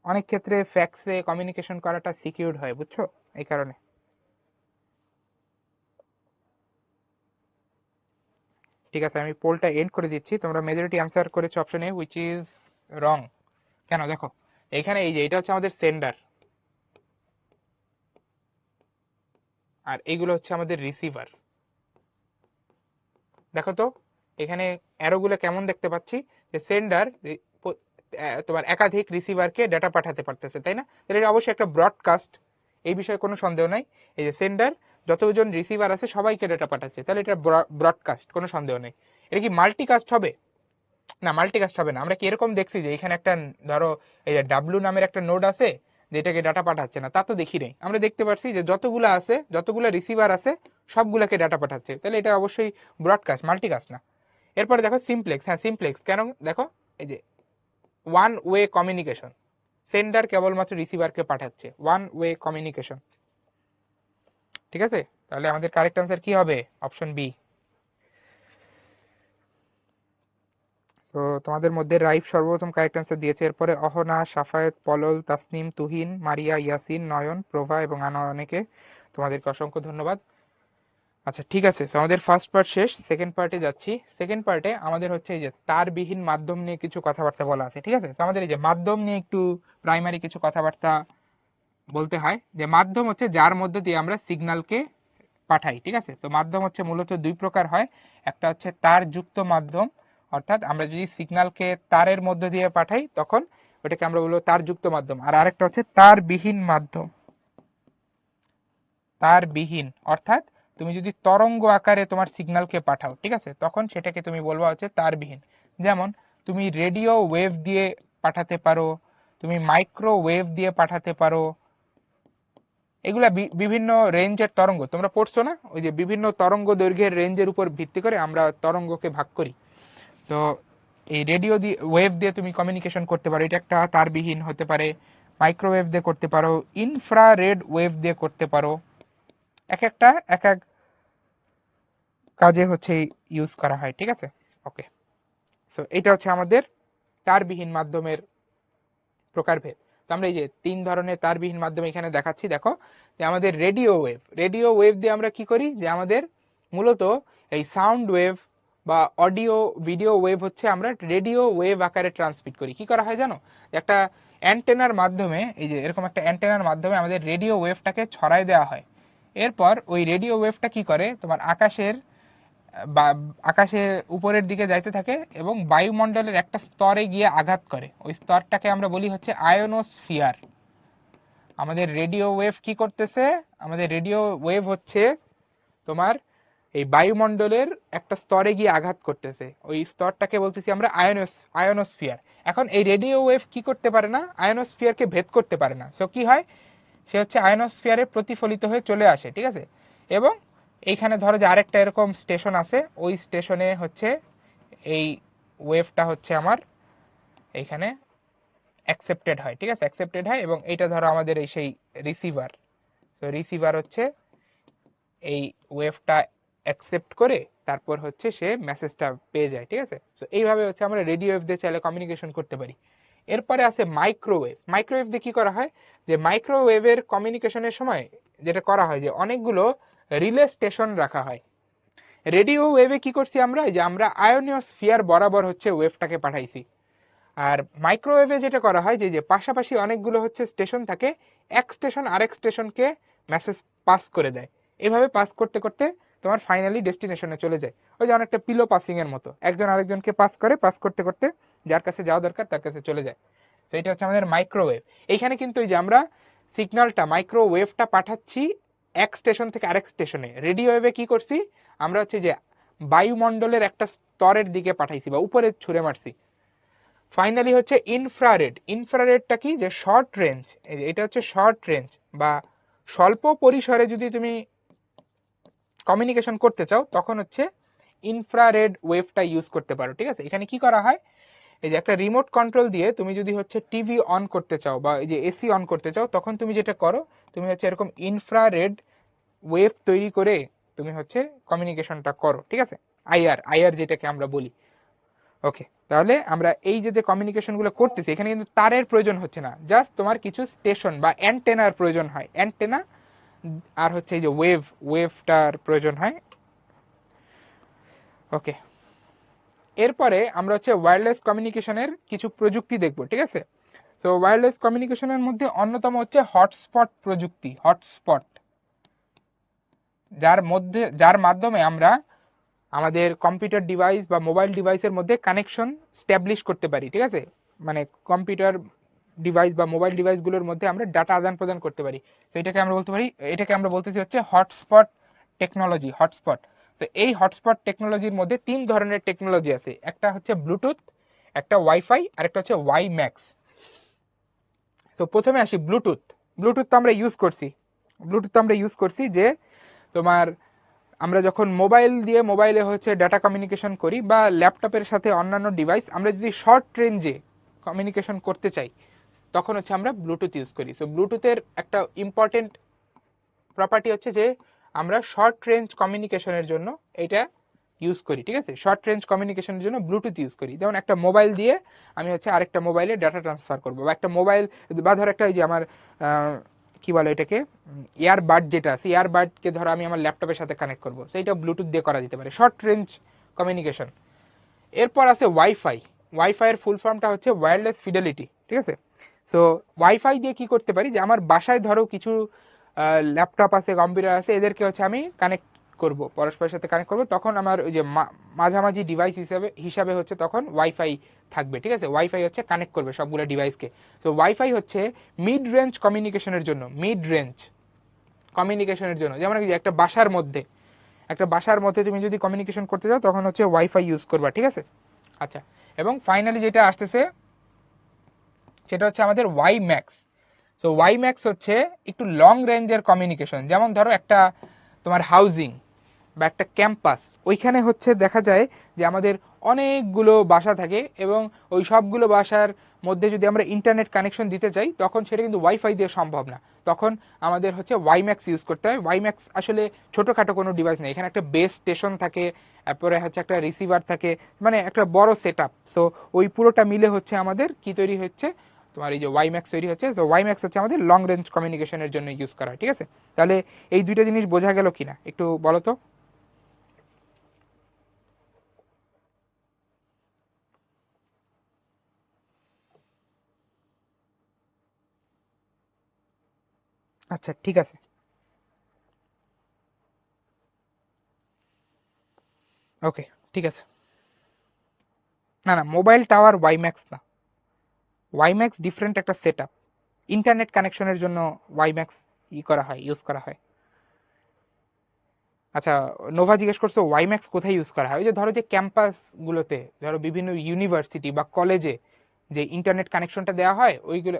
অনেক ক্ষেত্রে ফ্যাক্সে কমিউনিকেশন করাটা সিকিউরড হয়, বুঝছো, এই কারণে। ঠিক আছে, আমি পোলটা এন্ড করে দিচ্ছি, তোমরা মেজরিটি অ্যান্সার করেছো option A, which is wrong. কেন? দেখো এখানে এই যে এটা হচ্ছে আমাদের সেন্ডার, আর এইগুলো হচ্ছে আমাদের রিসিভার। দেখো তো এখানে অ্যারোগুলো কেমন দেখতে পাচ্ছি, যে সেন্ডার তোমার একাধিক রিসিভারকে ডেটা পাঠাতে পারতেছে, তাই না? তাহলে এটা অবশ্যই একটা ব্রডকাস্ট, এই বিষয়ে কোনো সন্দেহ নাই। এই যে সেন্ডার যতজন রিসিভার আছে সবাইকে ডেটা পাঠাচ্ছে, তাহলে এটা ব্রডকাস্ট, কোনো সন্দেহ নেই। এটা কি মাল্টিকাস্ট হবে? না, মাল্টিকাস্ট হবে না। আমরা কি এরকম দেখছি যে এখানে একটা ধরো এই যে ডাব্লু নামের একটা নোড আছে যেটাকে ডাটা পাঠাচ্ছে না? তা তো দেখি নাই। আমরা দেখতে পাচ্ছি যে যতগুলো আছে, যতগুলো রিসিভার আছে সবগুলোকে ডাটা পাঠাচ্ছে, তাহলে এটা অবশ্যই ব্রডকাস্ট, মাল্টিকাস্ট না। এরপরে দেখো সিমপ্লেক্স। হ্যাঁ সিমপ্লেক্স কেন? দেখো এই যে ওয়ান ওয়ে কমিউনিকেশন, সেন্ডার কেবলমাত্র রিসিভারকে পাঠাচ্ছে, ওয়ান ওয়ে কমিউনিকেশন। ঠিক আছে, তাহলে আমাদের কারেক্ট আনসার কি হবে? Option B. তো তোমাদের মধ্যে রাইফ সর্বপ্রথম কারেক্ট আনসার দিয়েছে, এরপরে অহনা, সাফায়েত, পলল, তাসনিম, তুহিন, মারিয়া, ইয়াসিন, নয়ন, প্রভা এবং অনেকে তোমাদেরকে অসংখ্য ধন্যবাদ। আচ্ছা ঠিক আছে, তো আমাদের ফার্স্ট পার্ট শেষ, সেকেন্ড পার্টে যাচ্ছি। সেকেন্ড পার্টে আমাদের হচ্ছে এই যে তারবিহীন মাধ্যম নিয়ে কিছু কথাবার্তা বলা আছে। ঠিক আছে, তো আমাদের এই যে মাধ্যম নিয়ে একটু প্রাইমারি কিছু কথাবার্তা বলতে হয়। যে মাধ্যম হচ্ছে যার মধ্যে দিয়ে আমরা সিগন্যালকে পাঠাই। ঠিক আছে, তো মাধ্যম হচ্ছে মূলত দুই প্রকার হয়। একটা হচ্ছে তারযুক্ত মাধ্যম, অর্থাৎ আমরা যদি সিগন্যালকে তারের মধ্য দিয়ে পাঠাই তখন ওটাকে আমরা বলবো তারযুক্ত মাধ্যম। আর আরেকটা হচ্ছে তারবিহীন মাধ্যম। তারবিহীন অর্থাৎ তুমি যদি তরঙ্গ আকারে তোমার সিগন্যালকে পাঠাও, ঠিক আছে, তখন সেটাকে তুমি বলবা হচ্ছে তারবিহীন। যেমন তুমি রেডিও ওয়েভ দিয়ে পাঠাতে পারো, তুমি মাইক্রোওয়েভ দিয়ে পাঠাতে পারো। এগুলা বিভিন্ন রেঞ্জের তরঙ্গ, তোমরা পড়ছো না ওই যে বিভিন্ন তরঙ্গ দৈর্ঘ্যের রেঞ্জের উপর ভিত্তি করে আমরা তরঙ্গকে ভাগ করি। তো এই রেডিও দিয়ে ওয়েভ দিয়ে তুমি কমিউনিকেশন করতে পারো, এটা একটা তারবিহীন হতে পারে। মাইক্রোওয়েভ দিয়ে করতে পারো, ইনফ্রারেড ওয়েভ দিয়ে করতে পারো। এক একটা এক এক কাজে হচ্ছে ইউজ করা হয়। ঠিক আছে, ওকে। সো এটা হচ্ছে আমাদের তারবিহীন মাধ্যমের প্রকারভেদ। তো আমরা এই যে তিন ধরনের তারবিহীন মাধ্যম এখানে দেখাচ্ছি। দেখো যে আমাদের রেডিও ওয়েভ দিয়ে আমরা কি করি, যে আমাদের মূলত এই সাউন্ড ওয়েভ বা অডিও ভিডিও ওয়েভ হচ্ছে আমরা রেডিও ওয়েভ আকারে ট্রান্সমিট করি। কি করা হয় জানো? একটা অ্যান্টেনার মাধ্যমে, এই যে এরকম একটা অ্যান্টেনার মাধ্যমে আমাদের রেডিও ওয়েভটাকে ছড়াই দেওয়া হয়। এরপর ওই রেডিও ওয়েভটা কি করে, তোমার আকাশে উপরের দিকে যাইতে থাকে এবং বায়ুমণ্ডলের একটা স্তরে গিয়ে আঘাত করে। ওই স্তরটাকে আমরা বলি হচ্ছে আয়োনোস্ফিয়ার। আমাদের রেডিও ওয়েভ কি করতেছে? আমাদের রেডিও ওয়েভ হচ্ছে তোমার এই বায়ুমণ্ডলের একটা স্তরে গিয়ে আঘাত করতেছে, ওই স্তরটাকে বলতেছি আমরা আয়োনোস্ফিয়ার। এখন এই রেডিও ওয়েভ কি করতে পারে না, আয়োনোস্ফিয়ারকে ভেদ করতে পারে না। সো কি হয়, সে হচ্ছে আয়োনোস্ফিয়ারে প্রতিফলিত হয়ে চলে আসে। ঠিক আছে, এবং এইখানে ধরো যে আরেকটা এরকম স্টেশন আছে, ওই স্টেশনে হচ্ছে এই ওয়েভটা হচ্ছে আমার এইখানে অ্যাকসেপ্টেড হয়। ঠিক আছে, অ্যাকসেপ্টেড হয়, এবং এইটা ধরো আমাদের এই সেই রিসিভার। তো রিসিভার হচ্ছে এই ওয়েভটা অ্যাকসেপ্ট করে তারপর হচ্ছে সে মেসেজটা পেয়ে যায়। ঠিক আছে, তো এইভাবে হচ্ছে আমরা রেডিও ওয়েভ দিয়ে চাইলে কমিউনিকেশন করতে পারি। এরপরে আছে মাইক্রোওয়েভ। মাইক্রোওয়েভ দিয়ে কি করা হয়, যে মাইক্রোওয়েভের কমিউনিকেশনের সময় যেটা করা হয় যে অনেকগুলো রিলে স্টেশন রাখা হয়। রেডিও ওয়েভে কি করছি আমরা, যে আমরা আয়োনোস্ফিয়ার বরাবর হচ্ছে ওয়েভটাকে পাঠাইছি। আর মাইক্রোওয়েভে যেটা করা হয়, যে পাশাপাশি অনেকগুলো হচ্ছে স্টেশন থাকে, এক স্টেশন আরেক স্টেশনকে মেসেজ পাস করে দেয়। এভাবে পাস করতে করতে তোমার ফাইনালি ডেস্টিনেশনে চলে যায়। ওই যে অনেকটা পিলো পাসিং এর মতো, একজন আরেকজনকে পাস করে, পাস করতে করতে যার কাছে যাওয়া দরকার তার কাছে চলে যায়। তো এটা হচ্ছে আমাদের মাইক্রোওয়েভ। এইখানে কিন্তু এই যে আমরা সিগন্যালটা মাইক্রোওয়েভটা পাঠাচ্ছি এক স্টেশন থেকে আরেক স্টেশনে। রেডিও ওয়েভে কি করছি, আমরা হচ্ছে যে বায়ুমণ্ডলের একটা স্তরের দিকে পাঠাইছি বা উপরে ছুঁড়ে মারছি। ফাইনালি হচ্ছে ইনফ্রারেড। ইনফ্রারেডটা কি, যে শর্ট রেঞ্জ। এটা হচ্ছে শর্ট রেঞ্জ বা স্বল্প পরিসরে যদি তুমি কমিউনিকেশন করতে চাও তখন হচ্ছে ইনফ্রারেড ওয়েভটা ইউজ করতে পারো। ঠিক আছে, এখানে কি করা হয়, এই যে একটা রিমোট কন্ট্রোল দিয়ে তুমি যদি হচ্ছে টিভি অন করতে চাও বা এই যে এসি অন করতে চাও, তখন তুমি যেটা করো, তুমি হচ্ছে এরকম ইনফ্রারেড ওয়েভ তৈরি করে তুমি হচ্ছে কমিউনিকেশনটা করো। ঠিক আছে, আইআর যেটাকে আমরা বলি। ওকে, তাহলে আমরা এই যে কমিউনিকেশনগুলো করতেছি এখানে কিন্তু তারের প্রয়োজন হচ্ছে না, জাস্ট তোমার কিছু স্টেশন বা অ্যান্টেনার প্রয়োজন হয়, অ্যান্টেনা আর হচ্ছে এই যে ওয়েভটার প্রয়োজন হয়। ওকে, এরপরে আমরা হচ্ছে ওয়্যারলেস কমিউনিকেশনের কিছু প্রযুক্তি দেখব। ঠিক আছে, তো ওয়্যারলেস কমিউনিকেশনের মধ্যে অন্যতম হচ্ছে হটস্পট প্রযুক্তি। হটস্পট, যার মাধ্যমে আমরা আমাদের কম্পিউটার ডিভাইস বা মোবাইল ডিভাইসের মধ্যে কানেকশন স্ট্যাবলিশ করতে পারি। ঠিক আছে, মানে কম্পিউটার ডিভাইস বা মোবাইল ডিভাইসগুলোর মধ্যে আমরা ডাটা আদান প্রদান করতে পারি। তো এটাকে আমরা বলতে পারি, এটাকে আমরা বলতেছি হচ্ছে হটস্পট টেকনোলজি হটস্পট। তো এই হটস্পট টেকনোলজির মধ্যে 3 ধরনের টেকনোলজি আছে, একটা হচ্ছে ব্লুটুথ, একটা ওয়াইফাই, আর একটা হচ্ছে ওয়াই ম্যাক্স। তো প্রথমে আসি ব্লুটুথ। ব্লুটুথ তো আমরা ইউজ করছি যে তোমার আমরা যখন মোবাইল দিয়ে মোবাইলে হচ্ছে ডাটা কমিউনিকেশন করি বা ল্যাপটপের সাথে অন্যান্য ডিভাইস, আমরা যদি শর্ট রেঞ্জে কমিউনিকেশন করতে চাই তখন হচ্ছে আমরা ব্লুটুথ ইউজ করি। সো ব্লুটুথের একটা ইম্পর্টেন্ট প্রপার্টি হচ্ছে যে আমরা শর্ট রেঞ্জ কমিউনিকেশনের জন্য এটা ইউজ করি, ঠিক আছে? শর্ট রেঞ্জ কমিউনিকেশনের জন্য ব্লুটুথ ইউজ করি। যেমন একটা মোবাইল দিয়ে আমি হচ্ছে আরেকটা মোবাইলে ডাটা ট্রান্সফার করবো, বা একটা মোবাইল বা ধর একটা, এই যে আমার কি বলে এটাকে, ইয়ারবাড যেটা আছে, ইয়ারবাডকে ধরো আমি আমার ল্যাপটপের সাথে কানেক্ট করবো, সেইটা ব্লুটুথ দিয়ে করা যেতে পারে, শর্ট রেঞ্জ কমিউনিকেশন। এরপর আছে ওয়াইফাই। ওয়াইফাইয়ের ফুল ফর্মটা হচ্ছে ওয়্যারলেস ফিডেলিটি, ঠিক আছে? সো ওয়াইফাই দিয়ে কি করতে পারি, যে আমার বাসায় ধরো কিছু ল্যাপটপ আছে, কম্পিউটার আছে, এদেরকে হচ্ছে আমি কানেক্ট করব, পরস্পরের সাথে কানেক্ট করব, তখন আমার ওই যে মাঝামাঝি ডিভাইস হিসাবে হচ্ছে তখন ওয়াইফাই থাকবে, ঠিক আছে? ওয়াইফাই হচ্ছে কানেক্ট করবে সবগুলো ডিভাইসকে। তো ওয়াইফাই হচ্ছে মিড রেঞ্জ কমিউনিকেশনের জন্য, যেমন একটা বাসার মধ্যে তুমি যদি কমিউনিকেশন করতে যাও তখন হচ্ছে ওয়াইফাই ইউজ করবা, ঠিক আছে? আচ্ছা, এবং ফাইনালি যেটা আসতেছে সেটা হচ্ছে আমাদের Y max. So Y max হচ্ছে একটু লং রেঞ্জের কমিউনিকেশন। যেমন ধরো একটা তোমার হাউজিং বা একটা ক্যাম্পাস, ওইখানে হচ্ছে দেখা যায় যে আমাদের অনেকগুলো বাসা থাকে, এবং ওই সবগুলো বাসার মধ্যে যদি আমরা ইন্টারনেট কানেকশন দিতে চাই তখন সেটা কিন্তু ওয়াইফাই দিয়ে সম্ভব না, তখন আমাদের হচ্ছে ওয়াইম্যাক্স ইউজ করতে হয়। ওয়াইম্যাক্স আসলে ছোটোখাটো কোনো ডিভাইস নেই, এখানে একটা বেস স্টেশন থাকে, তারপরে হচ্ছে একটা রিসিভার থাকে, মানে একটা বড় সেট আপ। সো ওই পুরোটা মিলে হচ্ছে আমাদের কি তৈরি হচ্ছে, তোমার এই যে ওয়াইম্যাক্স তৈরি হচ্ছে। তো ওয়াইম্যাক্স হচ্ছে আমাদের লং রেঞ্জ কমিউনিকেশনের জন্য ইউজ করা হয়, ঠিক আছে? তাহলে এই দুইটা জিনিস বোঝা গেল কিনা একটু বলো তো। আচ্ছা, ঠিক আছে। ওকে, ঠিক আছে। না না, মোবাইল টাওয়ার ওয়াইম্যাক্স না, ওয়াইম্যাক্স ডিফারেন্ট একটা সেট আপ। ইন্টারনেট কানেকশনের জন্য ওয়াইম্যাক্স ইউজ করা হয়। আচ্ছা, নোভা জিজ্ঞেস করছো ওয়াইম্যাক্স কোথায় ইউজ করা হয়। ওই যে ধরো যে ক্যাম্পাসগুলোতে, ধরো বিভিন্ন ইউনিভার্সিটি বা কলেজে যে ইন্টারনেট কানেকশনটা দেওয়া হয়,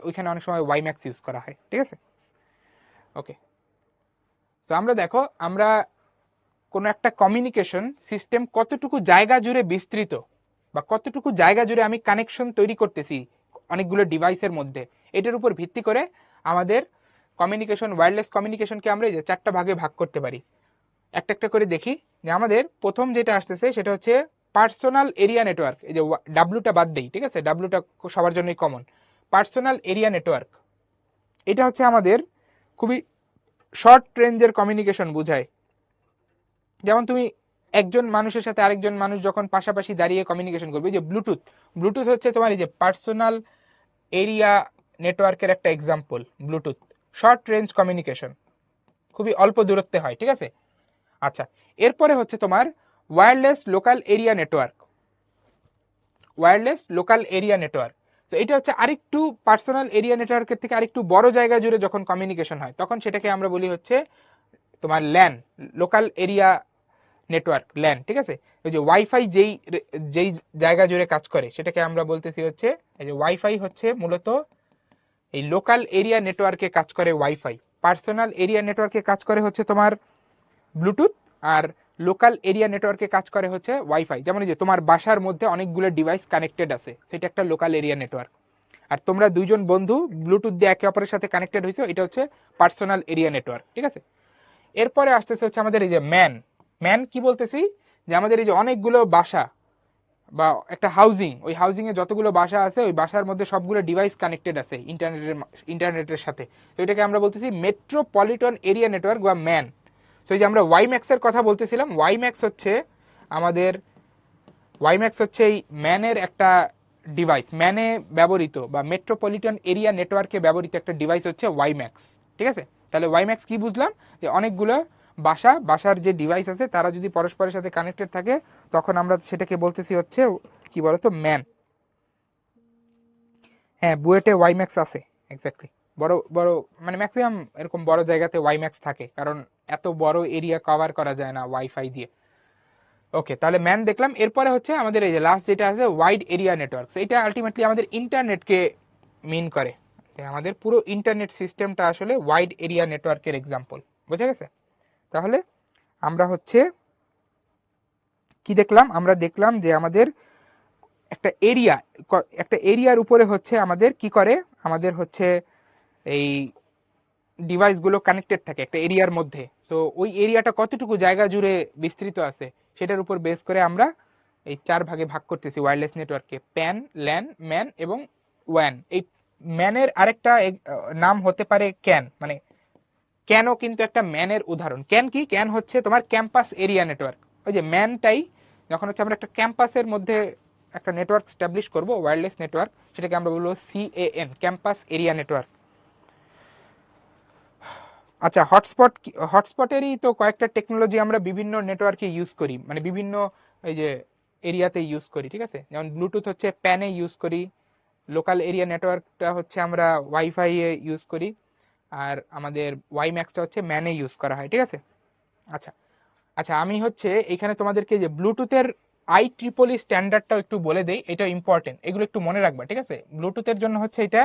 ওইখানে অনেক সময় ওয়াইম্যাক্স ইউজ করা হয়, ঠিক আছে? ওকে। তো আমরা দেখো, আমরা কোনো একটা কমিউনিকেশন সিস্টেম কতটুকু জায়গা জুড়ে বিস্তৃত, বা কতটুকু জায়গা জুড়ে আমি কানেকশন তৈরি করতেছি অনেকগুলো ডিভাইসের মধ্যে, এটার উপর ভিত্তি করে আমাদের ওয়্যারলেস কমিউনিকেশনকে আমরা এই যে 4টা ভাগে ভাগ করতে পারি। একটা একটা করে দেখি। যে আমাদের প্রথম যেটা আসতেছে সেটা হচ্ছে পার্সোনাল এরিয়া নেটওয়ার্ক। এই যে ডাব্লুটা বাদ দেই, ঠিক আছে? ডাব্লুটা সবার জন্যই কমন। পার্সোনাল এরিয়া নেটওয়ার্ক, এটা হচ্ছে আমাদের খুবই শর্ট রেঞ্জের কমিউনিকেশন বোঝায়। যেমন তুমি একজন মানুষের সাথে আরেকজন মানুষ যখন পাশাপাশি দাঁড়িয়ে কমিউনিকেশন করবে, যে ব্লুটুথ, ব্লুটুথ হচ্ছে তোমার এই যে পার্সোনাল এরিয়া নেটওয়ার্কের একটা example. Bluetooth short range communication, খুবই অল্প দূরত্বে হয়, ঠিক আছে? আচ্ছা, এরপরে হচ্ছে তোমার ওয়্যারলেস লোকাল এরিয়া নেটওয়ার্ক। তো এটা হচ্ছে আরেকটু পার্সোনাল এরিয়া নেটওয়ার্কের থেকে আরেকটু বড় জায়গা জুড়ে যখন কমিউনিকেশন হয় তখন সেটাকে আমরা বলি হচ্ছে তোমার LAN, local area network, LAN, ঠিক আছে? ওই যে ওয়াইফাই যেই জায়গা জুড়ে কাজ করে সেটাকে আমরা বলতেছি হচ্ছে, এই যে ওয়াইফাই হচ্ছে মূলত এই লোকাল এরিয়া নেটওয়ার্কে কাজ করে ওয়াইফাই। পার্সোনাল এরিয়া নেটওয়ার্কে কাজ করে হচ্ছে তোমার ব্লুটুথ, আর লোকাল এরিয়া নেটওয়ার্কে কাজ করে হচ্ছে ওয়াইফাই। যেমন এই যে তোমার বাসার মধ্যে অনেকগুলো ডিভাইস কানেক্টেড আছে, সেটা একটা লোকাল এরিয়া নেটওয়ার্ক। আর তোমরা দুইজন বন্ধু ব্লুটুথ দিয়ে একে অপরের সাথে কানেক্টেড হয়েছে, এটা হচ্ছে পার্সোনাল এরিয়া নেটওয়ার্ক, ঠিক আছে? এরপরে আসতেছে হচ্ছে আমাদের এই যে ম্যান কি বলতেছি, যে আমাদের এই যে অনেকগুলো বাসা বা একটা হাউজিং, ওই হাউজিং এ যতগুলো বাসা আছে ওই বাসার মধ্যে সবগুলো ডিভাইস কানেক্টেড আছে ইন্টারনেটের সাথে। তো এটাকে আমরা বলতেছি মেট্রোপলিটন এরিয়া নেটওয়ার্ক বা ম্যান। তো এই যে আমরা ওয়াইম্যাক্স এর কথা বলতেছিলাম, আমাদের ওয়াইম্যাক্স হচ্ছে এই ম্যানের একটা ডিভাইস, ম্যানে ব্যবহৃত বা মেট্রোপলিটন এরিয়া নেটওয়ার্কে ব্যবহৃত একটা ডিভাইস হচ্ছে ওয়াইম্যাক্স, ঠিক আছে? তাহলে ওয়াইম্যাক্স কি বুঝলাম, যে অনেকগুলো বাসার যে ডিভাইস আছে তারা যদি পরস্পরের সাথে কানেক্টেড থাকে তখন আমরা সেটাকে বলতেছি হচ্ছে কি বলতো, ম্যান। হ্যাঁ, বুয়েটে ওয়াইম্যাক্স আছে, এক্স্যাক্টলি। বড় বড় মানে ম্যাক্সিমাম এরকম বড় জায়গাতে ওয়াইম্যাক্স থাকে, কারণ এত বড় এরিয়া কভার করা যায় না ওয়াইফাই দিয়ে। ওকে, তাহলে ম্যান দেখলাম। এরপরে হচ্ছে আমাদের এই যে লাস্ট যেটা আছে ওয়াইড এরিয়া নেটওয়ার্ক, এটা আলটিমেটলি আমাদের ইন্টারনেটকে মিন করে। আমাদের পুরো ইন্টারনেট সিস্টেমটা আসলে ওয়াইড এরিয়া নেটওয়ার্কের এক্সাম্পল। বোঝা গেছে? তাহলে আমরা হচ্ছে কি দেখলাম, আমরা দেখলাম যে আমাদের একটা এরিয়া, একটা এরিয়ার উপরে হচ্ছে আমাদের কি করে, আমাদের হচ্ছে এই ডিভাইসগুলো কানেক্টেড থাকে একটা এরিয়ার মধ্যে। সো ওই এরিয়াটা কতটুকু জায়গা জুড়ে বিস্তৃত আছে সেটার উপর বেস করে আমরা এই 4 ভাগে ভাগ করতেছি ওয়্যারলেস নেটওয়ার্ককে, প্যান, ল্যান, ম্যান এবং ওয়ান। এই ম্যানের আরেকটা নাম হতে পারে ক্যান, মানে ক্যানও কিন্তু একটা ম্যানের উদাহরণ। ক্যান কি? ক্যান হচ্ছে তোমার ক্যাম্পাস এরিয়া নেটওয়ার্ক। ওই যে ম্যানটাই যখন হচ্ছে আমরা একটা ক্যাম্পাসের মধ্যে একটা নেটওয়ার্ক স্টাবলিশ করবো, ওয়্যারলেস নেটওয়ার্ক, সেটাকে আমরা বলবো CAN, ক্যাম্পাস এরিয়া নেটওয়ার্ক। আচ্ছা, হটস্পট, হটস্পটেরই তো কয়েকটা টেকনোলজি আমরা বিভিন্ন নেটওয়ার্কে ইউজ করি, মানে বিভিন্ন এই যে এরিয়াতে ইউজ করি, ঠিক আছে? যেমন ব্লুটুথ হচ্ছে প্যানে ইউজ করি, লোকাল এরিয়া নেটওয়ার্কটা হচ্ছে আমরা ওয়াইফাই এ ইউজ করি, আর আমাদের ওয়াইম্যাক্সটা হচ্ছে ম্যানে ইউজ করা হয়, ঠিক আছে? আচ্ছা আচ্ছা, আমি হচ্ছে এখানে তোমাদেরকে যে ব্লুটুথের IEEE স্ট্যান্ডার্ডটাও একটু বলে দেই, এটা ইম্পর্টেন্ট, এগুলো একটু মনে রাখবা, ঠিক আছে? ব্লুটুথের জন্য হচ্ছে এটা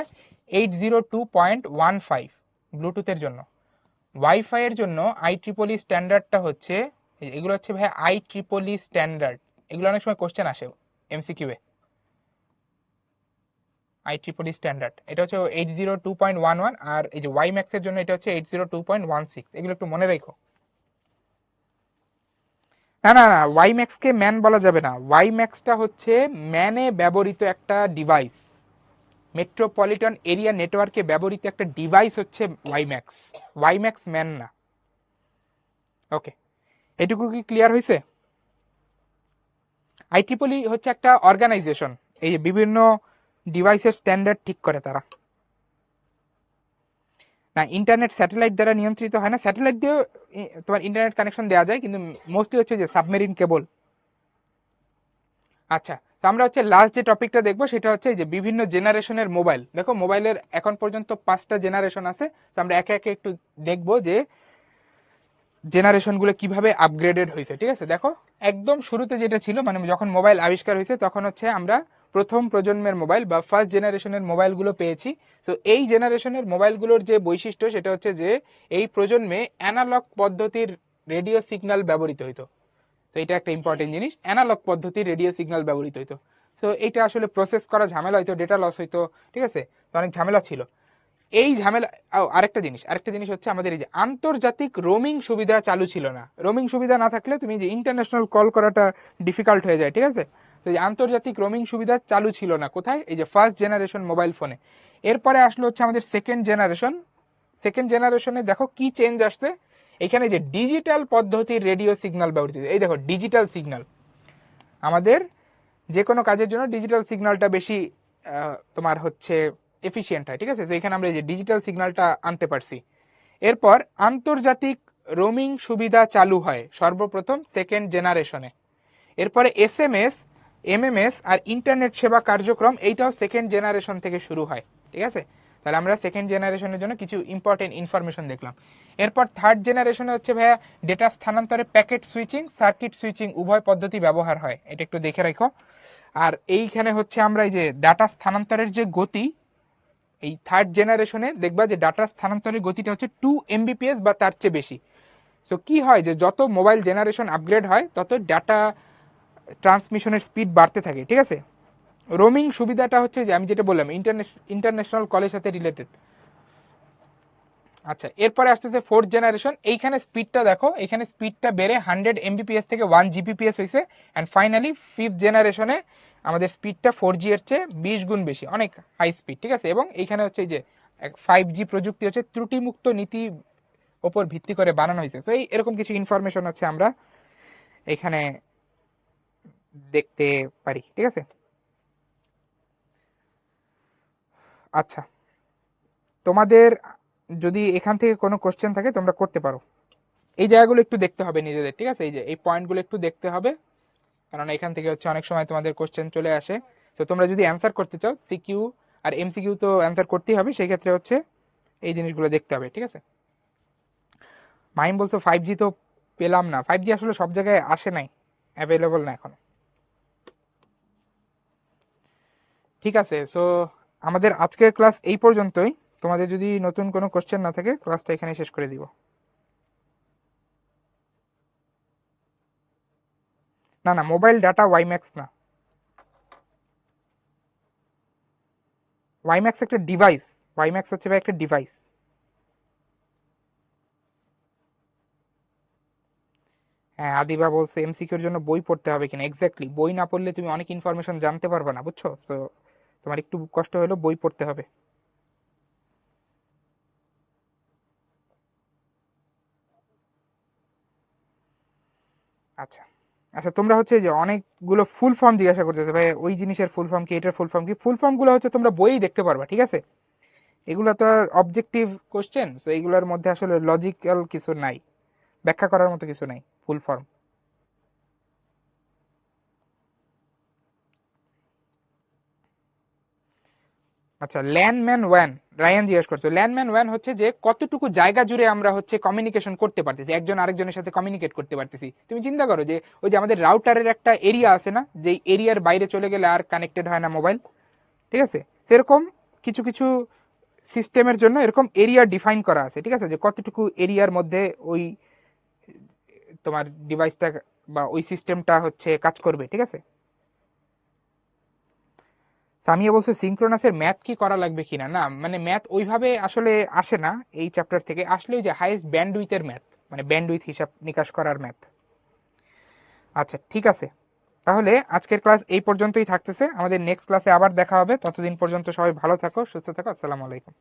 802.15 ব্লুটুথের জন্য। ওয়াইফাই এর জন্য IEEE স্ট্যান্ডার্ডটা হচ্ছে, এগুলো হচ্ছে ভাই IEEE স্ট্যান্ডার্ড, এগুলো অনেক সময় কোশ্চেন আসে MCQ এ। IEEE স্ট্যান্ডার্ড এটা হচ্ছে 802.11, আর এই যে ওয়াইম্যাক্স এর জন্য এটা হচ্ছে 802.16, এগুলো একটু মনে রেখো। না না না, ওয়াইম্যাক্সকে ম্যান বলা যাবে না, ওয়াইম্যাক্সটা হচ্ছে ম্যানে ব্যবহৃত একটা ডিভাইস, মেট্রোপলিটন এরিয়া নেটওয়ার্কে ব্যবহৃত একটা ডিভাইস হচ্ছে ওয়াইম্যাক্স, ওয়াইম্যাক্স ম্যান না। ওকে, এটুকু কি ক্লিয়ার হয়েছে? IEEE হচ্ছে একটা অর্গানাইজেশন, এই যে বিভিন্ন ডিভাইসের স্ট্যান্ডার্ড ঠিক করে তারা। না, ইন্টারনেট স্যাটেলাইট দ্বারা নিয়ন্ত্রিত হয় না, স্যাটেলাইট দিয়েও তোমার ইন্টারনেট কানেকশন দেওয়া যায়, কিন্তু মোস্টলি হচ্ছে যে সাবমেরিন কেবল। আচ্ছা, তো আমরা হচ্ছে লাস্ট যে টপিকটা দেখবো সেটা হচ্ছে যে বিভিন্ন জেনারেশনের মোবাইল। দেখো, মোবাইলের এখন পর্যন্ত 5টা জেনারেশন আছে, তো আমরা একে একে একটু দেখবো যে জেনারেশনগুলো কিভাবে আপগ্রেডেড হয়েছে, ঠিক আছে? দেখো, একদম শুরুতে যেটা ছিল, মানে যখন মোবাইল আবিষ্কার হয়েছে তখন হচ্ছে আমরা প্রথম প্রজন্মের মোবাইল বা ফার্স্ট জেনারেশনের মোবাইলগুলো পেয়েছি। তো এই জেনারেশনের মোবাইলগুলোর যে বৈশিষ্ট্য সেটা হচ্ছে যে এই প্রজন্মে অ্যানালগ পদ্ধতির রেডিও সিগন্যাল ব্যবহৃত হইতো। তো এটা একটা ইম্পর্টেন্ট জিনিস, অ্যানালগ পদ্ধতির রেডিও সিগন্যাল ব্যবহৃত হইতো। তো এইটা আসলে প্রসেস করা ঝামেলা হইতো, ডেটা লস হইতো, ঠিক আছে? তো অনেক ঝামেলা ছিল এই ঝামেলা। আরেকটা জিনিস হচ্ছে আমাদের এই যে আন্তর্জাতিক রোমিং সুবিধা চালু ছিল না। রোমিং সুবিধা না থাকলে তুমি যে ইন্টারন্যাশনাল কল করাটা ডিফিকাল্ট হয়ে যায়, ঠিক আছে? তো এই আন্তর্জাতিক রোমিং সুবিধা চালু ছিল না কোথায়? এই যে ফার্স্ট জেনারেশন মোবাইল ফোনে। এরপরে আসলো হচ্ছে আমাদের সেকেন্ড জেনারেশন। সেকেন্ড জেনারেশনে দেখো কি চেঞ্জ আসছে, এখানে যে ডিজিটাল পদ্ধতির রেডিও সিগন্যাল ব্যবহৃত, এই দেখো ডিজিটাল সিগন্যাল, আমাদের যে কোনো কাজের জন্য ডিজিটাল সিগন্যালটা বেশি তোমার হচ্ছে এফিসিয়েন্ট হয়, ঠিক আছে? তো এখানে আমরা এই যে ডিজিটাল সিগন্যালটা আনতে পারছি। এরপর আন্তর্জাতিক রোমিং সুবিধা চালু হয় সর্বপ্রথম সেকেন্ড জেনারেশনে। এরপরে SMS, MMS আর ইন্টারনেট সেবা কার্যক্রম, এইটাও সেকেন্ড জেনারেশন থেকে শুরু হয়, ঠিক আছে? তাহলে আমরা সেকেন্ড জেনারেশনের জন্য কিছু ইম্পর্টেন্ট ইনফরমেশন দেখলাম। এরপর থার্ড জেনারেশনে হচ্ছে ভাইয়া ডেটা স্থানান্তরে প্যাকেট সুইচিং, সার্কিট সুইচিং উভয় পদ্ধতি ব্যবহার হয়, এটা একটু দেখে রাখো। আর এইখানে হচ্ছে আমরা এই যে ডাটা স্থানান্তরের যে গতি, এই থার্ড জেনারেশনে দেখবা যে ডাটা স্থানান্তরের গতিটা হচ্ছে 2 Mbps বা তার চেয়ে বেশি। সো কি হয় যে যত মোবাইল জেনারেশন আপগ্রেড হয় তত ডাটা ট্রান্সমিশনের স্পিড বাড়তে থাকে, ঠিক আছে? রোমিং সুবিধাটা হচ্ছে যে আমি যেটা বললাম ইন্টারন্যাশনাল কলের সাথে রিলেটেড। আচ্ছা, এরপরে আসতেছে ফোর্থ জেনারেশন, এইখানে স্পিডটা দেখো, এখানে স্পিডটা বেড়ে 100 Mbps থেকে 1 Gbps হয়েছে। অ্যান্ড ফাইনালি ফিফথ জেনারেশনে আমাদের স্পিডটা 4G এর চেয়ে 20 গুণ বেশি, অনেক হাই স্পিড, ঠিক আছে? এবং এইখানে হচ্ছে যে 5G প্রযুক্তি হচ্ছে ত্রুটিমুক্ত নীতি ওপর ভিত্তি করে বানানো হয়েছে। তো এরকম কিছু ইনফরমেশন হচ্ছে আমরা এখানে দেখতে পারি, ঠিক আছে? আচ্ছা, তোমাদের যদি এখান থেকে কোনো কোশ্চেন থাকে তোমরা করতে পারো। এই জায়গাগুলো একটু দেখতে হবে নিজেদের, ঠিক আছে? এই যে এই পয়েন্টগুলো একটু দেখতে হবে, কারণ এখান থেকে হচ্ছে অনেক সময় তোমাদের কোশ্চেন চলে আসে। তো তোমরা যদি অ্যান্সার করতে চাও, সিকিউ আর MCQ তো অ্যান্সার করতেই হবে, সেই ক্ষেত্রে হচ্ছে এই জিনিসগুলো দেখতে হবে, ঠিক আছে? মাহিম বলছো 5G তো পেলাম না, 5G আসলে সব জায়গায় আসে নাই, অ্যাভেলেবল না এখন। ঠিক আছে, সো আমাদের আজকের ক্লাস এই পর্যন্তই। তোমাদের যদি নতুন কোনো কোশ্চেন না থাকে ক্লাসটা এখানে শেষ করে দিব। না না, মোবাইল ডাটা ওয়াইম্যাক্স না, ওয়াইম্যাক্স একটা ডিভাইস, ওয়াইম্যাক্স হচ্ছে ভাই একটা ডিভাইস। হ্যাঁ, আদিবা বলছে এমসিকিউর জন্য বই পড়তে হবে কিনা, এক্স্যাক্টলি বই না পড়লে তুমি অনেক ইনফরমেশন জানতে পারবে না, বুঝছো? তো তোমার একটু কষ্ট হলেও বই পড়তে হবে। আচ্ছা আচ্ছা, তোমরা হচ্ছে যে অনেকগুলো ফুল ফর্ম জিজ্ঞাসা করতেছে ভাই, ওই জিনিসের ফুল ফর্ম কি, এটার ফুল ফর্ম কি, ফুল ফর্ম গুলো হচ্ছে তোমরা বইই দেখতে পারবা, ঠিক আছে? এগুলো তো আর অবজেক্টিভ কোশ্চেন, তো এইগুলোর মধ্যে আসলে লজিক্যাল কিছু নাই, ব্যাখ্যা করার মতো কিছু নাই ফুল ফর্ম। আচ্ছা, ল্যান্ডম্যান ওয়ান, রায়ান জিজ্ঞেস করছো, ল্যান্ডম্যান ওয়ান হচ্ছে যে কতটুকু জায়গা জুড়ে আমরা হচ্ছে কমিউনিকেশন করতে পারতেছি, একজন আরেকজনের সাথে কমিউনিকেট করতে পারতেছি। তুমি চিন্তা করো যে ওই যে আমাদের রাউটারের একটা এরিয়া আছে না, যে এরিয়ার বাইরে চলে গেলে আর কানেক্টেড হয় না মোবাইল, ঠিক আছে? সেরকম কিছু কিছু সিস্টেমের জন্য এরকম এরিয়া ডিফাইন করা আছে, ঠিক আছে, যে কতটুকু এরিয়ার মধ্যে ওই তোমার ডিভাইসটা বা ওই সিস্টেমটা হচ্ছে কাজ করবে, ঠিক আছে? সামিয়া বলছে সিঙ্ক্রোনাসের ম্যাথ কি করা লাগবে কিনা, না মানে ম্যাথ ওইভাবে আসলে আসে না এই চ্যাপ্টার থেকে, আসলে ওই যে হাইয়েস্ট ব্যান্ডউইথের ম্যাথ, মানে ব্যান্ডউইথ হিসাব নিকাশ করার ম্যাথ। আচ্ছা ঠিক আছে, তাহলে আজকের ক্লাস এই পর্যন্তই থাকতেছে, আমাদের নেক্সট ক্লাসে আবার দেখা হবে, ততদিন পর্যন্ত সবাই ভালো থাকো, সুস্থ থাকো, আসসালামু আলাইকুম।